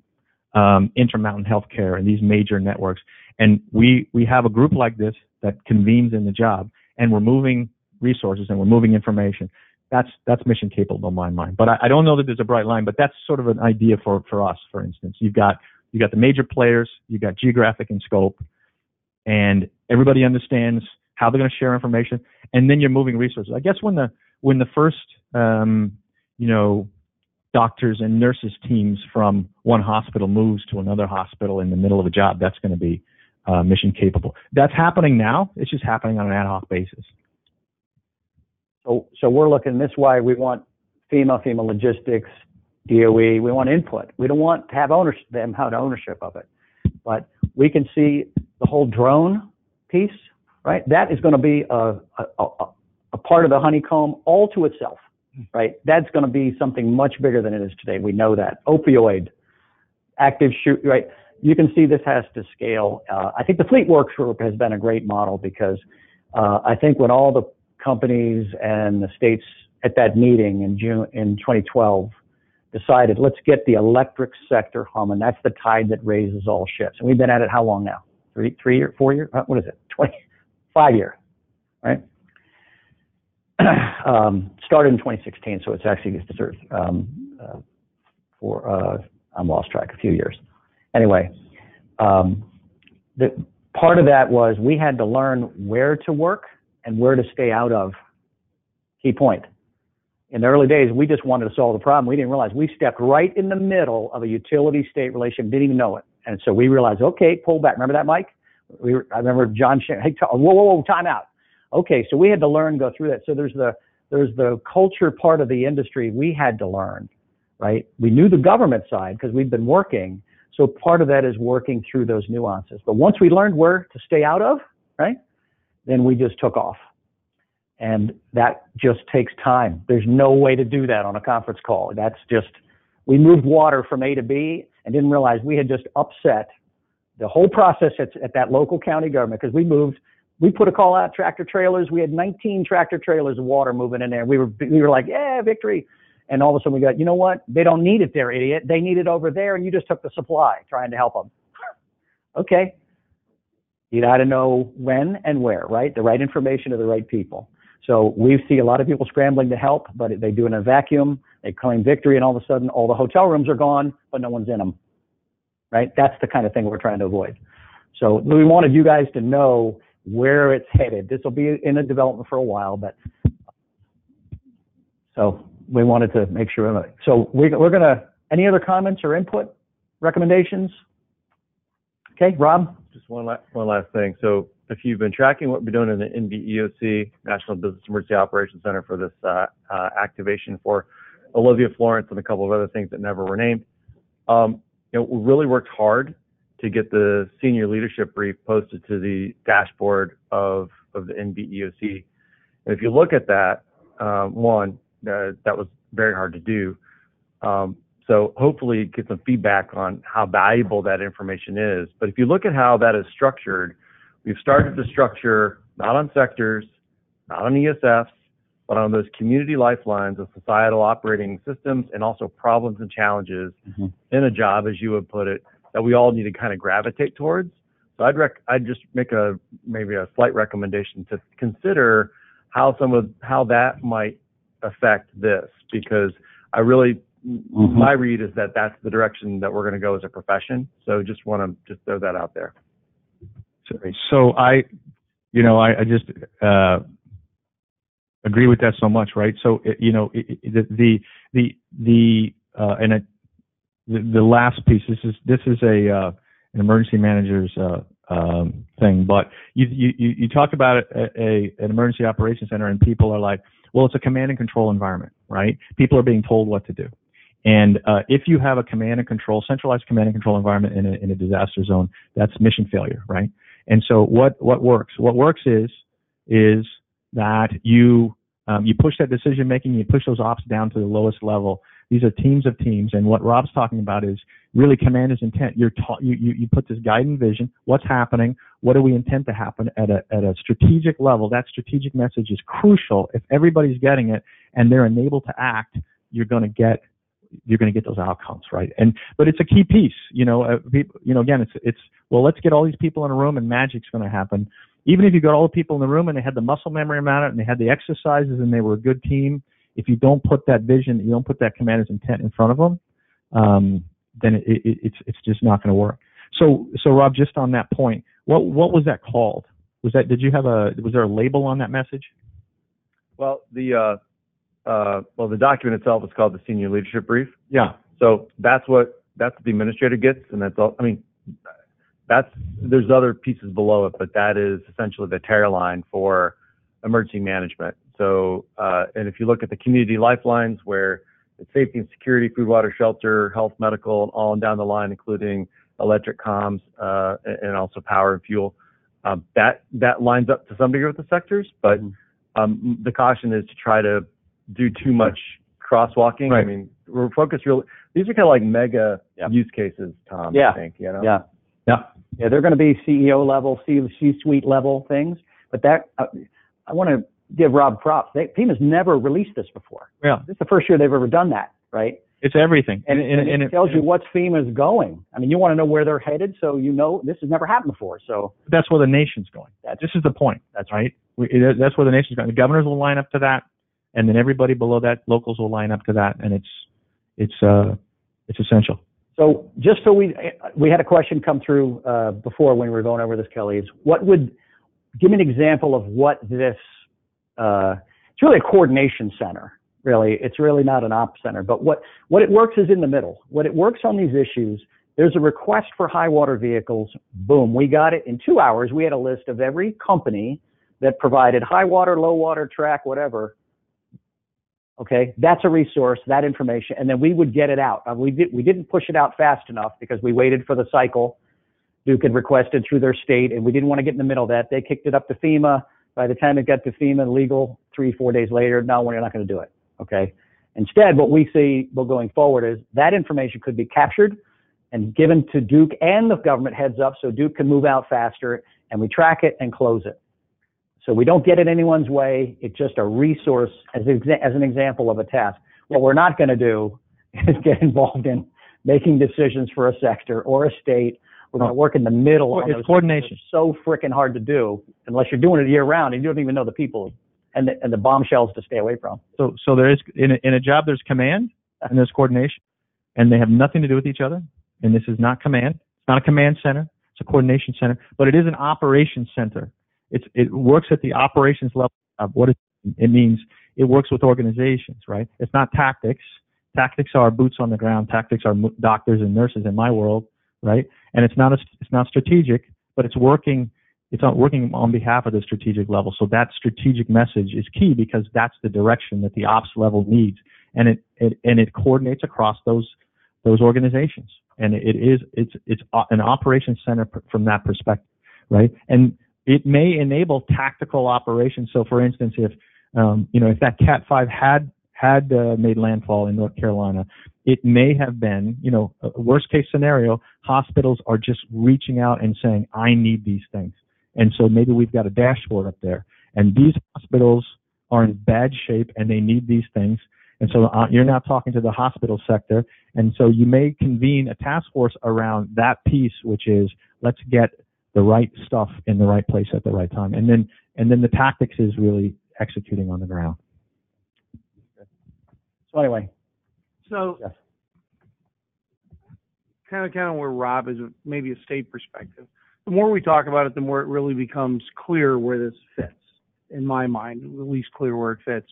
Intermountain Healthcare and these major networks, and we have a group like this that convenes in the job, and we're moving resources and we're moving information. That's mission capable in my mind. But I don't know that there's a bright line, but that's sort of an idea for us, for instance. You've got the major players, you've got geographic and scope, and everybody understands how they're going to share information, and then you're moving resources. I guess when the first doctors and nurses teams from one hospital moves to another hospital in the middle of a job, that's going to be mission capable. That's happening now. It's just happening on an ad hoc basis. So we're looking, this is why we want FEMA logistics, DOE, we want input. We don't want to have ownership of it. But we can see the whole drone piece, right? That is going to be a part of the honeycomb all to itself, right? That's going to be something much bigger than it is today. We know that. Opioid, active shoot, right? You can see this has to scale. I think the Fleet Works Group has been a great model because I think when all the companies and the states at that meeting in 2012 decided, let's get the electric sector humming. That's the tide that raises all ships. And we've been at it how long now? 3 years, 4 years? What is it? 5 years, right? Started in 2016, so it's actually I'm lost track, a few years. Anyway, the part of that was we had to learn where to work and where to stay out of. Key point. In the early days, we just wanted to solve the problem. We didn't realize we stepped right in the middle of a utility-state relationship, didn't even know it. And so we realized, okay, pull back. Remember that, Mike? I remember John saying, hey, whoa, time out. Okay, so we had to learn, go through that. So there's the culture part of the industry we had to learn, right? We knew the government side because we'd been working. So part of that is working through those nuances. But once we learned where to stay out of, right, then we just took off. And that just takes time. There's no way to do that on a conference call. That's just, we moved water from A to B and didn't realize we had just upset the whole process at that local county government because we put a call out, tractor trailers. We had 19 tractor trailers of water moving in there. We were like, yeah, victory. And all of a sudden we got, you know what? They don't need it there, idiot. They need it over there, and you just took the supply trying to help them. Okay. You got to know when and where, right? The right information to the right people. So we see a lot of people scrambling to help, but they do it in a vacuum. They claim victory, and all of a sudden all the hotel rooms are gone, but no one's in them, right? That's the kind of thing we're trying to avoid. So we wanted you guys to know where it's headed. This will be in a development for a while, but so we wanted to make sure. So we're going to, any other comments or input, recommendations? Okay, Rob? Just one last thing. So if you've been tracking what we're doing in the NBEOC, National Business Emergency Operations Center, for this activation for Olivia Florence and a couple of other things that never were named, we really worked hard to get the senior leadership brief posted to the dashboard of the NBEOC. And if you look at that, that was very hard to do. So hopefully get some feedback on how valuable that information is. But if you look at how that is structured, we've started to structure not on sectors, not on ESFs, but on those community lifelines of societal operating systems and also problems and challenges in a job, as you would put it, that we all need to kind of gravitate towards. So I'd just make maybe a slight recommendation to consider how that might affect this, because I really, my read is that that's the direction that we're going to go as a profession. So just want to just throw that out there. So I just agree with that so much, right? So the last piece. This is an emergency manager's thing, but you talk about an emergency operations center, and people are like, well, it's a command and control environment, right? People are being told what to do. And if you have a command and control, centralized command and control environment in a disaster zone, that's mission failure, right? And so what works? What works is that you push that decision making, you push those ops down to the lowest level. These are teams of teams, and what Rob's talking about is really command is intent. You put this guiding vision. What's happening? What do we intend to happen at a strategic level? That strategic message is crucial. If everybody's getting it and they're enabled to act, you're going to get those outcomes, right? But it's a key piece. Again, it's well, let's get all these people in a room and magic's going to happen. Even if you got all the people in the room and they had the muscle memory around it and they had the exercises and they were a good team, if you don't put that vision, you don't put that commander's intent in front of them, then it's just not going to work. So Rob, just on that point, What was that called? Was there a label on that message? Well, the document itself is called the Senior Leadership Brief. Yeah. So that's what the administrator gets, and that's all. I mean, there's other pieces below it, but that is essentially the tagline for emergency management. So, and if you look at the community lifelines, where it's safety and security, food, water, shelter, health, medical, and all down the line, including electric comms, and also power and fuel, that lines up to some degree with the sectors, but the caution is to try to do too much crosswalking. Right. I mean, we're focused really. These are kind of like mega use cases, Tom. Yeah. I think, you know. Yeah. They're going to be CEO level, C-suite level things. But that I want to give Rob props. FEMA's never released this before. Yeah. This is the first year they've ever done that, right? It's everything, and it tells you what FEMA's going. I mean, you want to know where they're headed, so you know this has never happened before. So that's where the nation's going. This is the point. That's right. That's where the nation's going. The governors will line up to that, and then everybody below that, locals will line up to that, and it's essential. So just so we had a question come through before when we were going over this, Kelly, is give me an example of what this, it's really a coordination center, really. It's really not an ops center, but what it works is in the middle. What it works on these issues, there's a request for high water vehicles. Boom, we got it. In 2 hours, we had a list of every company that provided high water, low water, track, whatever. Okay, that's a resource, that information, and then we would get it out. We didn't push it out fast enough because we waited for the cycle. Duke had requested through their state, and we didn't want to get in the middle of that. They kicked it up to FEMA. By the time it got to FEMA, legal 3-4 days later, no, we're not going to do it. Okay. Instead, what we see going forward is that information could be captured and given to Duke and the government heads up so Duke can move out faster, and we track it and close it. So we don't get it anyone's way. It's just a resource as an example of a task. What we're not going to do is get involved in making decisions for a sector or a state. We're going to work in the middle. It's coordination. It's so freaking hard to do unless you're doing it year round and you don't even know the people and the bombshells to stay away from. So there is in a job there's command and there's coordination, and they have nothing to do with each other. And this is not command. It's not a command center. It's a coordination center, but it is an operations center. It works at the operations level of what it means. It works with organizations, right? It's not tactics. Tactics are boots on the ground. Tactics are doctors and nurses in my world, right? And it's not strategic, but it's working. It's not working on behalf of the strategic level. So that strategic message is key because that's the direction that the ops level needs, and it coordinates across those organizations. And it's an operations center from that perspective, right? And it may enable tactical operations. So, for instance, if that Cat 5 had made landfall in North Carolina, it may have been, a worst case scenario, hospitals are just reaching out and saying, I need these things. And so maybe we've got a dashboard up there, and these hospitals are in bad shape and they need these things. And so you're now talking to the hospital sector. And so you may convene a task force around that piece, which is let's get the right stuff in the right place at the right time. And then the tactics is really executing on the ground. So anyway. So yes. kind of where Rob is, maybe a state perspective. The more we talk about it, the more it really becomes clear where this fits, in my mind, at least clear where it fits.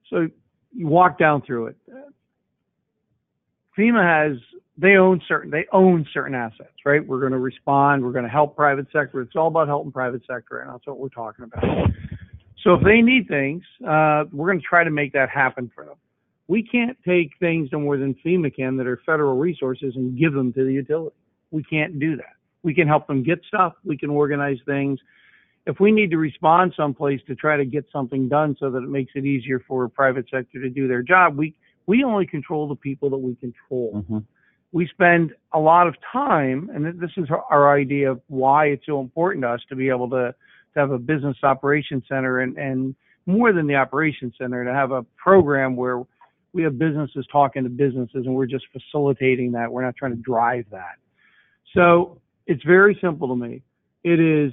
So you walk down through it. FEMA they own certain assets, right? We're going to respond. We're going to help private sector. It's all about helping private sector, and that's what we're talking about. So if they need things, we're going to try to make that happen for them. We can't take things no more than FEMA can that are federal resources and give them to the utility. We can't do that. We can help them get stuff. We can organize things. If we need to respond someplace to try to get something done so that it makes it easier for a private sector to do their job, we only control the people that we control. Mm-hmm. We spend a lot of time, and this is our idea of why it's so important to us to be able to have a business operations center and more than the operations center, to have a program where we have businesses talking to businesses and we're just facilitating that. We're not trying to drive that. So it's very simple to me. It is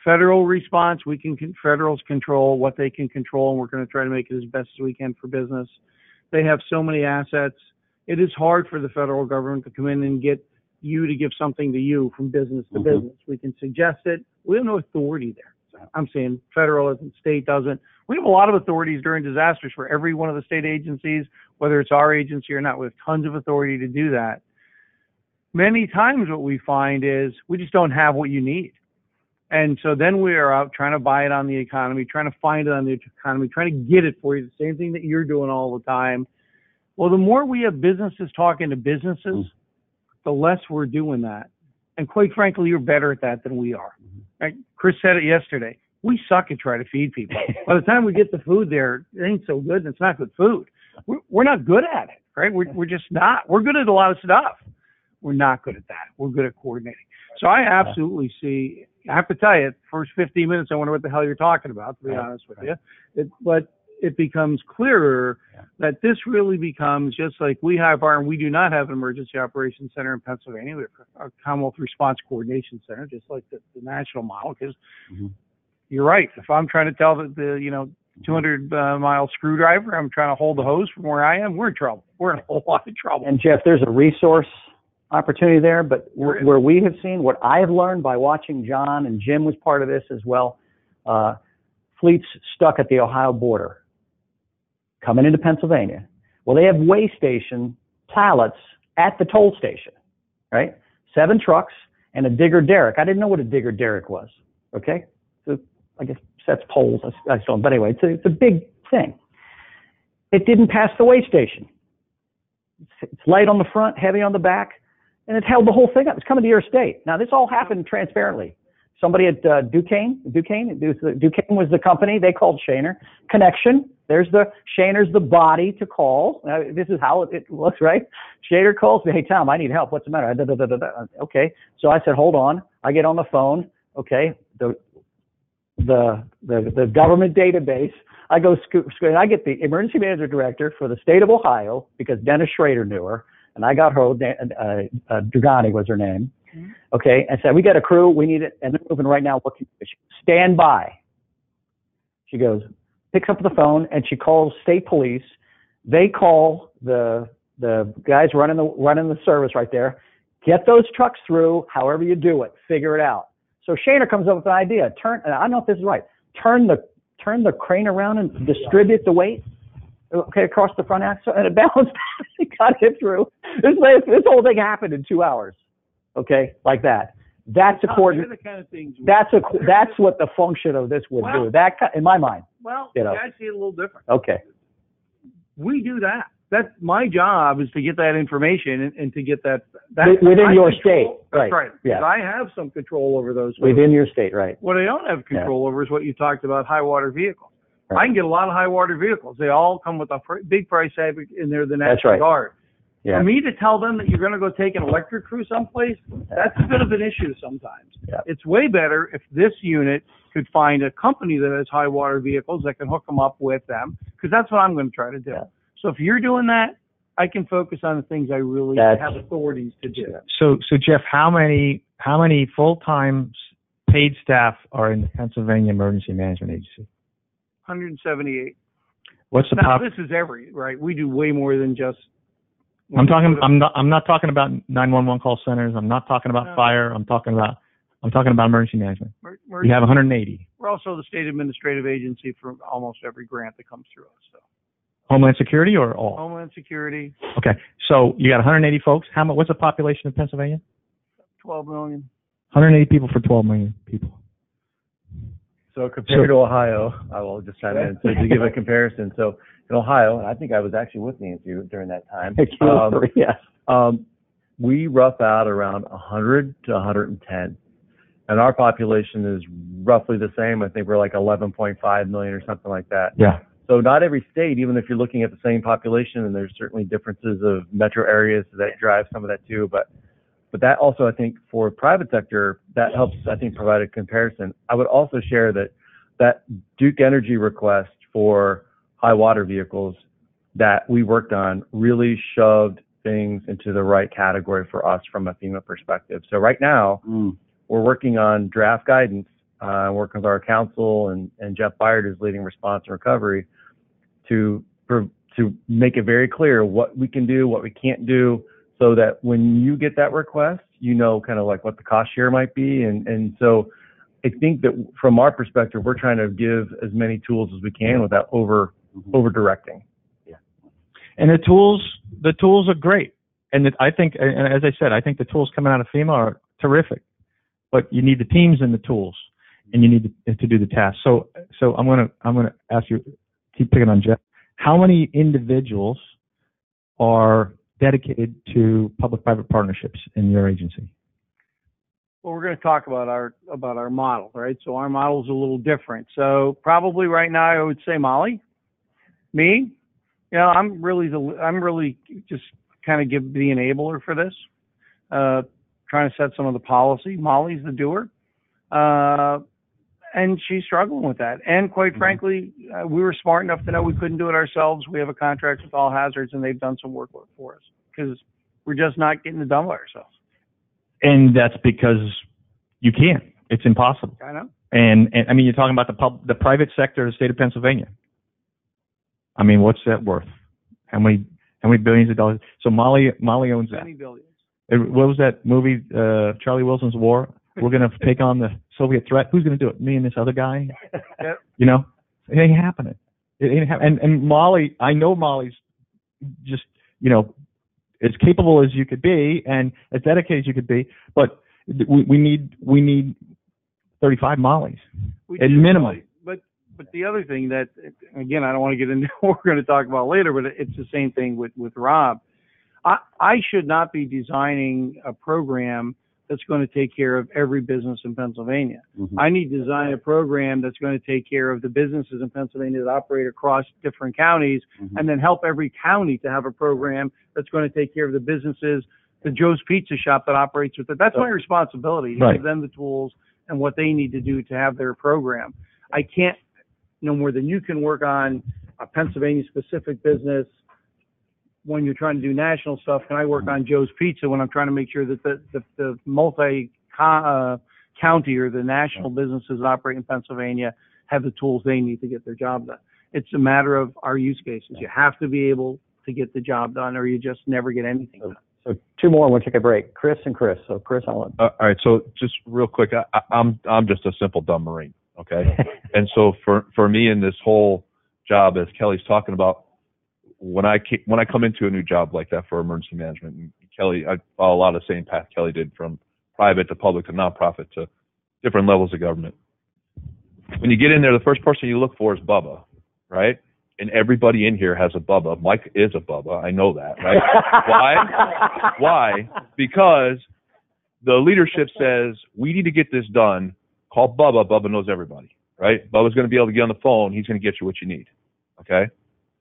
federal response. Federals control what they can control, and we're going to try to make it as best as we can for business. They have so many assets. It is hard for the federal government to come in and get you to give something to you from business to business. We can suggest it. We have no authority there. I'm saying federal isn't, state doesn't. We have a lot of authorities during disasters for every one of the state agencies, whether it's our agency or not. We have tons of authority to do that. Many times what we find is we just don't have what you need. And so then we are out trying to buy it on the economy, trying to find it on the economy, trying to get it for you, the same thing that you're doing all the time. Well, the more we have businesses talking to businesses, the less we're doing that. And quite frankly, you're better at that than we are. Right? Chris said it yesterday. We suck at trying to feed people. By the time we get the food there, it ain't so good, and it's not good food. We're not good at it, right? We're just not. We're good at a lot of stuff. We're not good at that. We're good at coordinating. So I absolutely see, I have to tell you, first 15 minutes, I wonder what the hell you're talking about, to be honest with you. But it becomes clearer that this really becomes just like we have we do not have an emergency operations center in Pennsylvania. We have a Commonwealth Response Coordination Center, just like the national model, because you're right. If I'm trying to tell the 200-mile screwdriver, I'm trying to hold the hose from where I am, we're in trouble. We're in a whole lot of trouble. And Jeff, there's a resource opportunity there, but where we have seen, what I have learned by watching John, and Jim was part of this as well, fleets stuck at the Ohio border coming into Pennsylvania. Well, they have weigh station pallets at the toll station, right? 7 trucks and a digger derrick. I didn't know what a digger derrick was, okay? So I guess sets poles. I still don't. But anyway, it's a big thing. It didn't pass the weigh station. It's light on the front, heavy on the back, and it held the whole thing up. It's coming to your state. Now, this all happened transparently. Somebody at Duquesne was the company. They called Shaner. Connection. Shaner's the body to call. Now, this is how it looks, right? Shaner calls me, hey, Tom, I need help. What's the matter? Okay. So I said, hold on. I get on the phone. Okay. The government database. I go and I get the emergency manager director for the state of Ohio, because Dennis Schrader knew her, and I got her. Dragani was her name. Okay, and said, we got a crew, we need it, and they're moving right now. Stand by. She goes, picks up the phone, and she calls state police. They call the guys running the service right there. Get those trucks through, however you do it, figure it out. So Shaner comes up with an idea. I don't know if this is right. Turn the crane around and distribute the weight, okay, across the front axle, and it balanced. It got it through. This whole thing happened in 2 hours. Okay, like that. That's a coordinate. That's what the function of this would do. That, in my mind. Well, I see it a little different. Okay. We do that. That's my job, is to get that information and to get that within your state. That's right. Yeah. I have some control over those. Within your state, right. What I don't have control over is what you talked about, high water vehicles. Right. I can get a lot of high water vehicles. They all come with a big price tag, and they're the National Guard. Yeah. For me to tell them that you're going to go take an electric crew someplace, that's a bit of an issue sometimes. Yeah. It's way better if this unit could find a company that has high water vehicles that can hook them up with them, because that's what I'm going to try to do. Yeah. So if you're doing that, I can focus on the things I really have authorities to do. So Jeff, how many full-time paid staff are in the Pennsylvania Emergency Management Agency? 178. What's the this is right? We do way more than just. I'm not talking about 911 call centers. I'm not talking about fire. I'm talking about emergency management. You have 180. We're also the state administrative agency for almost every grant that comes through us. So. Homeland Security or all? Homeland Security. Okay, so you got 180 folks. What's the population of Pennsylvania? 12 million. 180 people for 12 million people. So compared to Ohio, I will just chime in to give a comparison. So in Ohio, and I think I was actually with Nancy during that time. Yes. We rough out around 100 to 110, and our population is roughly the same. I think we're like 11.5 million or something like that. Yeah. So not every state, even if you're looking at the same population, and there's certainly differences of metro areas that drive some of that too, but that also, I think, for private sector, that helps, I think, provide a comparison. I would also share that Duke Energy request for high water vehicles that we worked on really shoved things into the right category for us from a FEMA perspective. So right now, we're working on draft guidance, working with our council, and Jeff Byard is leading response and recovery to make it very clear what we can do, what we can't do, so that when you get that request, you know kind of like what the cost share might be. And so I think that from our perspective, we're trying to give as many tools as we can without over directing. And the tools are great. And I think, and as I said, I think the tools coming out of FEMA are terrific. But you need the teams and the tools, and you need to do the tasks. So I'm gonna ask you, keep picking on Jeff. How many individuals are dedicated to public-private partnerships in your agency? Well, we're going to talk about our model, right? So our model is a little different. So probably right now I would say Molly, me. You know, I'm really just kind of the enabler for this, trying to set some of the policy. Molly's the doer, and she's struggling with that. And quite frankly, we were smart enough to know we couldn't do it ourselves. We have a contract with All Hazards, and they've done some work for us because we're just not getting it done by ourselves. And that's because you can't. It's impossible. I know. And I mean, you're talking about the private sector of the state of Pennsylvania. I mean, what's that worth? How many billions of dollars? So Molly owns that. Many billions. What was that movie, Charlie Wilson's War? We're going to take on the Soviet threat. Who's going to do it? Me and this other guy? Yep. You know, it ain't happening. It ain't happening. And Molly, I know Molly's just, you know, as capable as you could be and as dedicated as you could be, but we need 35 Mollies at minimum. But the other thing that, again, I don't want to get into what we're going to talk about later, but it's the same thing with Rob. I should not be designing a program that's going to take care of every business in Pennsylvania. Mm-hmm. I need to design a program that's going to take care of the businesses in Pennsylvania that operate across different counties, and then help every county to have a program that's going to take care of the businesses, the Joe's Pizza Shop that operates with it. That's my responsibility, to give them the tools and what they need to do to have their program. I can't, no more than you can work on a Pennsylvania-specific business when you're trying to do national stuff. Can I work on Joe's Pizza when I'm trying to make sure that the multi-county or the national businesses that operate in Pennsylvania have the tools they need to get their job done? It's a matter of our use cases. You have to be able to get the job done, or you just never get anything done. So two more, and we'll take a break. Chris and Chris. So Chris, I want. All right. So just real quick, I'm just a simple dumb Marine. Okay. And so for me in this whole job, as Kelly's talking about, when I come into a new job like that for emergency management, and Kelly, I follow a lot of the same path Kelly did, from private to public to nonprofit to different levels of government. When you get in there, the first person you look for is Bubba, right? And everybody in here has a Bubba. Mike is a Bubba. I know that, right? Why? Why? Because the leadership says, we need to get this done. Call Bubba. Bubba knows everybody, right? Bubba's going to be able to get on the phone. He's going to get you what you need, okay?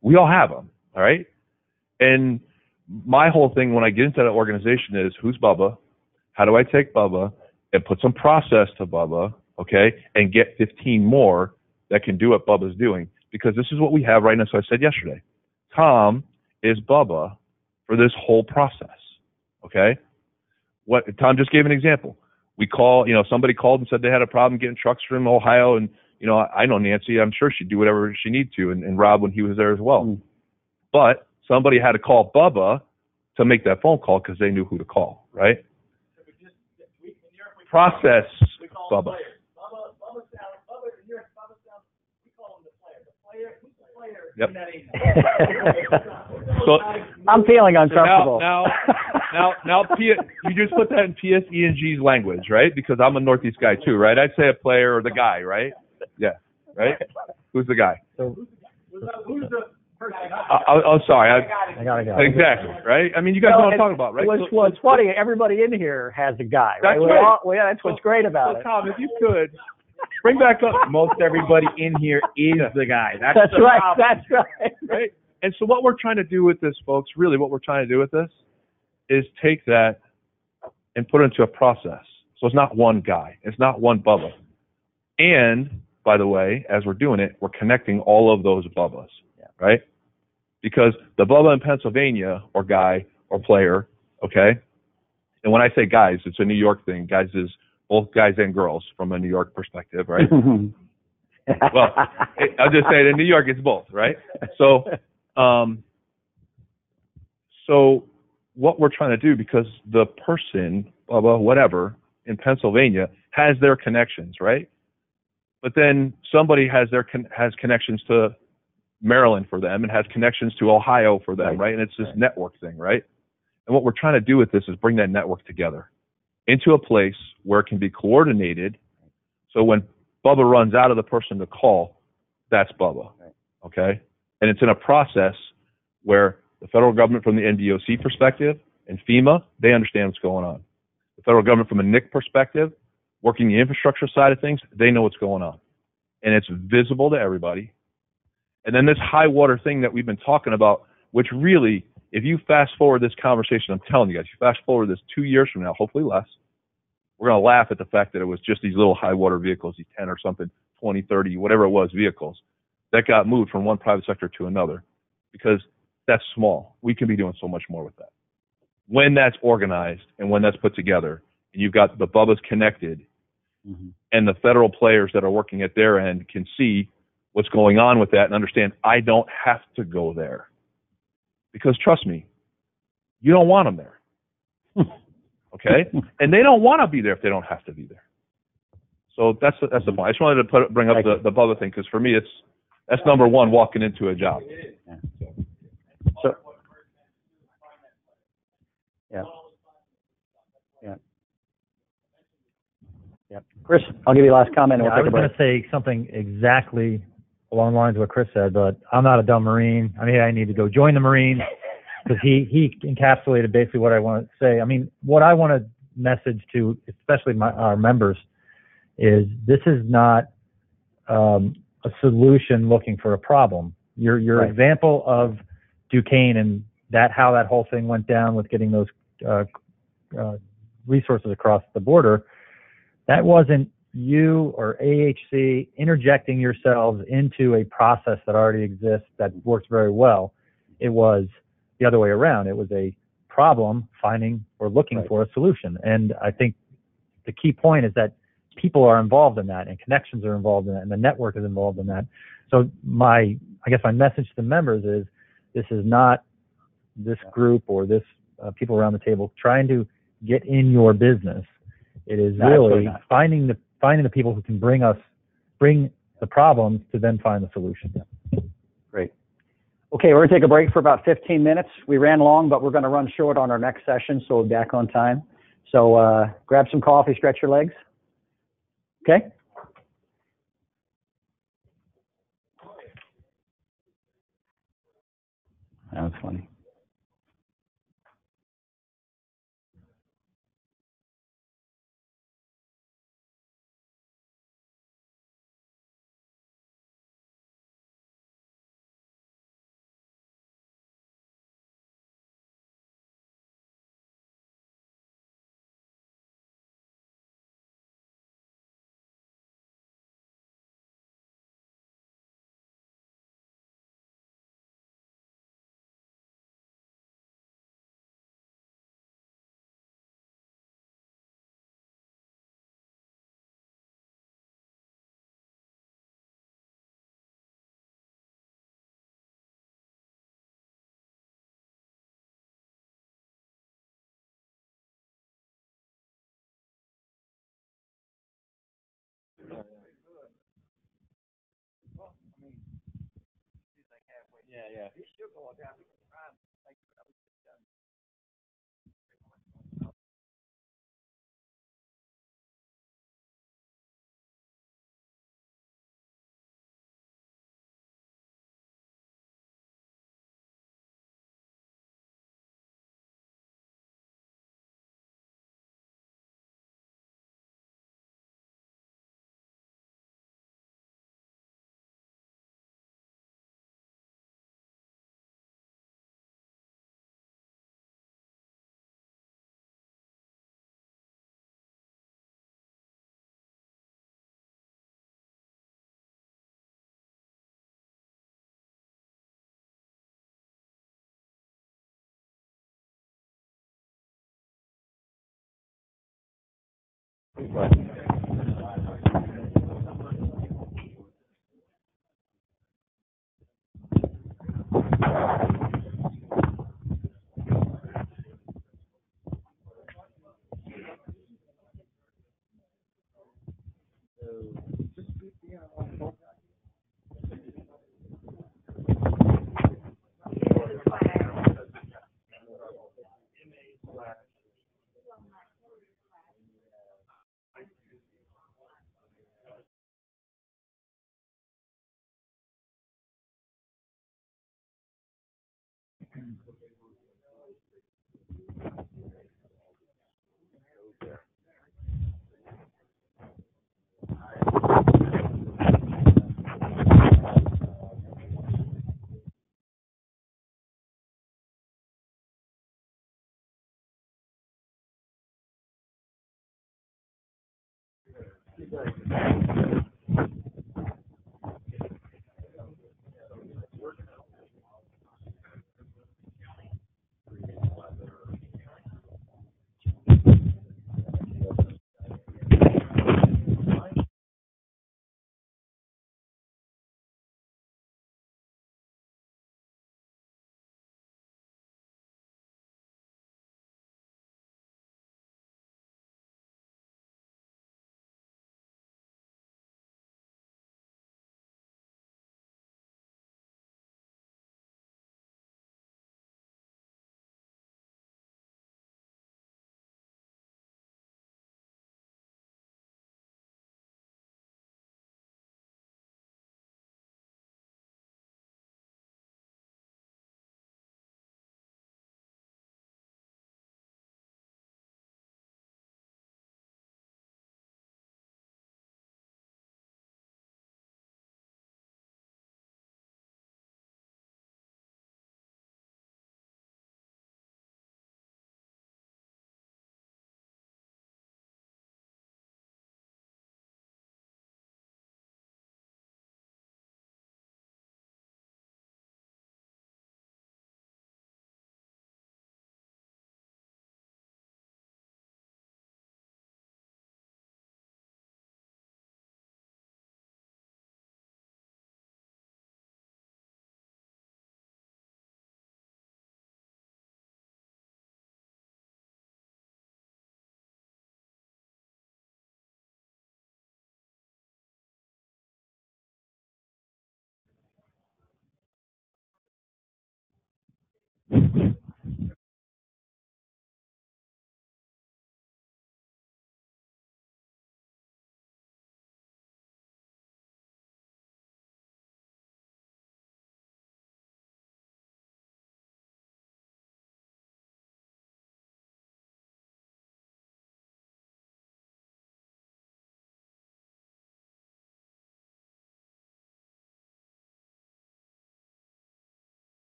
We all have them, all right? And my whole thing when I get into that organization is, who's Bubba? How do I take Bubba and put some process to Bubba, okay, and get 15 more that can do what Bubba's doing? Because this is what we have right now. So I said yesterday, Tom is Bubba for this whole process, okay? What Tom just gave an example. We call, somebody called and said they had a problem getting trucks from Ohio, and I know Nancy. I'm sure she'd do whatever she needs to, and Rob when he was there as well. But somebody had to call Bubba to make that phone call because they knew who to call, right? Process Bubba. Yep. So I'm feeling uncomfortable. Now, you just put that in PSE&G's language, right? Because I'm a Northeast guy too, right? I'd say a player or the guy, right? Yeah, right? Who's the guy? Who's the person? Oh, sorry. I gotta go. Exactly, right? I mean, you guys know what I'm talking about, right? What's funny, everybody in here has a guy, right? That's right. That's what's great about it. Tom, if you could bring back up. Most everybody in here is the guy. That's right. problem. That's right. Right? And so what we're trying to do with this, folks, really what we're trying to do with this is take that and put it into a process. So it's not one guy. It's not one Bubba. And, by the way, as we're doing it, we're connecting all of those Bubbas, right? Because the Bubba in Pennsylvania, or guy, or player, okay? And when I say guys, it's a New York thing. Guys is both guys and girls from a New York perspective, right? Well, I'll just say it, in New York it's both, right? So what we're trying to do, because the person, blah, blah, whatever, in Pennsylvania has their connections, right? But then somebody has has connections to Maryland for them and has connections to Ohio for them, right? And it's this network thing, right? And what we're trying to do with this is bring that network together into a place where it can be coordinated. So when Bubba runs out of the person to call, that's Bubba, okay? And it's in a process where the federal government from the NDOC perspective and FEMA, they understand what's going on. The federal government from a NIC perspective, working the infrastructure side of things, they know what's going on. And it's visible to everybody. And then this high water thing that we've been talking about, which really, if you fast forward this conversation, I'm telling you guys, you fast forward this 2 years from now, hopefully less, we're going to laugh at the fact that it was just these little high water vehicles, these 10 or something, 20, 30, whatever it was, vehicles that got moved from one private sector to another, because that's small. We can be doing so much more with that. When that's organized and when that's put together, and you've got the Bubbas connected, and the federal players that are working at their end can see what's going on with that and understand, I don't have to go there. Because trust me, you don't want them there. Okay? And they don't want to be there if they don't have to be there. So that's the point. I just wanted to bring up the Bubba thing, because for me, that's number one, walking into a job. So, yeah. Yeah. Chris, I'll give you the last comment and Yeah, we'll take a break. I was going to say something exactly along the lines of what Chris said, but I'm not a dumb Marine. I mean, I need to go join the Marines, because he encapsulated basically what I want to say. I mean, what I want to message to, especially our members, is this is not a solution looking for a problem. Your example of Duquesne and how that whole thing went down with getting those resources across the border, that wasn't you or AHC interjecting yourselves into a process that already exists that works very well. It was the other way around. It was a problem finding or looking for a solution. And I think the key point is that people are involved in that, and connections are involved in that, and the network is involved in that. So I guess my message to members is, this is not this group or this people around the table trying to get in your business. It is really finding the people who can bring the problems to then find the solution. Great. Okay, we're going to take a break for about 15 minutes. We ran long, but we're going to run short on our next session, so we'll be back on time. So grab some coffee, stretch your legs. Okay? That was funny. Yeah.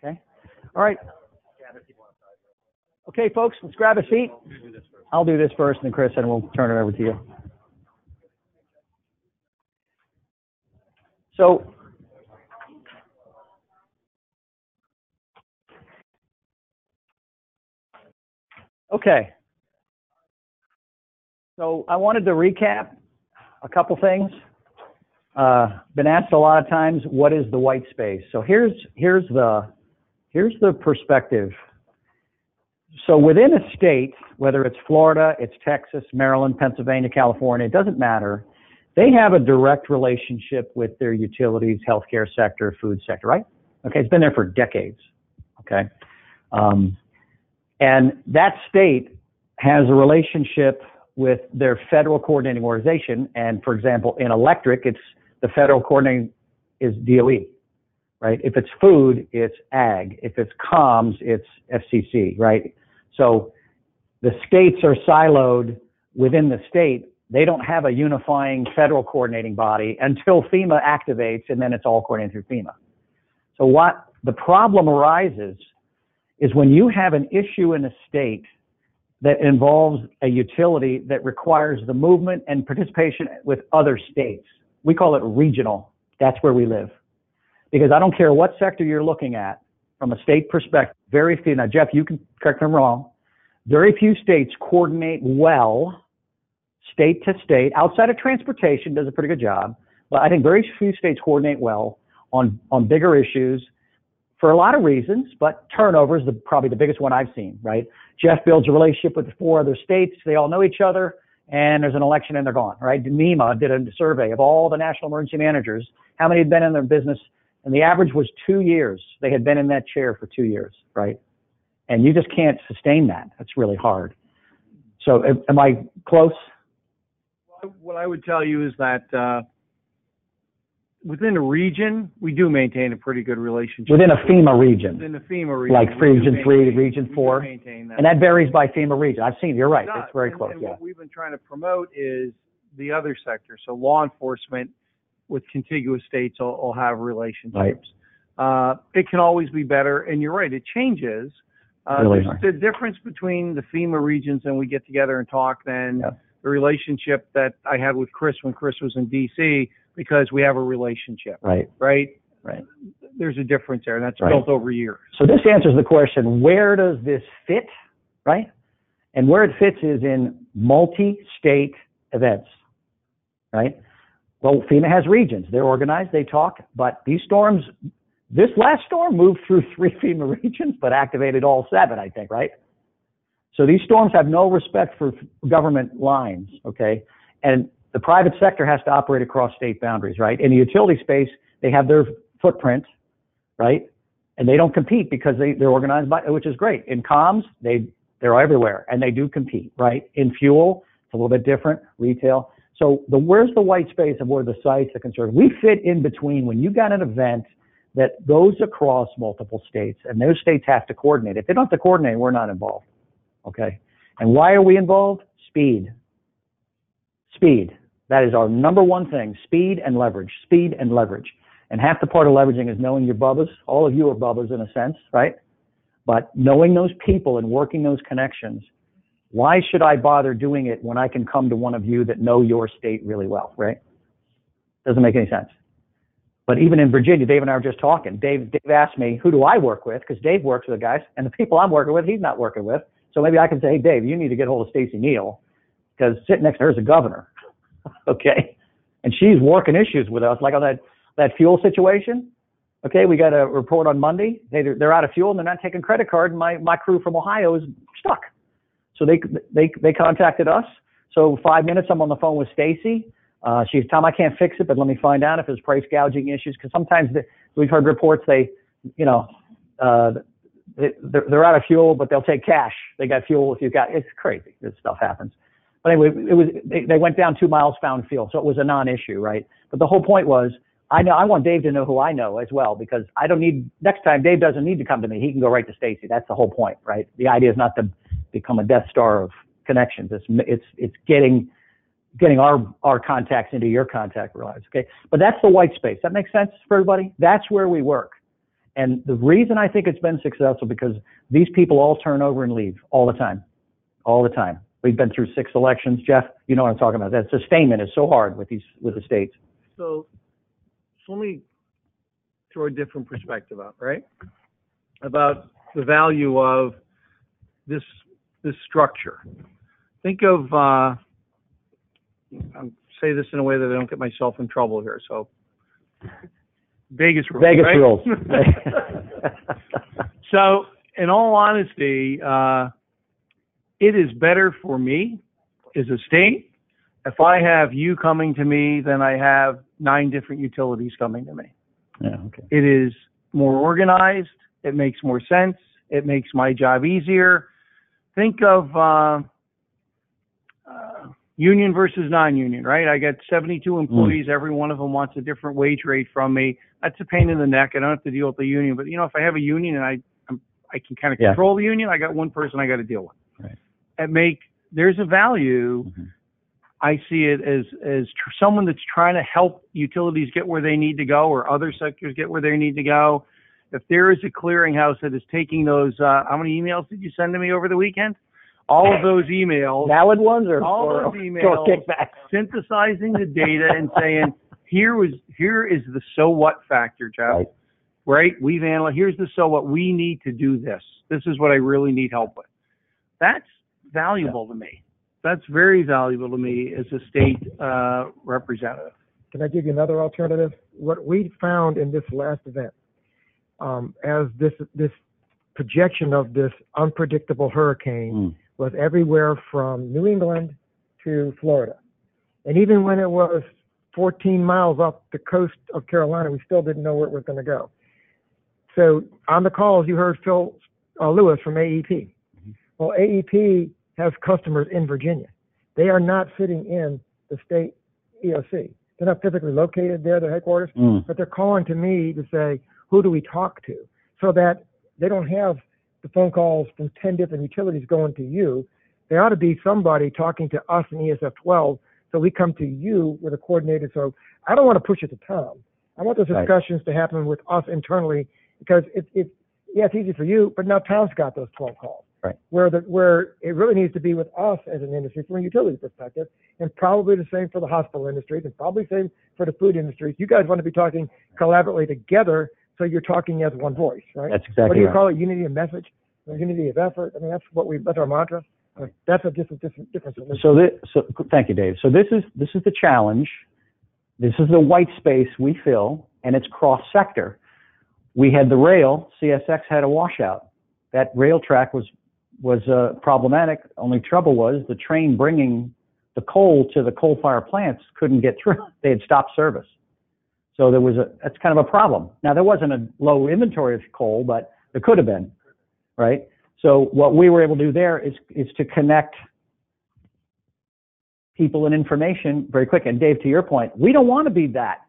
Okay. All right. Okay, folks, let's grab a seat. I'll do this first, and then Chris, and we'll turn it over to you. So, okay. So I wanted to recap a couple things. Been asked a lot of times, what is the white space? So here's the perspective. So within a state, whether it's Florida, it's Texas, Maryland, Pennsylvania, California, it doesn't matter. They have a direct relationship with their utilities, healthcare sector, food sector, right? Okay, it's been there for decades. Okay, and that state has a relationship with their federal coordinating organization. And for example, in electric, it's the federal coordinating is DOE, right? If it's food, it's ag. If it's comms, it's FCC, right? So the states are siloed within the state. They don't have a unifying federal coordinating body until FEMA activates, and then it's all coordinated through FEMA. So what the problem arises is when you have an issue in a state that involves a utility that requires the movement and participation with other states. We call it regional. That's where we live. Because I don't care what sector you're looking at, from a state perspective, very few, now Jeff, you can correct me if I'm wrong, very few states coordinate well, state to state, outside of transportation does a pretty good job, but I think very few states coordinate well on bigger issues for a lot of reasons, but turnover is probably the biggest one I've seen, right? Jeff builds a relationship with the 4 other states, they all know each other, and there's an election and they're gone, right? NEMA did a survey of all the national emergency managers, how many had been in their business, and the average was 2 years. They had been in that chair for 2 years, right? And you just can't sustain that. That's really hard. So am I close? What I would tell you is that within a region, we do maintain a pretty good relationship. Within a FEMA region. Within a FEMA region. Like Region 3, Region 4. Maintain that. And that varies by FEMA region. I've seen, you're right. It does. It's very close, and yeah. What we've been trying to promote is the other sector. So law enforcement with contiguous states will have relationships. Right. It can always be better, and you're right, it changes. Really There's the difference between the FEMA regions and we get together and talk than the relationship that I had with Chris when Chris was in D.C., because we have a relationship. Right. Right? Right. There's a difference there, and that's Right. built over years. So this answers the question, where does this fit, right? And where it fits is in multi-state events, right? Well, FEMA has regions. They're organized, they talk, but these storms, this last storm moved through 3 FEMA regions, but activated all 7, I think, right? So these storms have no respect for government lines, okay? And the private sector has to operate across state boundaries, right? In the utility space, they have their footprint, right? And they don't compete because they're organized by, which is great. In comms, they're everywhere, and they do compete, right? In fuel, it's a little bit different, retail. So where's the white space of where the sites are concerned? We fit in between when you got an event that goes across multiple states, and those states have to coordinate. If they don't have to coordinate, we're not involved, okay? And why are we involved? Speed. Speed. That is our number one thing, speed and leverage, speed and leverage. And half the part of leveraging is knowing your bubbas. All of you are bubbas in a sense, right? But knowing those people and working those connections, why should I bother doing it when I can come to one of you that know your state really well, right? Doesn't make any sense. But even in Virginia, Dave and I were just talking. Dave asked me, who do I work with? Because Dave works with the guys, and the people I'm working with, he's not working with. So maybe I can say, hey, Dave, you need to get hold of Stacey Neal, because sitting next to her is a governor. Okay, and she's working issues with us, like on that fuel situation. Okay, we got a report on Monday. They're out of fuel and they're not taking credit card. And my crew from Ohio is stuck. So they contacted us. So 5 minutes, I'm on the phone with Stacy. She's Tom, I can't fix it, but let me find out if there's price gouging issues, because sometimes we've heard reports they're out of fuel, but they'll take cash. They got fuel if you've got. It's crazy. This stuff happens. But anyway, they went down 2 miles, found fuel, so it was a non-issue, right? But the whole point was, I want Dave to know who I know as well, because I don't need, next time Dave doesn't need to come to me, he can go right to Stacy. That's the whole point, right? The idea is not to become a Death Star of connections. It's getting our contacts into your contact lives, okay? But that's the white space. That makes sense for everybody? That's where we work. And the reason I think it's been successful because these people all turn over and leave all the time. All the time. We've been through 6 elections. Jeff, you know what I'm talking about. That sustainment is so hard with the states. So let me throw a different perspective up, right? About the value of this structure. Think of, I'll say this in a way that I don't get myself in trouble here. So Vegas rules. Vegas right? rules. So in all honesty, it is better for me as a state if I have you coming to me than I have 9 different utilities coming to me. Yeah, okay. It is more organized. It makes more sense. It makes my job easier. Think of union versus non-union, right? I got 72 employees. Every one of them wants a different wage rate from me. That's a pain in the neck. I don't have to deal with the union. But, if I have a union and I can kind of control the union, I got one person I got to deal with. Right. There's a value. Mm-hmm. I see it as someone that's trying to help utilities get where they need to go or other sectors get where they need to go. If there is a clearinghouse that is taking those, how many emails did you send to me over the weekend? All of those emails. Valid ones or those emails, synthesizing the data and saying, here is the so what factor, Jeff. Right? We've analyzed, here's the so what. We need to do this. This is what I really need help with. That's valuable to me. That's very valuable to me as a state representative. Can I give you another alternative? What we found in this last event, as this projection of this unpredictable hurricane was everywhere from New England to Florida. And even when it was 14 miles up the coast of Carolina, we still didn't know where it was going to go. So on the calls, you heard Phil Lewis from AEP. Well, AEP has customers in Virginia. They are not sitting in the state EOC. They're not physically located there, their headquarters, but they're calling to me to say, who do we talk to? So that they don't have the phone calls from 10 different utilities going to you. There ought to be somebody talking to us in ESF 12, so we come to you with a coordinated. So I don't want to push it to Tom. I want those discussions to happen with us internally because it's easy for you, but now Tom's got those 12 calls. Right. Where it really needs to be with us as an industry from a utility perspective, and probably the same for the hospital industries, and probably the same for the food industries. You guys want to be talking collaboratively together, so you're talking as one voice, right? That's exactly what do you right. call it? Unity of message, or unity of effort. I mean, that's our mantra. That's a different solution. So thank you, Dave. So this is the challenge. This is the white space we fill, and it's cross sector. We had the rail. CSX had a washout. That rail track was problematic. Only trouble was the train bringing the coal to the coal-fired plants couldn't get through. They had stopped service. So that's kind of a problem. Now, there wasn't a low inventory of coal, but there could have been, right? So what we were able to do there is to connect people and information very quick. And Dave, to your point, we don't want to be that.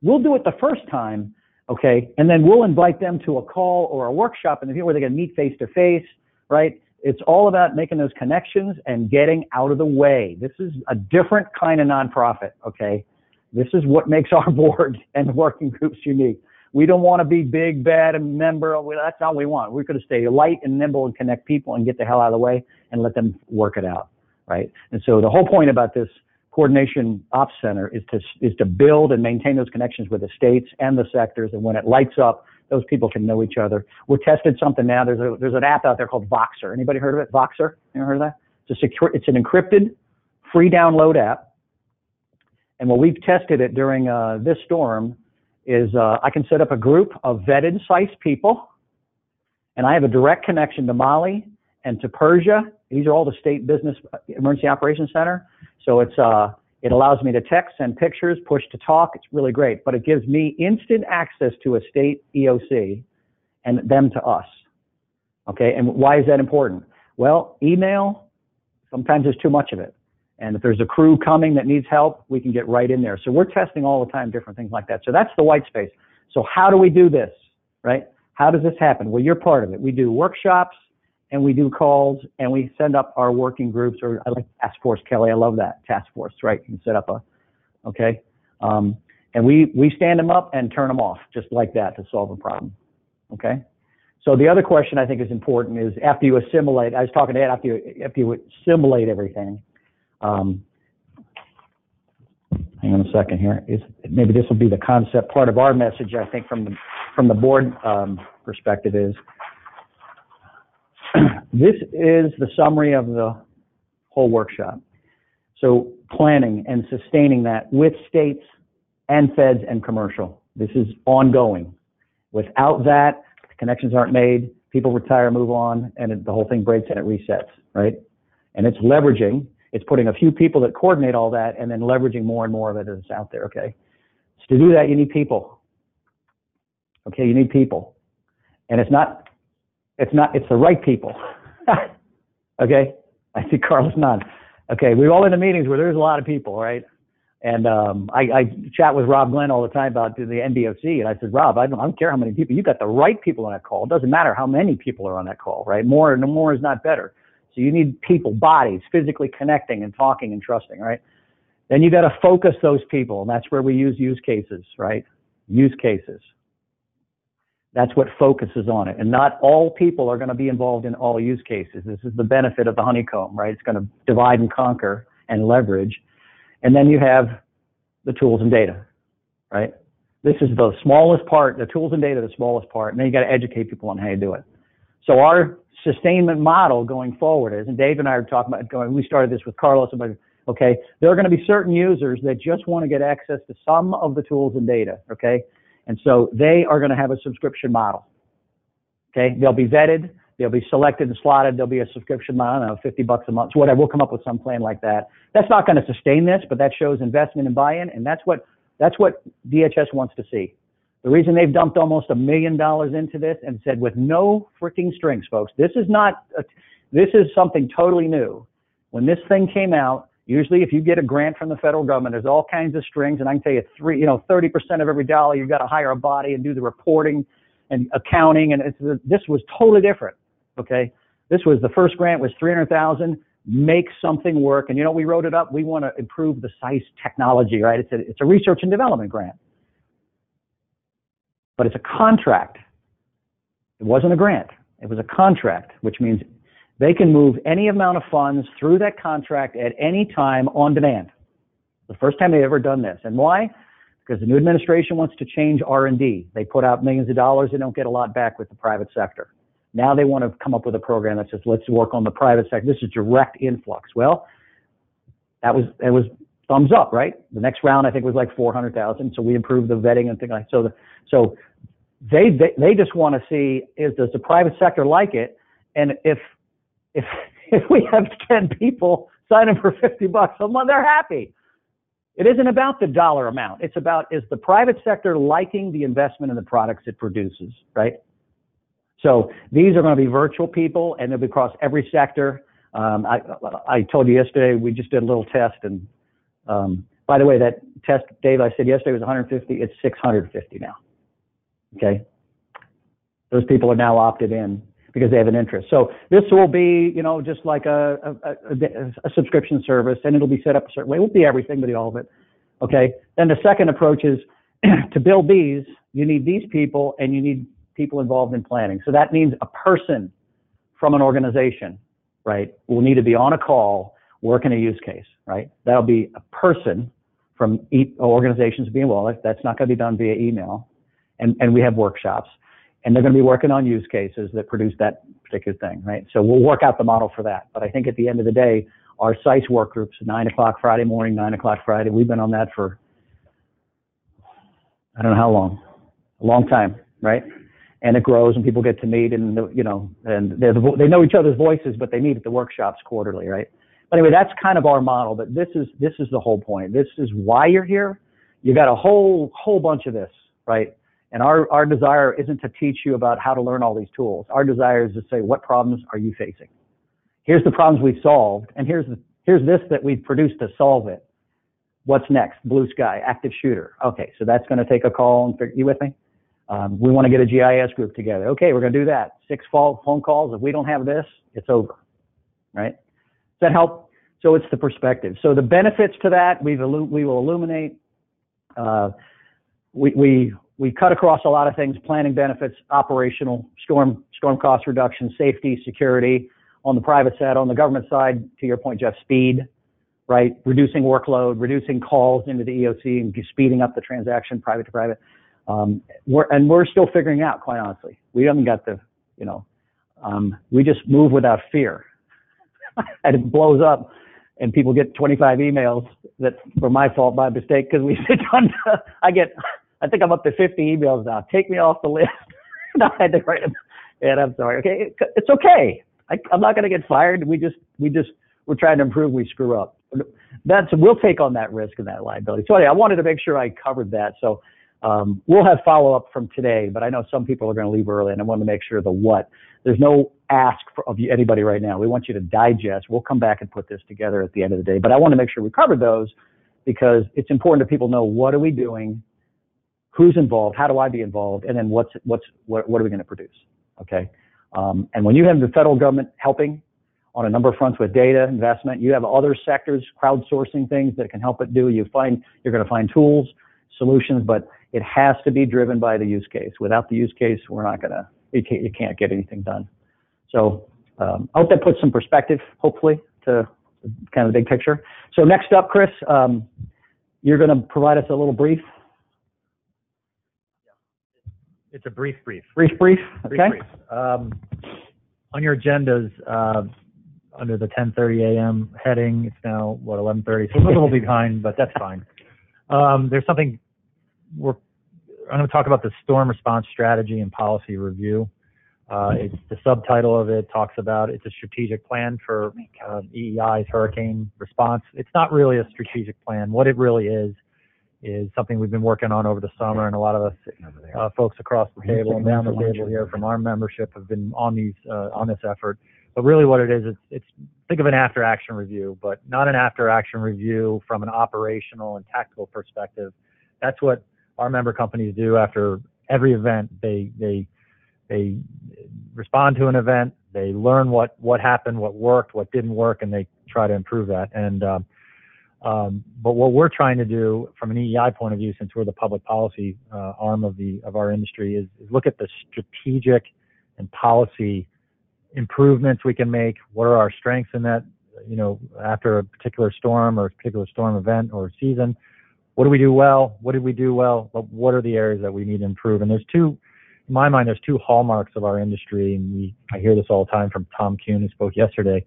We'll do it the first time, okay? And then we'll invite them to a call or a workshop where they can meet face-to-face, right? It's all about making those connections and getting out of the way. This is a different kind of nonprofit, okay? This is what makes our board and working groups unique. We don't want to be big, bad, and member. That's not what we want. We're going to stay light and nimble and connect people and get the hell out of the way and let them work it out, right? And so the whole point about this coordination ops center is to build and maintain those connections with the states and the sectors. And when it lights up, those people can know each other. We're testing something now. There's an app out there called Voxer. Anybody heard of it? Voxer? You ever heard of that? It's an encrypted, free download app. And when we've tested it during this storm is I can set up a group of vetted SICE people, and I have a direct connection to Mali and to Persia. These are all the state business emergency operations center. So it allows me to text, send pictures, push to talk. It's really great, but it gives me instant access to a state EOC and them to us. Okay, and why is that important? Well, email, sometimes there's too much of it. And if there's a crew coming that needs help, we can get right in there. So we're testing all the time different things like that. So that's the white space. So how do we do this, right? How does this happen? Well, you're part of it. We do workshops, and we do calls, and we send up our working groups, or I like task force, Kelly. I love that, task force, right? You can set up and we stand them up and turn them off just like that to solve a problem, Okay. So the other question I think is important is after you assimilate, I was talking to Ed, after you assimilate everything, hang on a second here. Maybe this will be the concept part of our message, I think, from the board perspective is, this is the summary of the whole workshop. So planning and sustaining that with states and feds and commercial. This is ongoing. Without that, the connections aren't made, people retire, move on, and the whole thing breaks and it resets, right? And it's leveraging, it's putting a few people that coordinate all that and then leveraging more and more of it as it's out there, okay? So to do that, you need people. Okay, you need people. And it's the right people. Okay? I see Carlos nod. Okay, we're all in the meetings where there's a lot of people, right? And I chat with Rob Glenn all the time about the NDOC, and I said, Rob, I don't care how many people. You got the right people on that call. It doesn't matter how many people are on that call, right? More is not better. So you need people, bodies, physically connecting and talking and trusting, right? Then you got to focus those people, and that's where we use cases, right? Use cases. That's what focuses on it. And not all people are going to be involved in all use cases. This is the benefit of the honeycomb, right? It's going to divide and conquer and leverage. And then you have the tools and data, right? This is the smallest part, the tools and data, the smallest part. And then you got to educate people on how you do it. So our sustainment model going forward is, and Dave and I are talking about, we started this with Carlos, about, okay, there are going to be certain users that just want to get access to some of the tools and data, okay? And so they are going to have a subscription model. Okay, they'll be vetted, they'll be selected and slotted. There'll be a subscription model, I don't know, $50 a month, whatever. We'll come up with some plan like that. That's not going to sustain this, but that shows investment and buy-in, and that's what DHS wants to see. The reason they've dumped almost $1 million into this and said with no freaking strings, folks. This is something totally new. When this thing came out, usually if you get a grant from the federal government, there's all kinds of strings, and I can tell you 30% of every dollar, you've got to hire a body and do the reporting and accounting, and this was totally different, okay? This was, the first grant was $300,000, make something work, and we wrote it up, we want to improve the SICE technology, right? It's a research and development grant. But it's a contract. It wasn't a grant. It was a contract, which means they can move any amount of funds through that contract at any time on demand. The first time they've ever done this. And why? Because the new administration wants to change R&D. They put out millions of dollars. They don't get a lot back with the private sector. Now they want to come up with a program that says, let's work on the private sector. This is direct influx. Well, it was thumbs up, right? The next round, I think, was like $400,000. So we improved the vetting and things like that. So they just want to see, does the private sector like it? And if we have 10 people signing for $50 a month, they're happy. It isn't about the dollar amount. It's about, is the private sector liking the investment in the products it produces, right? So these are going to be virtual people, and they'll be across every sector. I told you yesterday, we just did a little test, and by the way, that test, Dave, I said yesterday was 150. It's 650 now. Okay? Those people are now opted in because they have an interest. So this will be, just like a subscription service, and it'll be set up a certain way. It won't be everything, but all of it. Okay? Then the second approach is to build these, you need these people, and you need people involved in planning. So that means a person from an organization, right, will need to be on a call working a use case, right? That'll be a person from organizations being involved. That's not going to be done via email. And we have workshops. And they're going to be working on use cases that produce that particular thing, right? So we'll work out the model for that. But I think at the end of the day, our SICE work groups, 9 o'clock Friday morning, 9 o'clock Friday, we've been on that for, I don't know how long, a long time, right? And it grows, and people get to meet, and and they know each other's voices, but they meet at the workshops quarterly, right? But anyway, that's kind of our model. But this is the whole point. This is why you're here. You got a whole bunch of this, right? And our desire isn't to teach you about how to learn all these tools. Our desire is to say, what problems are you facing? Here's the problems we've solved, and here's this that we've produced to solve it. What's next? Blue sky, active shooter. Okay, so that's going to take a call. You with me? We want to get a GIS group together. Okay, we're going to do that. 6 phone calls. If we don't have this, it's over, right? Does that help? So it's the perspective. So the benefits to that, we will illuminate. we cut across a lot of things: planning, benefits, operational, storm cost reduction, safety, security. On the private side, on the government side, to your point, Jeff, speed, right? Reducing workload, reducing calls into the EOC, and speeding up the transaction, private to private. We're still figuring out, quite honestly. We haven't got the, we just move without fear. And it blows up, and people get 25 emails that were my fault by mistake, because we sit on. I think I'm up to 50 emails now. Take me off the list. And I had to write them. And I'm sorry. Okay, it's okay. I'm not going to get fired. We're trying to improve. We screw up. We'll take on that risk and that liability. So anyway, I wanted to make sure I covered that. So we'll have follow up from today, but I know some people are going to leave early, and I want to make sure the what. There's no ask of anybody right now. We want you to digest. We'll come back and put this together at the end of the day. But I want to make sure we covered those, because it's important that people know, what are we doing, who's involved, how do I be involved, and then what are we going to produce? Okay. And when you have the federal government helping on a number of fronts with data investment, you have other sectors crowdsourcing things that can help it do. You're going to find tools, solutions, but it has to be driven by the use case. Without the use case, you can't get anything done. So I hope that puts some perspective, hopefully, to kind of the big picture. So next up, Chris, you're going to provide us a little brief. It's a brief. Okay. Brief. On your agendas, under the 10:30 a.m. heading, it's now 11:30, so we're a little behind, but that's fine. There's something I'm going to talk about, the storm response strategy and policy review. It's the subtitle of it talks about it's a strategic plan for EEI's hurricane response. It's not really a strategic plan. What it really is something we've been working on over the summer, and a lot of us folks across the table and down the table here from our membership have been on this effort. But really what it is, it's think of an after-action review, but not an after-action review from an operational and tactical perspective. That's what our member companies do after every event. They respond to an event, they learn what happened, what worked, what didn't work, and they try to improve that. And but what we're trying to do from an EEI point of view, since we're the public policy arm of our industry, is look at the strategic and policy improvements we can make. What are our strengths in that, after a particular storm or a particular storm event or season? What do we do well? What did we do well? But what are the areas that we need to improve? And in my mind, there's two hallmarks of our industry, and I hear this all the time from Tom Kuhn, who spoke yesterday.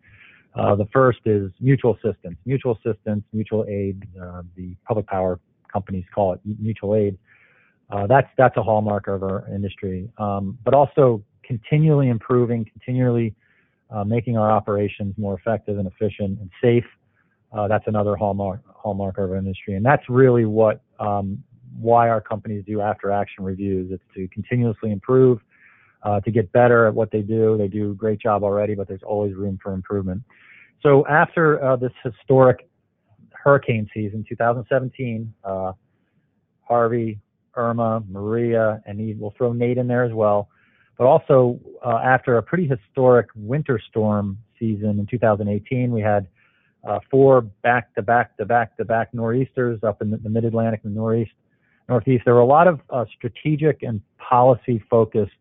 The first is mutual assistance, mutual aid. The public power companies call it mutual aid. That's a hallmark of our industry. But also continually improving, continually making our operations more effective and efficient and safe. That's another hallmark of our industry, and that's really why our companies do after-action reviews. It's to continuously improve, to get better at what they do. They do a great job already, but there's always room for improvement. So after this historic hurricane season, 2017, Harvey, Irma, Maria, and we'll throw Nate in there as well. But also after a pretty historic winter storm season in 2018, we had 4 back-to-back nor'easters up in the Mid-Atlantic and Northeast. There were a lot of strategic and policy-focused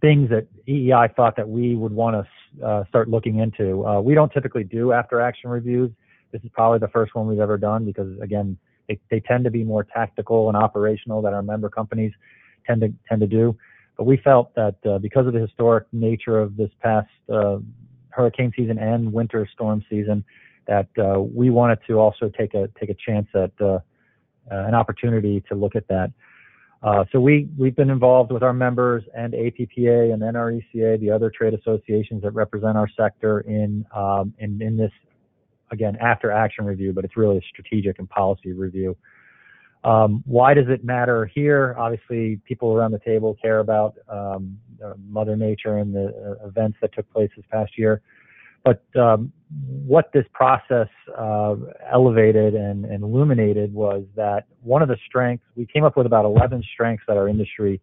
things that EEI thought that we would want to start looking into. We don't typically do after-action reviews. This is probably the first one we've ever done because, again, they tend to be more tactical and operational than our member companies tend to do. But we felt that because of the historic nature of this past hurricane season and winter storm season, that we wanted to also take a chance at an opportunity to look at that. So we've been involved with our members and APPA and NRECA, the other trade associations that represent our sector in this, again, after action review, but it's really a strategic and policy review. Why does it matter here? Obviously, people around the table care about Mother Nature and the events that took place this past year. But what this process elevated and illuminated was that one of the strengths, we came up with about 11 strengths that our industry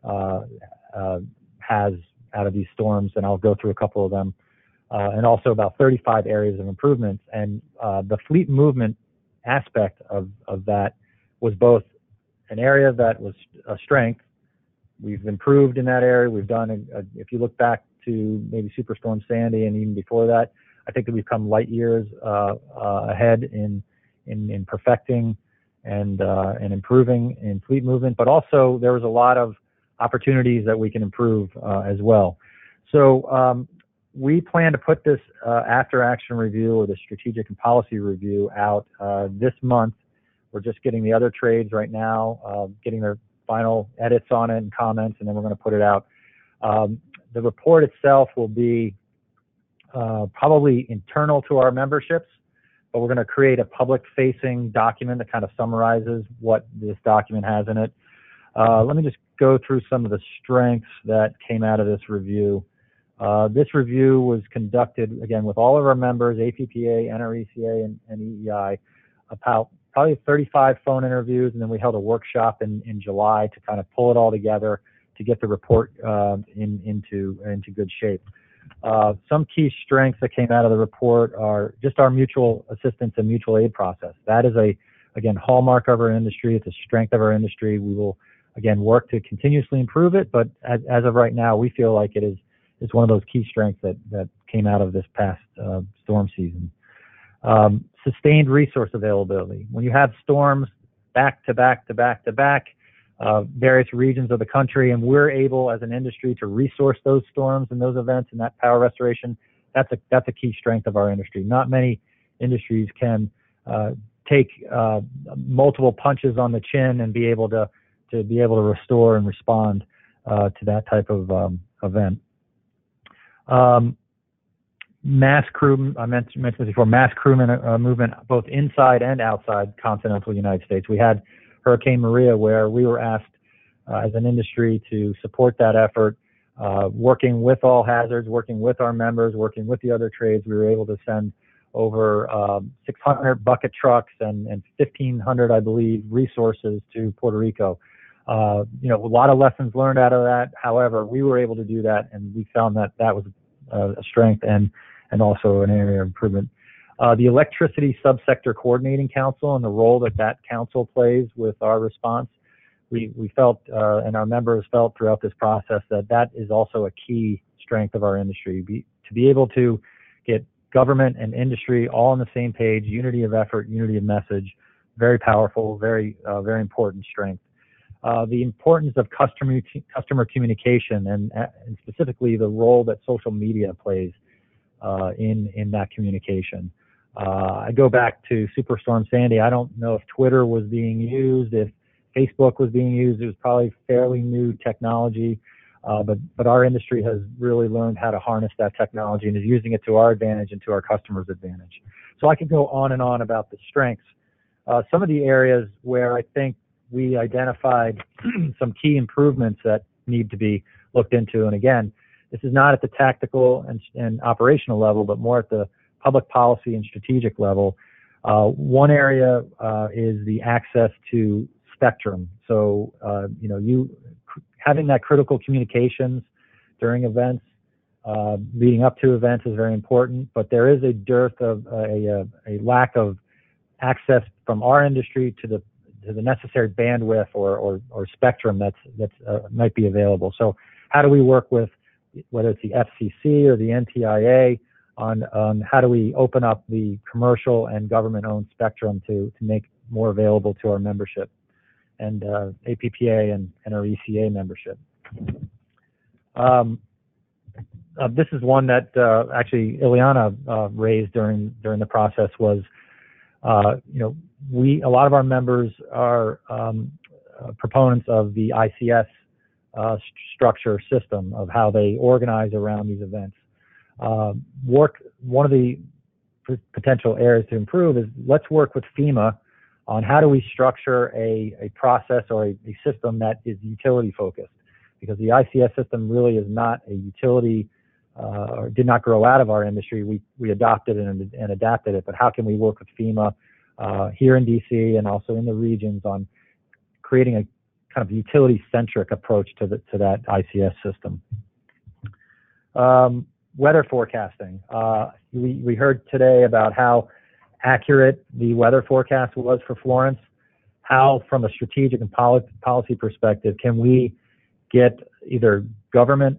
has out of these storms, and I'll go through a couple of them, and also about 35 areas of improvements. And the fleet movement aspect of that was both an area that was a strength. We've improved in that area. We've done, if you look back to maybe Superstorm Sandy and even before that, I think that we've come light years ahead in perfecting and improving in fleet movement. But also there was a lot of opportunities that we can improve as well. So we plan to put this after action review or the strategic and policy review out this month. We're just getting the other trades right now, getting their final edits on it and comments, and then we're going to put it out. The report itself will be probably internal to our memberships, but we're going to create a public-facing document that kind of summarizes what this document has in it. Let me just go through some of the strengths that came out of this review. This review was conducted, again, with all of our members, APPA, NRECA, and EEI, about probably 35 phone interviews, and then we held a workshop in July to kind of pull it all together to get the report into good shape. Some key strengths that came out of the report are just our mutual assistance and mutual aid process. That is again, hallmark of our industry. It's a strength of our industry. We will, again, work to continuously improve it, but as of right now, we feel like it's one of those key strengths that came out of this past storm season. Sustained resource availability. When you have storms back to back to back to back, various regions of the country, and we're able as an industry to resource those storms and those events and that power restoration, that's a key strength of our industry. Not many industries can take multiple punches on the chin and be able to restore and respond to that type of event. Mass crew, I mentioned this before, mass crewman movement both inside and outside continental United States. We had Hurricane Maria where we were asked as an industry to support that effort, working with All Hazards, working with our members, working with the other trades. We were able to send over 600 bucket trucks and 1,500, I believe, resources to Puerto Rico. A lot of lessons learned out of that. However, we were able to do that, and we found that was a strength and also an area of improvement. The Electricity Subsector Coordinating Council and the role that council plays with our response, we felt, and our members felt throughout this process, that is also a key strength of our industry. To be able to get government and industry all on the same page, unity of effort, unity of message, very powerful, very important strength. The importance of customer communication and specifically the role that social media plays in that communication. I go back to Superstorm Sandy. I don't know if Twitter was being used, if Facebook was being used. It was probably fairly new technology, but our industry has really learned how to harness that technology and is using it to our advantage and to our customers' advantage. So I could go on and on about the strengths. Some of the areas where I think we identified some key improvements that need to be looked into, and again, this is not at the tactical and operational level, but more at the public policy and strategic level. One area is the access to spectrum. So, having that critical communications during events, leading up to events is very important, but there is a dearth of a lack of access from our industry to the necessary bandwidth or spectrum that's might be available. So how do we work with, whether it's the FCC or the NTIA, on how do we open up the commercial and government-owned spectrum to make more available to our membership and APPA and our ECA membership. This is one that actually Ileana raised during the process was, a lot of our members are proponents of the ICS structure system of how they organize around these events. One of the potential areas to improve is let's work with FEMA on how do we structure a process or a system that is utility focused, because the ICS system really is not a utility or did not grow out of our industry. We adopted it and adapted it, but how can we work with FEMA here in DC and also in the regions on creating a kind of utility-centric approach to that ICS system. Weather forecasting. We heard today about how accurate the weather forecast was for Florence. how, from a strategic and policy perspective, can we get either government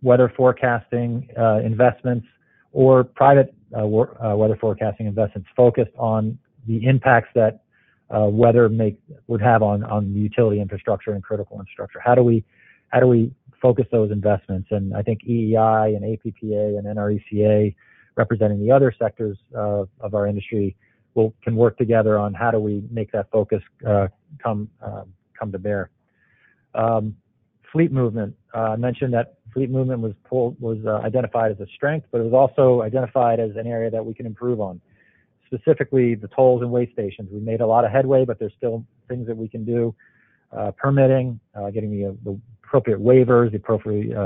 weather forecasting investments or private weather forecasting investments focused on the impacts that weather would have on the utility infrastructure and critical infrastructure. How do we focus those investments? And I think EEI and APPA and NRECA, representing the other sectors of our industry, can work together on how do we make that focus come to bear. Fleet movement. I mentioned that fleet movement was identified as a strength, but it was also identified as an area that we can improve on. Specifically, the tolls and weigh stations. We made a lot of headway, but there's still things that we can do. Permitting, getting the appropriate waivers, the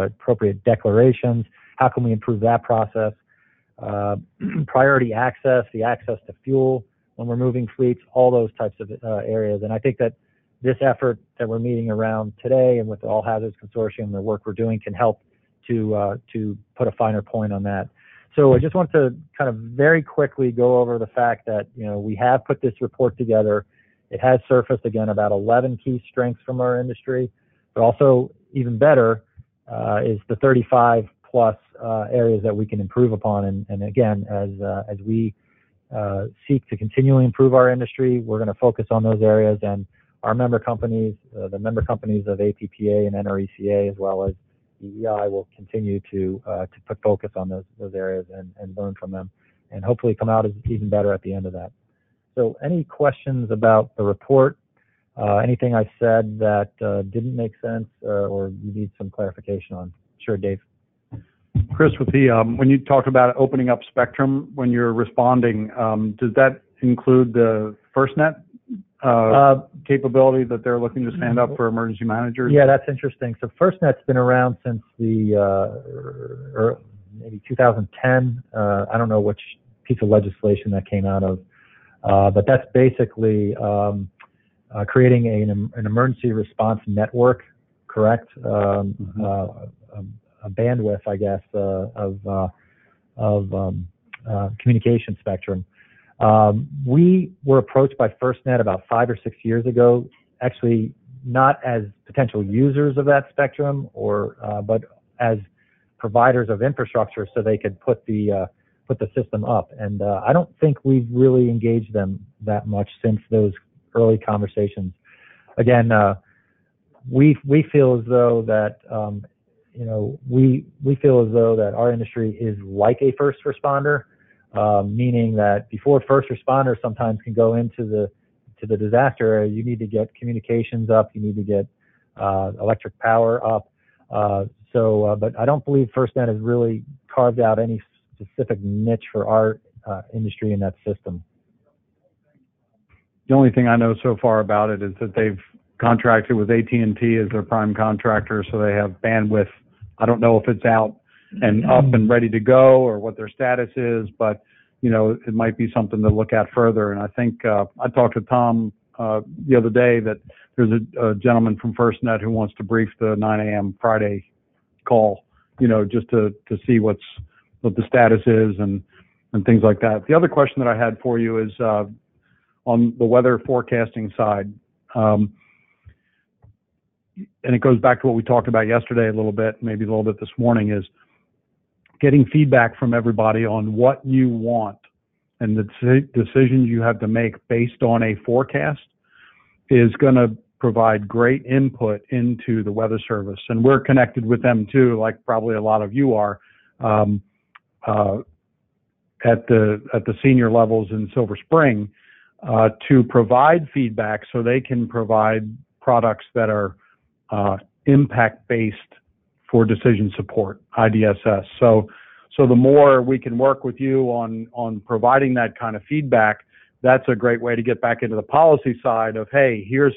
appropriate declarations. How can we improve that process? Priority access, the access to fuel when we're moving fleets, all those types of areas. And I think that this effort that we're meeting around today and with the All Hazards Consortium, the work we're doing, can help to put a finer point on that. So I just want to kind of very quickly go over the fact that, we have put this report together. It has surfaced, again, about 11 key strengths from our industry, but also even better is the 35 plus areas that we can improve upon. And again, as we seek to continually improve our industry, we're going to focus on those areas, and our member companies, the member companies of APPA and NRECA, as well as EEI, will continue to put focus on those areas and learn from them, and hopefully come out as even better at the end of that. So any questions about the report? Anything I said that didn't make sense or you need some clarification on? Sure, Dave. Chris, with when you talk about opening up spectrum when you're responding, does that include the FirstNet capability that they're looking to stand up for emergency managers? Yeah, that's interesting. So FirstNet's been around since maybe 2010. I don't know which piece of legislation that came out of, but that's basically creating an emergency response network, correct? A bandwidth, I guess, of communication spectrum. We were approached by FirstNet about 5 or 6 years ago, actually not as potential users of that spectrum, but as providers of infrastructure, so they could put the system up. And I don't think we've really engaged them that much since those early conversations. Again, we feel as though that we feel as though that our industry is like a first responder. Meaning that before first responders sometimes can go into the disaster area, you need to get communications up, you need to get electric power up. But I don't believe FirstNet has really carved out any specific niche for our industry in that system. The only thing I know so far about it is that they've contracted with AT&T as their prime contractor, so they have bandwidth. I don't know if it's out and up and ready to go or what their status is, but it might be something to look at further. And I think I talked to Tom the other day that there's a gentleman from FirstNet who wants to brief the 9 a.m. Friday call, just to see what the status is and things like that. The other question that I had for you is on the weather forecasting side, and it goes back to what we talked about yesterday a little bit, maybe a little bit this morning, is getting feedback from everybody on what you want and the decisions you have to make based on a forecast is going to provide great input into the Weather Service. And we're connected with them too, like probably a lot of you are, at the senior levels in Silver Spring, to provide feedback so they can provide products that are impact-based for decision support, IDSS. So the more we can work with you on providing that kind of feedback, that's a great way to get back into the policy side of, hey, here's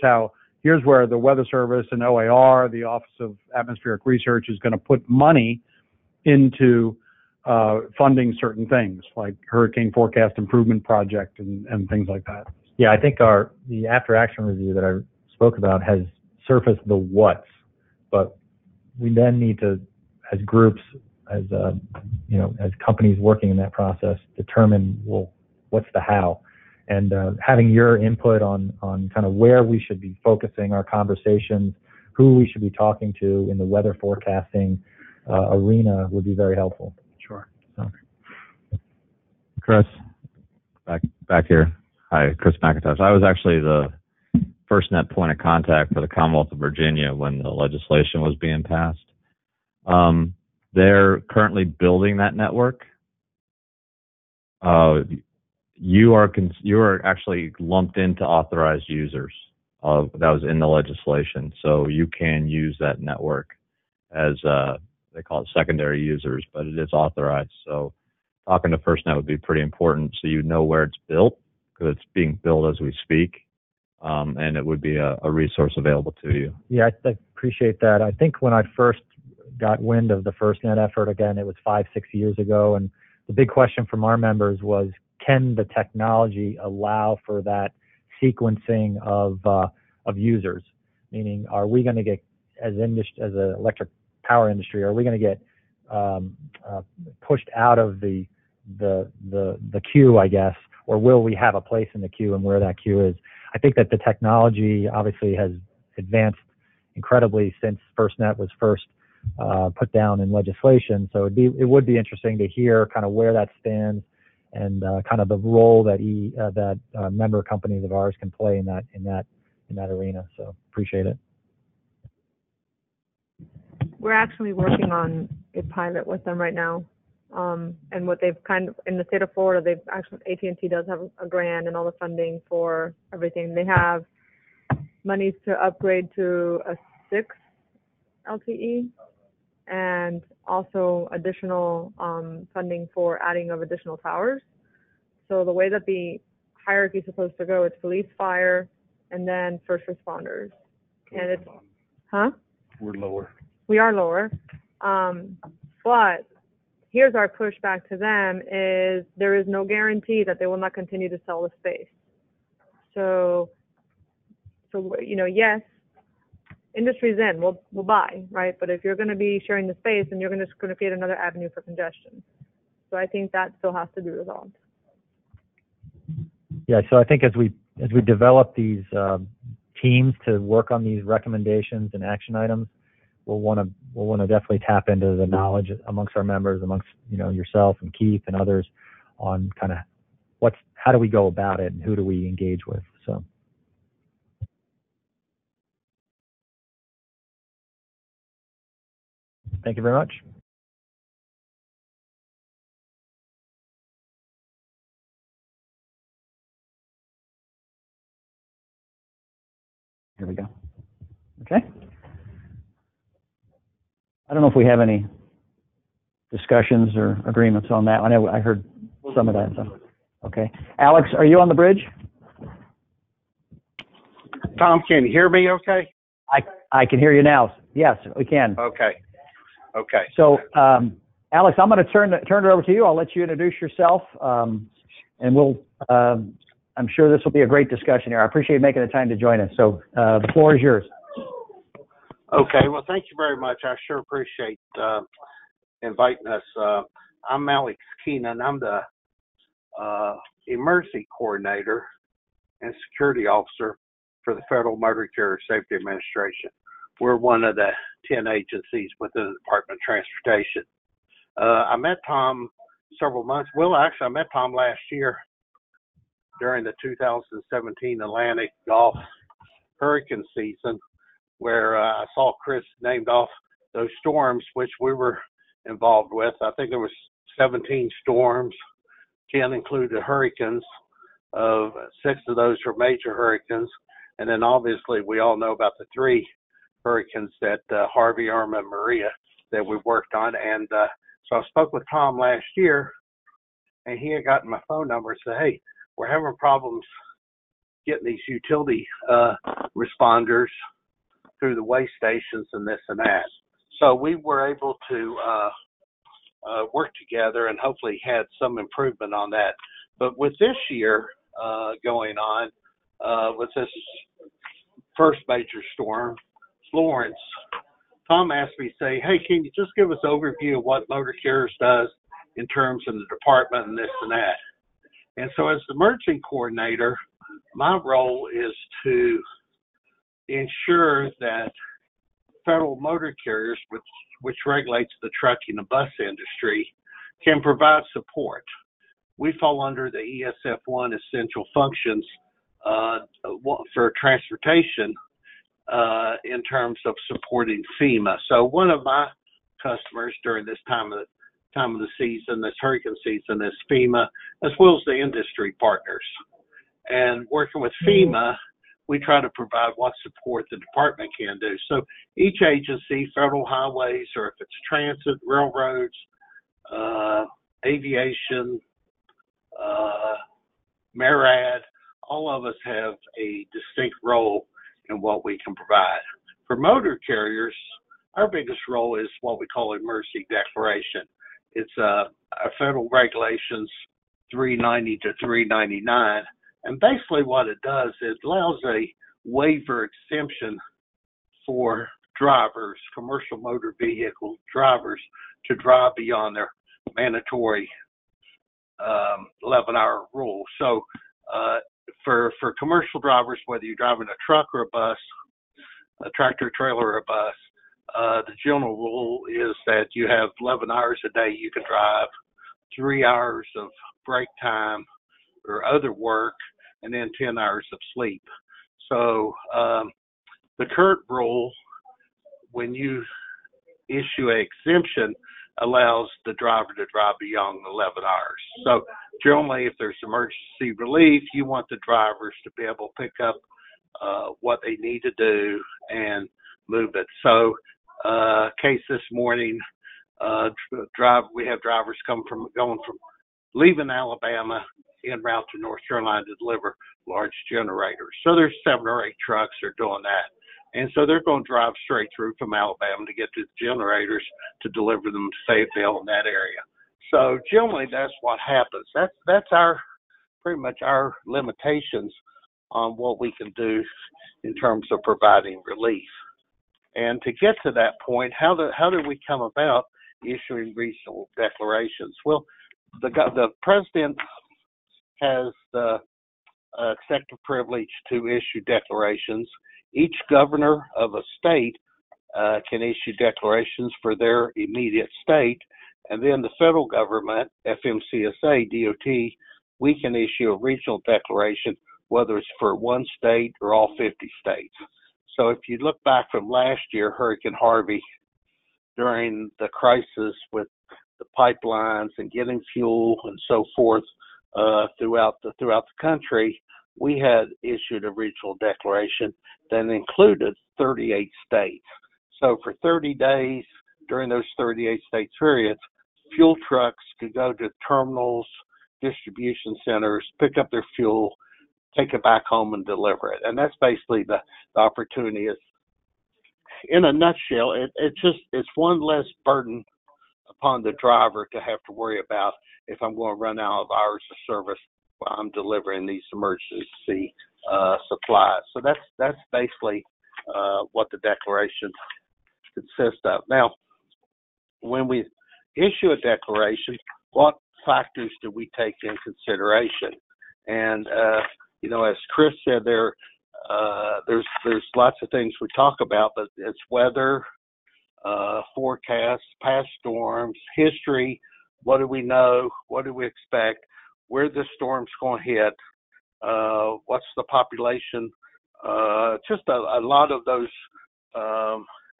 where the Weather Service and OAR, the Office of Atmospheric Research, is going to put money into funding certain things like Hurricane Forecast Improvement Project and things like that. Yeah, I think the after action review that I spoke about has surfaced the what's, but we then need to, as groups, as companies working in that process, determine, well, what's the how. and having your input on kind of where we should be focusing our conversations, who we should be talking to in the weather forecasting arena would be very helpful. Sure. So. Chris, back here. Hi, Chris McIntosh. I was actually the FirstNet point of contact for the Commonwealth of Virginia when the legislation was being passed. They're currently building that network. You are actually lumped into authorized users that was in the legislation, so you can use that network as they call it secondary users, but it is authorized. So talking to FirstNet would be pretty important, so you know where it's built, because it's being built as we speak, and it would be a resource available to you. Yeah, I appreciate that. I think when I first got wind of the FirstNet effort, again, it was 5-6 years ago, and the big question from our members was, can the technology allow for that sequencing of users? Meaning, are we going to get, as an electric power industry, are we going to get pushed out of the queue, I guess, or will we have a place in the queue and where that queue is? I think that the technology obviously has advanced incredibly since FirstNet was first put down in legislation. So it would be interesting to hear kind of where that stands and kind of the role that member companies of ours can play in that arena. So appreciate it. We're actually working on a pilot with them right now. And what they've kind of, in the state of Florida, they've actually, AT&T does have a grant and all the funding for everything. They have monies to upgrade to a 6 LTE and also additional funding for adding of additional towers. So the way that the hierarchy is supposed to go, it's police, fire, and then first responders. And it's, We're lower. We are lower. But here's our pushback to them is there is no guarantee that they will not continue to sell the space. So yes, industry's in, we'll buy, right? But if you're going to be sharing the space, then you're just going to create another avenue for congestion. So I think that still has to be resolved. Yeah, so I think as we develop these teams to work on these recommendations and action items, we'll want to definitely tap into the knowledge amongst our members, amongst yourself and Keith and others, on kind of how do we go about it and who do we engage with. So. Thank you very much. Here we go. Okay. I don't know if we have any discussions or agreements on that. I know I heard some of that. So. Okay. Alex, are you on the bridge? Tom, can you hear me okay? I can hear you now. Yes, we can. Okay. So, Alex, I'm going to turn it over to you. I'll let you introduce yourself, and we'll. I'm sure this will be a great discussion here. I appreciate you making the time to join us. So, the floor is yours. Okay. Well, thank you very much. I sure appreciate inviting us. I'm Alex Keenan. I'm the emergency coordinator and security officer for the Federal Motor Carrier Safety Administration. We're one of the 10 agencies within the Department of Transportation. I met Tom several months. Well, actually, I met Tom last year during the 2017 Atlantic Gulf hurricane season, where I saw Chris named off those storms, which we were involved with. I think there was 17 storms, 10 included hurricanes. 6 of those were major hurricanes. And then obviously we all know about the 3 hurricanes that Harvey, Irma, and Maria that we worked on. And so I spoke with Tom last year, and he had gotten my phone number and said, hey, we're having problems getting these utility responders through the way stations and this and that. So we were able to work together and hopefully had some improvement on that. But with this year going on, with this first major storm, Florence, Tom asked me, say, hey, can you just give us an overview of what Motor Carriers does in terms of the department and this and that? And so as the merging coordinator, my role is to ensure that federal motor carriers, which regulates the trucking and bus industry, can provide support. We fall under the ESF1 essential functions for transportation in terms of supporting FEMA. So one of my customers during this time of the season, this hurricane season, is FEMA, as well as the industry partners. And working with FEMA, we try to provide what support the department can do. So each agency, federal highways, or if it's transit, railroads, aviation, MARAD, all of us have a distinct role in what we can provide. For motor carriers, our biggest role is what we call emergency declaration. It's our federal regulations 390 to 399. And basically what it does, it allows a waiver exemption for drivers, commercial motor vehicle drivers, to drive beyond their mandatory 11-hour rule. So for commercial drivers, whether you're driving a truck or a bus, a tractor trailer or a bus, the general rule is that you have 11 hours a day you can drive, 3 hours of break time or other work, and then 10 hours of sleep. So the current rule, when you issue an exemption, allows the driver to drive beyond 11 hours. So generally, if there's emergency relief, you want the drivers to be able to pick up what they need to do and move it. So case this morning, we have drivers going from leaving Alabama en route to North Carolina to deliver large generators. So there's 7 or 8 trucks that are doing that. And so they're going to drive straight through from Alabama to get to the generators to deliver them to Fayetteville in that area. So generally that's what happens. That's pretty much our limitations on what we can do in terms of providing relief. And to get to that point, how do we come about issuing regional declarations? Well, the president has the executive privilege to issue declarations. Each governor of a state can issue declarations for their immediate state, and then the federal government, FMCSA, DOT, we can issue a regional declaration, whether it's for one state or all 50 states. So if you look back from last year, Hurricane Harvey, during the crisis with the pipelines and getting fuel and so forth throughout the country, we had issued a regional declaration that included 38 states. So for 30 days during those 38 state periods, fuel trucks could go to terminals, distribution centers, pick up their fuel, take it back home and deliver it. And that's basically the opportunity. Is, in a nutshell, it's one less burden upon the driver to have to worry about if I'm going to run out of hours of service while I'm delivering these emergency supplies. So that's basically what the declaration consists of. Now, when we issue a declaration, what factors do we take in consideration? And as Chris said, there's lots of things we talk about, but it's weather, forecasts, past storms, history. What do we know? What do we expect? Where the storm's going to hit? What's the population? Just a lot of those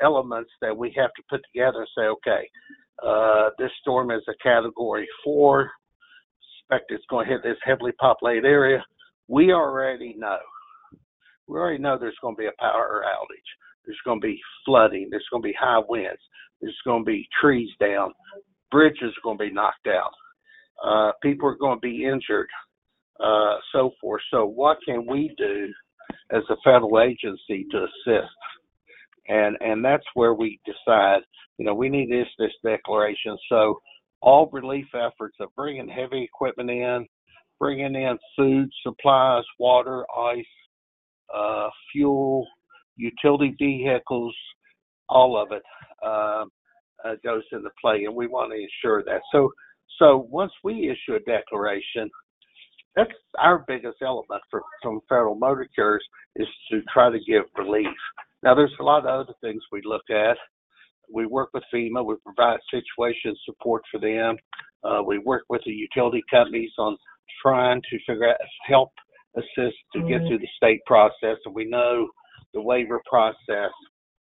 elements that we have to put together and say, okay, this storm is a Category 4. Expect it's going to hit this heavily populated area. We already know. We already know there's going to be a power outage. There's going to be flooding. There's going to be high winds. There's going to be trees down. Bridges are going to be knocked out. People are going to be injured, so forth. So what can we do as a federal agency to assist? And that's where we decide, we need this declaration. So all relief efforts of bringing heavy equipment in, bringing in food, supplies, water, ice, fuel, utility vehicles, all of it goes into play, and we want to ensure that. So once we issue a declaration, that's our biggest element from Federal Motor Carriers is to try to give relief. Now, there's a lot of other things we look at. We work with FEMA. We provide situation support for them. We work with the utility companies on trying to figure out, help assist to get through the state process. And we know the waiver process,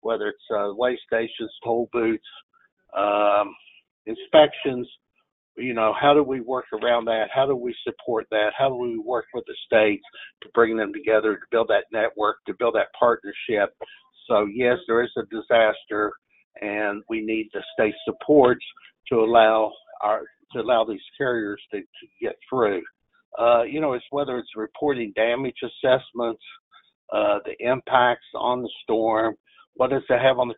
whether it's weigh stations, toll booths, inspections, how do we work around that? How do we support that? How do we work with the states to bring them together, to build that network, to build that partnership? So yes, there is a disaster, and we need the state supports to allow these carriers to get through. It's whether it's reporting damage assessments, the impacts on the storm, what does it have on the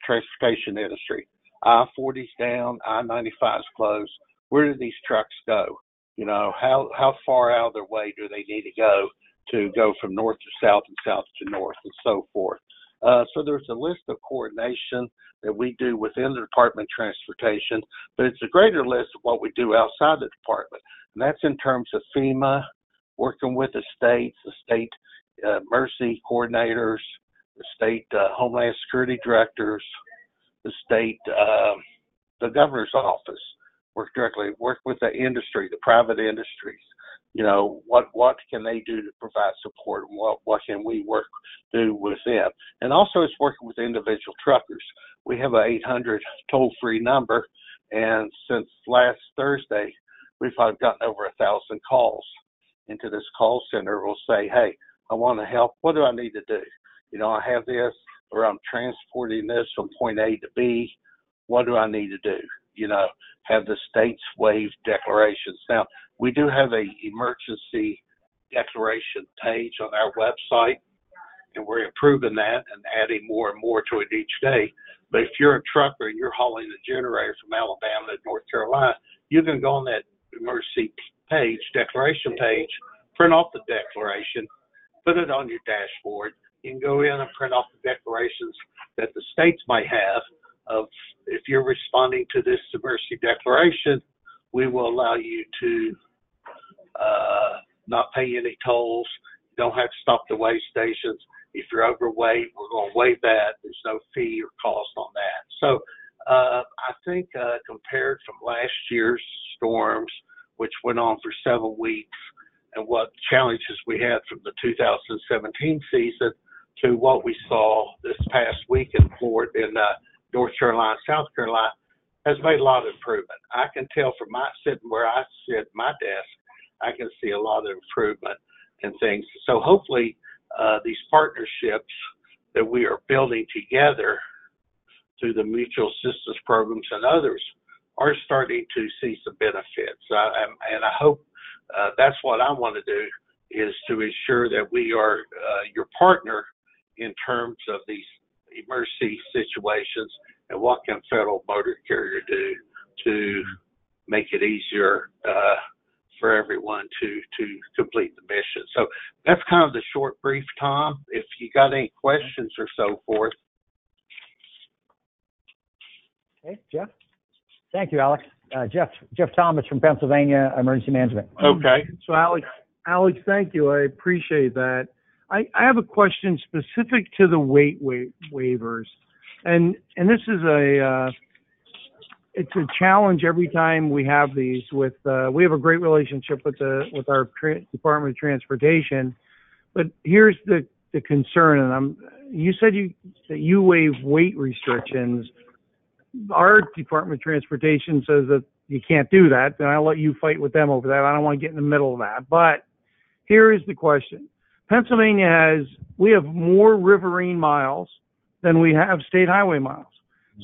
transportation industry? I-40's down, I-95's closed. Where do these trucks go? How far out of their way do they need to go from north to south and south to north and so forth? So there's a list of coordination that we do within the Department of Transportation, but it's a greater list of what we do outside the department. And that's in terms of FEMA, working with the states, the state emergency coordinators, the state Homeland Security directors, the state, the governor's office, work with the industry, the private industries. What can they do to provide support, and what can we do with them? And also it's working with individual truckers. We have an 800 toll-free number, and since last Thursday, we've gotten over 1,000 calls into this call center. We'll say, hey, I want to help. What do I need to do? I have this, or I'm transporting this from point A to B. What do I need to do? Have the states waive declarations. Now, we do have a emergency declaration page on our website, and we're improving that and adding more and more to it each day. But if you're a trucker and you're hauling a generator from Alabama to North Carolina, you can go on that emergency page, declaration page, print off the declaration, put it on your dashboard. You can go in and print off the declarations that the states might have of, if you're responding to this emergency declaration, we will allow you to not pay any tolls. You don't have to stop the weigh stations. If you're overweight, we're going to waive that. There's no fee or cost on that. So I think compared from last year's storms, which went on for 7 weeks, and what challenges we had from the 2017 season to what we saw this past week in Florida, in North Carolina, South Carolina, has made a lot of improvement. I can tell from sitting where I sit at my desk, I can see a lot of improvement in things. So hopefully these partnerships that we are building together through the mutual assistance programs and others are starting to see some benefits. And I hope that's what I want to do, is to ensure that we are your partner in terms of these emergency situations, and what can Federal Motor Carrier do to make it easier for everyone to complete the mission. So that's kind of the short brief, Tom. If you got any questions or so forth. Okay, Jeff. Thank you, Alex. Jeff Thomas from Pennsylvania Emergency Management. Okay. So Alex, thank you. I appreciate that. I have a question specific to the weight waivers, and this is it's a challenge every time we have these. We have a great relationship with our Department of Transportation, but here's the concern. And you said that you waive weight restrictions. Our Department of Transportation says that you can't do that, and I'll let you fight with them over that. I don't want to get in the middle of that. But here is the question. Pennsylvania we have more riverine miles than we have state highway miles.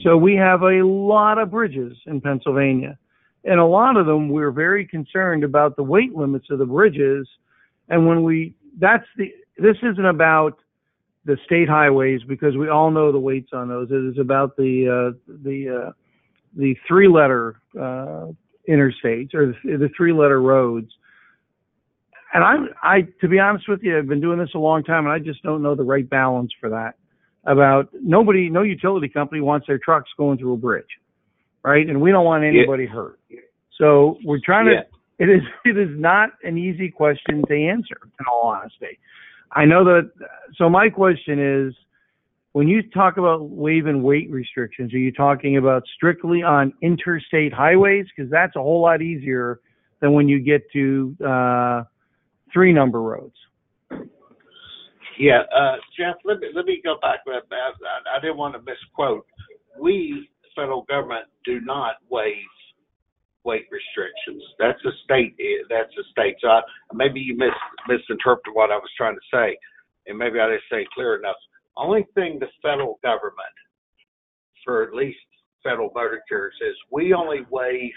So we have a lot of bridges in Pennsylvania. And a lot of them, we're very concerned about the weight limits of the bridges. And this isn't about the state highways, because we all know the weights on those. It is about the 3-letter interstates, or the 3-letter roads. And to be honest with you, I've been doing this a long time, and I just don't know the right balance for that. No utility company wants their trucks going through a bridge, right? And we don't want anybody hurt. So we're trying It is not an easy question to answer, in all honesty. I know that, so my question is, when you talk about waiving weight restrictions, are you talking about strictly on interstate highways? Because that's a whole lot easier than when you get to 3-number roads. Yeah, Jeff, let me go back. I didn't want to misquote. We, the federal government, do not waive weight restrictions. That's a state. So maybe you misinterpreted what I was trying to say, and maybe I didn't say it clear enough. Only thing the federal government, for at least federal motor carriers, is we only waive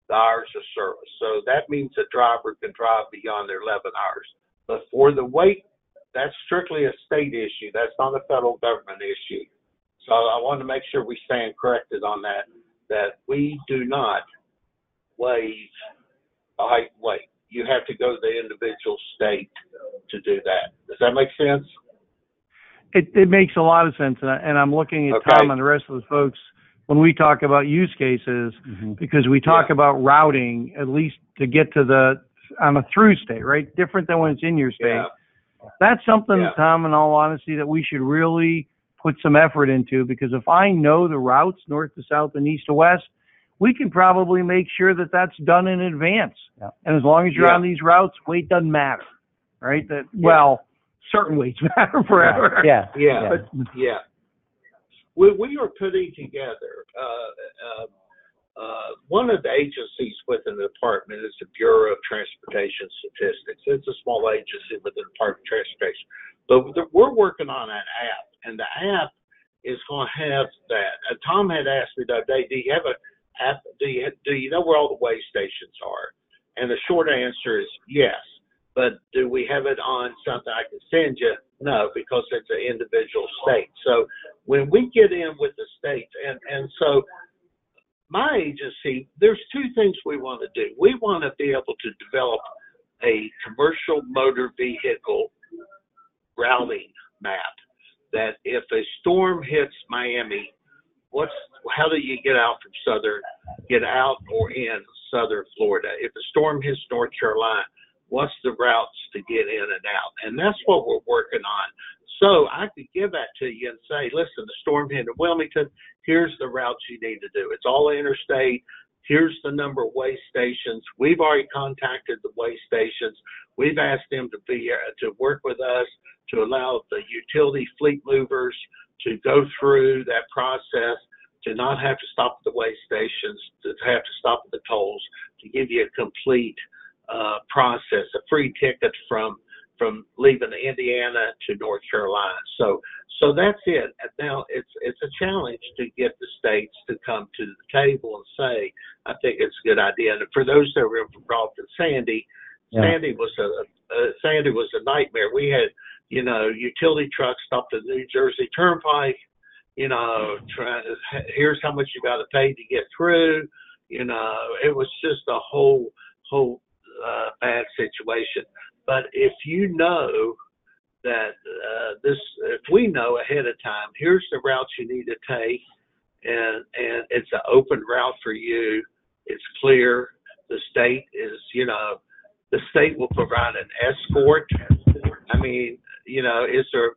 the hours of service. So that means a driver can drive beyond their 11 hours. But for the weight, that's strictly a state issue. That's not a federal government issue. So I want to make sure we stand corrected on that we do not waive the height and weight. You have to go to the individual state to do that. Does that make sense? It makes a lot of sense, and I'm looking at Tom and the rest of the folks when we talk about use cases, because we talk about routing, at least to get to on a through state, right? Different than when it's in your state. Yeah. That's something, Tom, in all honesty, that we should really put some effort into, because if I know the routes north to south and east to west, we can probably make sure that that's done in advance. Yeah. And as long as you're on these routes, weight doesn't matter, right? Well, certain weights matter forever. Yeah. We are putting together one of the agencies within the department is the Bureau of Transportation Statistics. It's a small agency within the Department of Transportation, but we're working on an app, and the app is going to have that. Tom had asked me the other day, do you have an app? Do you know where all the weigh stations are? And the short answer is yes. But do we have it on something I can send you? No, because it's an individual state. So when we get in with the states, and so my agency, there's two things we want to do. We want to be able to develop a commercial motor vehicle routing map that if a storm hits Miami, how do you get out or in southern Florida? If a storm hits North Carolina, what's the routes to get in and out? And that's what we're working on. So I could give that to you and say, listen, the storm hit in Wilmington, here's the routes you need to do. It's all interstate. Here's the number of weigh stations. We've already contacted the weigh stations. We've asked them to work with us to allow the utility fleet movers to go through that process, to not have to stop at the weigh stations, to have to stop at the tolls, to give you a complete process, a free ticket from leaving Indiana to North Carolina. So that's it. Now it's a challenge to get the states to come to the table and say, I think it's a good idea. And for those that were involved in Sandy, Sandy was a nightmare. We had, utility trucks stopped at the New Jersey Turnpike, here's how much you got to pay to get through. It was just a whole bad situation. But if you know that if we know ahead of time, here's the routes you need to take, and it's an open route for you, it's clear. The state is, the state will provide an escort. I mean, is there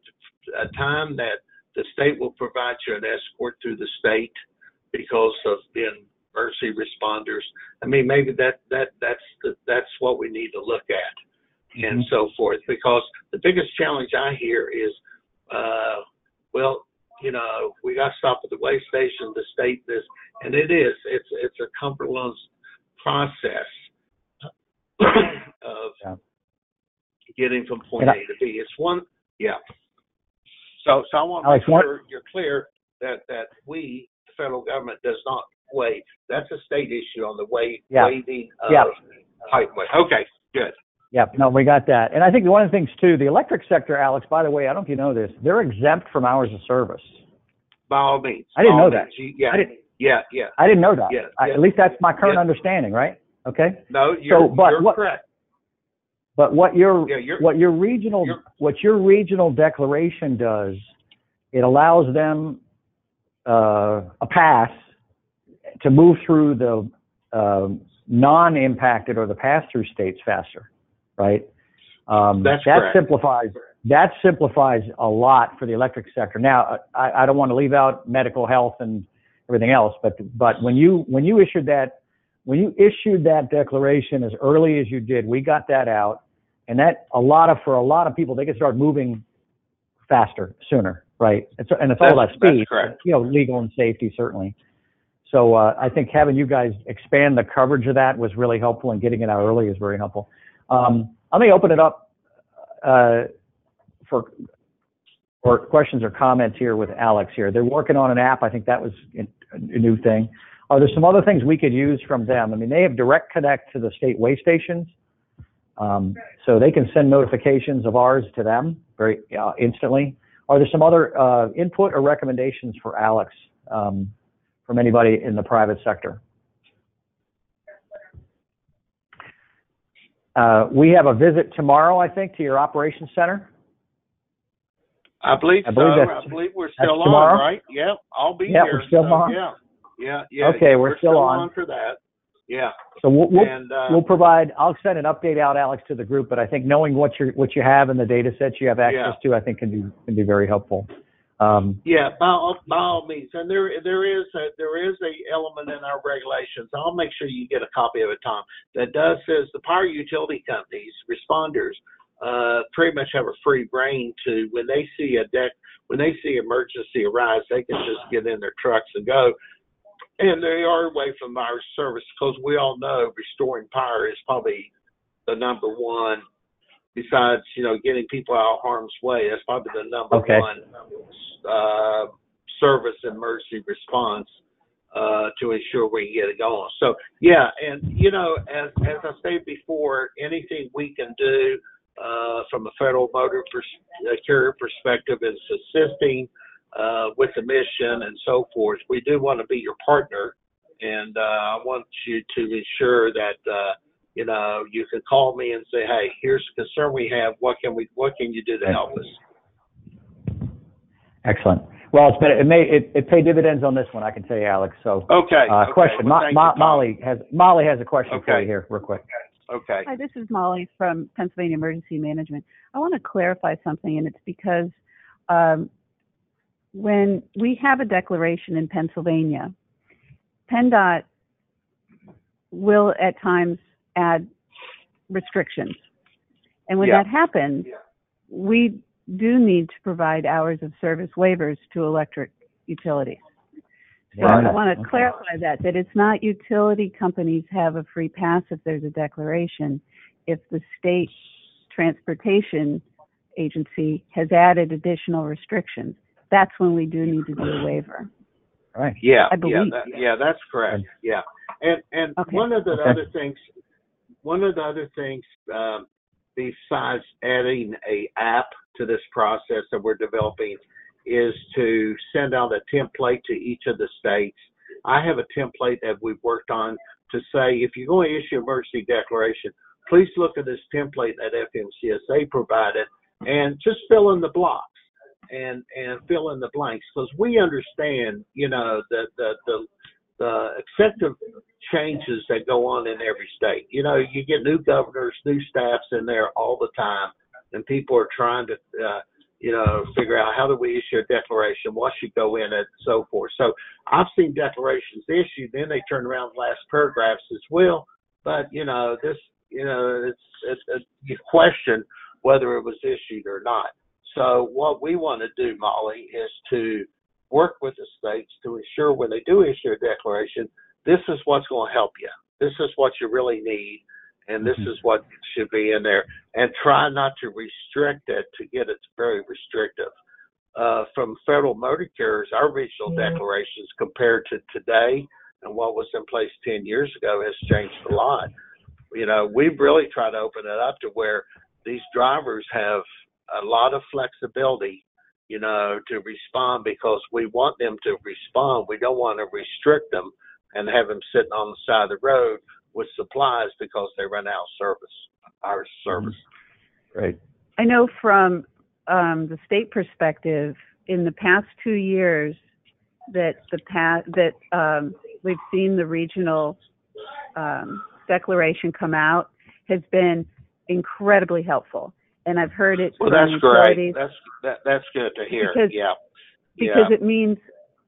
a time that the state will provide you an escort through the state because of being emergency responders? I mean, maybe that's what we need to look at, and so forth. Because the biggest challenge I hear is, we got to stop at the weigh station, the state this, and it's a cumbersome process of getting from point A to B. It's one, So I want to make sure you're clear that we, the federal government, does not waive. That's a state issue on the waiving of height and weight. Okay, good. Yeah, no, we got that. And I think one of the things, too, the electric sector, Alex, by the way, I don't know if you know this, they're exempt from hours of service. By all means. I didn't know that. I didn't know that. Yeah, at least that's my current understanding, right? Okay? No, you're correct. But what your regional declaration does, it allows them a pass to move through the non-impacted or the pass-through states faster, right? That's that correct. simplifies a lot for the electric sector. Now, I don't want to leave out medical health and everything else, but when you issued that declaration as early as you did, we got that out, and that for a lot of people, they can start moving faster, sooner, right? It's all about speed, that's correct. Legal and safety certainly. So I think having you guys expand the coverage of that was really helpful, and getting it out early is very helpful. Let me open it up for questions or comments here with Alex here. They're working on an app. I think that was a new thing. Are there some other things we could use from them? I mean, they have direct connect to the state weigh stations, so they can send notifications of ours to them very instantly. Are there some other input or recommendations for Alex from anybody in the private sector? We have a visit tomorrow, I think, to your operations center. I believe so. I believe we're still on, tomorrow? right? Yeah, I'll be Yeah, here. we're still so, on. Yeah. Okay, we're still on for that. Yeah. So And, we'll provide. I'll send an update out, Alex, to the group. But I think knowing what you have in the data sets you have access to, I think can be very helpful. Yeah, by all means, and there is a element in our regulations. I'll make sure you get a copy of it, Tom. That says the power utility companies, responders, pretty much have a free rein to when they see emergency arise, they can just get in their trucks and go. And they are away from our service because we all know restoring power is probably the number one. Besides, getting people out of harm's way, that's probably the number one service and emergency response to ensure we can get it going. So, yeah, and, as I stated before, anything we can do from a federal motor carrier perspective is assisting with the mission and so forth. We do want to be your partner, and I want you to ensure that you can call me and say, hey, here's the concern we have. What can you do to help us? Excellent. Well, it paid dividends on this one, I can tell you, Alex. So, okay. Question. Well, Molly has a question for you here, real quick. Okay. Hi, this is Molly from Pennsylvania Emergency Management. I want to clarify something, and it's because when we have a declaration in Pennsylvania, PennDOT will at times add restrictions. And when that happens, we do need to provide hours of service waivers to electric utilities. So I want to clarify that it's not utility companies have a free pass if there's a declaration. If the state transportation agency has added additional restrictions, that's when we do need to do a waiver. Right. Yeah. I believe. That's correct. Yeah. And one of the other things, besides adding a app to this process that we're developing, is to send out a template to each of the states. I have a template that we've worked on to say, if you're going to issue an emergency declaration, please look at this template that FMCSA provided and just fill in the blocks and fill in the blanks, because we understand, the executive changes that go on in every state. You get new governors, new staffs in there all the time, and people are trying to, figure out how do we issue a declaration, what should go in it, and so forth. So I've seen declarations issued, then they turn around the last paragraphs as well. But, you question whether it was issued or not. So what we want to do, Molly, is to work with the states to ensure when they do issue a declaration, this is what's going to help you. This is what you really need, and this is what should be in there. And try not to restrict it to get it very restrictive. From federal motor carriers, our regional declarations compared to today and what was in place 10 years ago has changed a lot. We've really tried to open it up to where these drivers have a lot of flexibility, to respond, because we want them to respond. We don't want to restrict them and have them sitting on the side of the road with supplies because they run out of our service. Great. I know from the state perspective, in the past 2 years, that we've seen the regional declaration come out has been incredibly helpful. And I've heard it Well, from that's great. utilities That's good to hear. because, Yeah. it means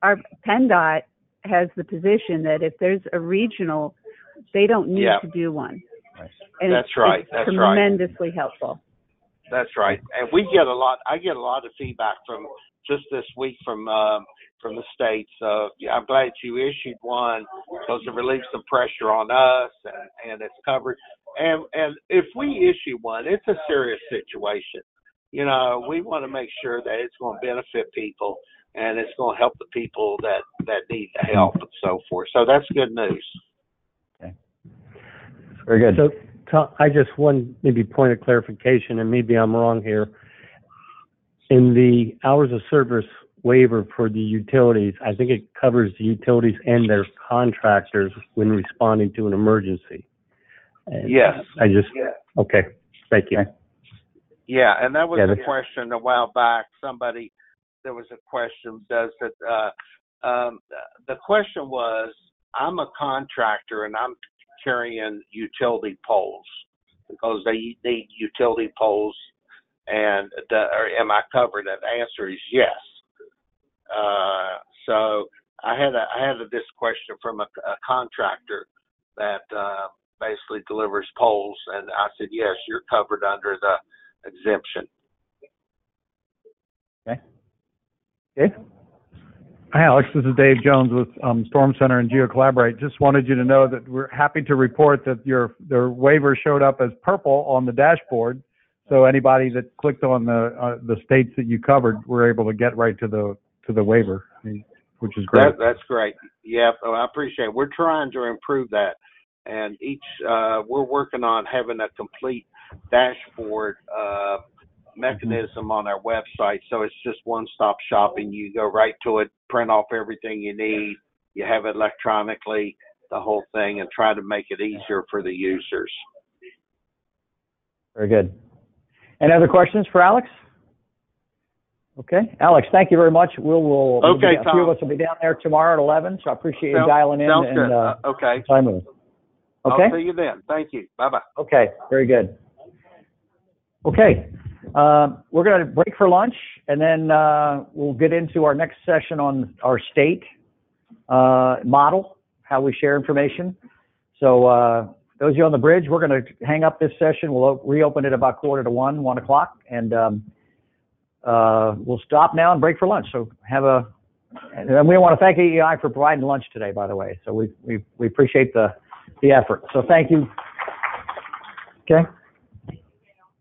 our PennDOT has the position that if there's a regional, they don't need to do one. And That's it's, right. It's That's right. tremendously helpful. That's right. And we get a lot. I get a lot of feedback from just this week from the states. I'm glad you issued one because it relieves some pressure on us and it's covered. And if we issue one, it's a serious situation. You know, we want to make sure that it's going to benefit people and it's going to help the people that need the help and so forth. So that's good news. Very good. So, Tom, I just one maybe point of clarification, and maybe I'm wrong here. In the hours of service waiver for the utilities, I think it covers the utilities and their contractors when responding to an emergency. And Yes. Okay. Thank you. Yeah, and that was a question a while back. There was a question, the question was, I'm a contractor and I'm carrying utility poles because they need utility poles, and am I covered? And the answer is yes. So I had this question from a contractor that basically delivers poles, and I said, yes, you're covered under the exemption. Okay. Hi, Alex. This is Dave Jones with Storm Center and GeoCollaborate. Just wanted you to know that we're happy to report that their waiver showed up as purple on the dashboard. So anybody that clicked on the states that you covered were able to get right to the waiver, which is great. That's great. Yeah, I appreciate it. We're trying to improve that, and we're working on having a complete dashboard mechanism on our website, so it's just one-stop shopping. You go right to it, print off everything you need, you have it electronically, the whole thing, and try to make it easier for the users. Very good. Any other questions for Alex? Okay, Alex, thank you very much. We'll Tom. A few of us will be down there tomorrow at 11, so I appreciate you dialing in. Sounds and, good. Okay. Time with us. Okay. I'll see you then. Thank you. Bye-bye. Okay, very good. Okay, we're going to break for lunch, and then we'll get into our next session on our state model, how we share information. So those of you on the bridge, we're going to hang up this session. We'll reopen it about 1:45, 1 o'clock, and we'll stop now and break for lunch. So and we want to thank AEI for providing lunch today, by the way. So we appreciate the effort. So thank you. Okay.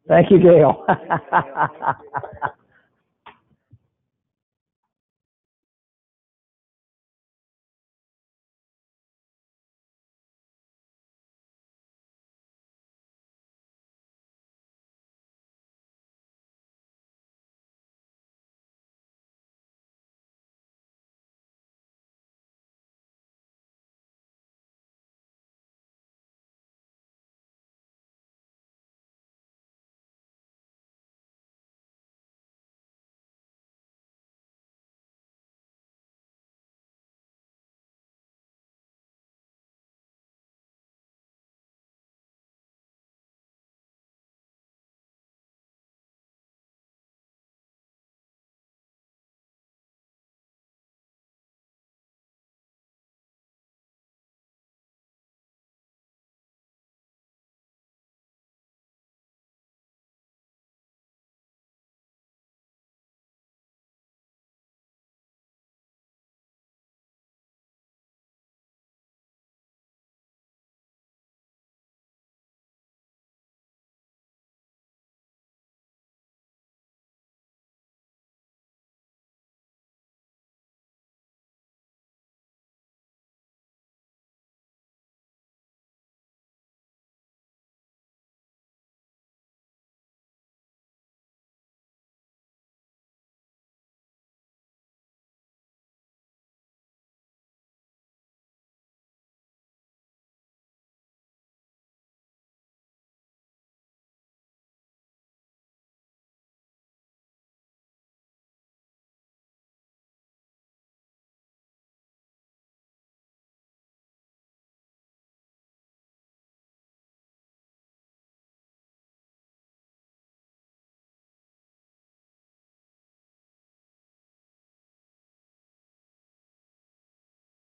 Thank you, Gail.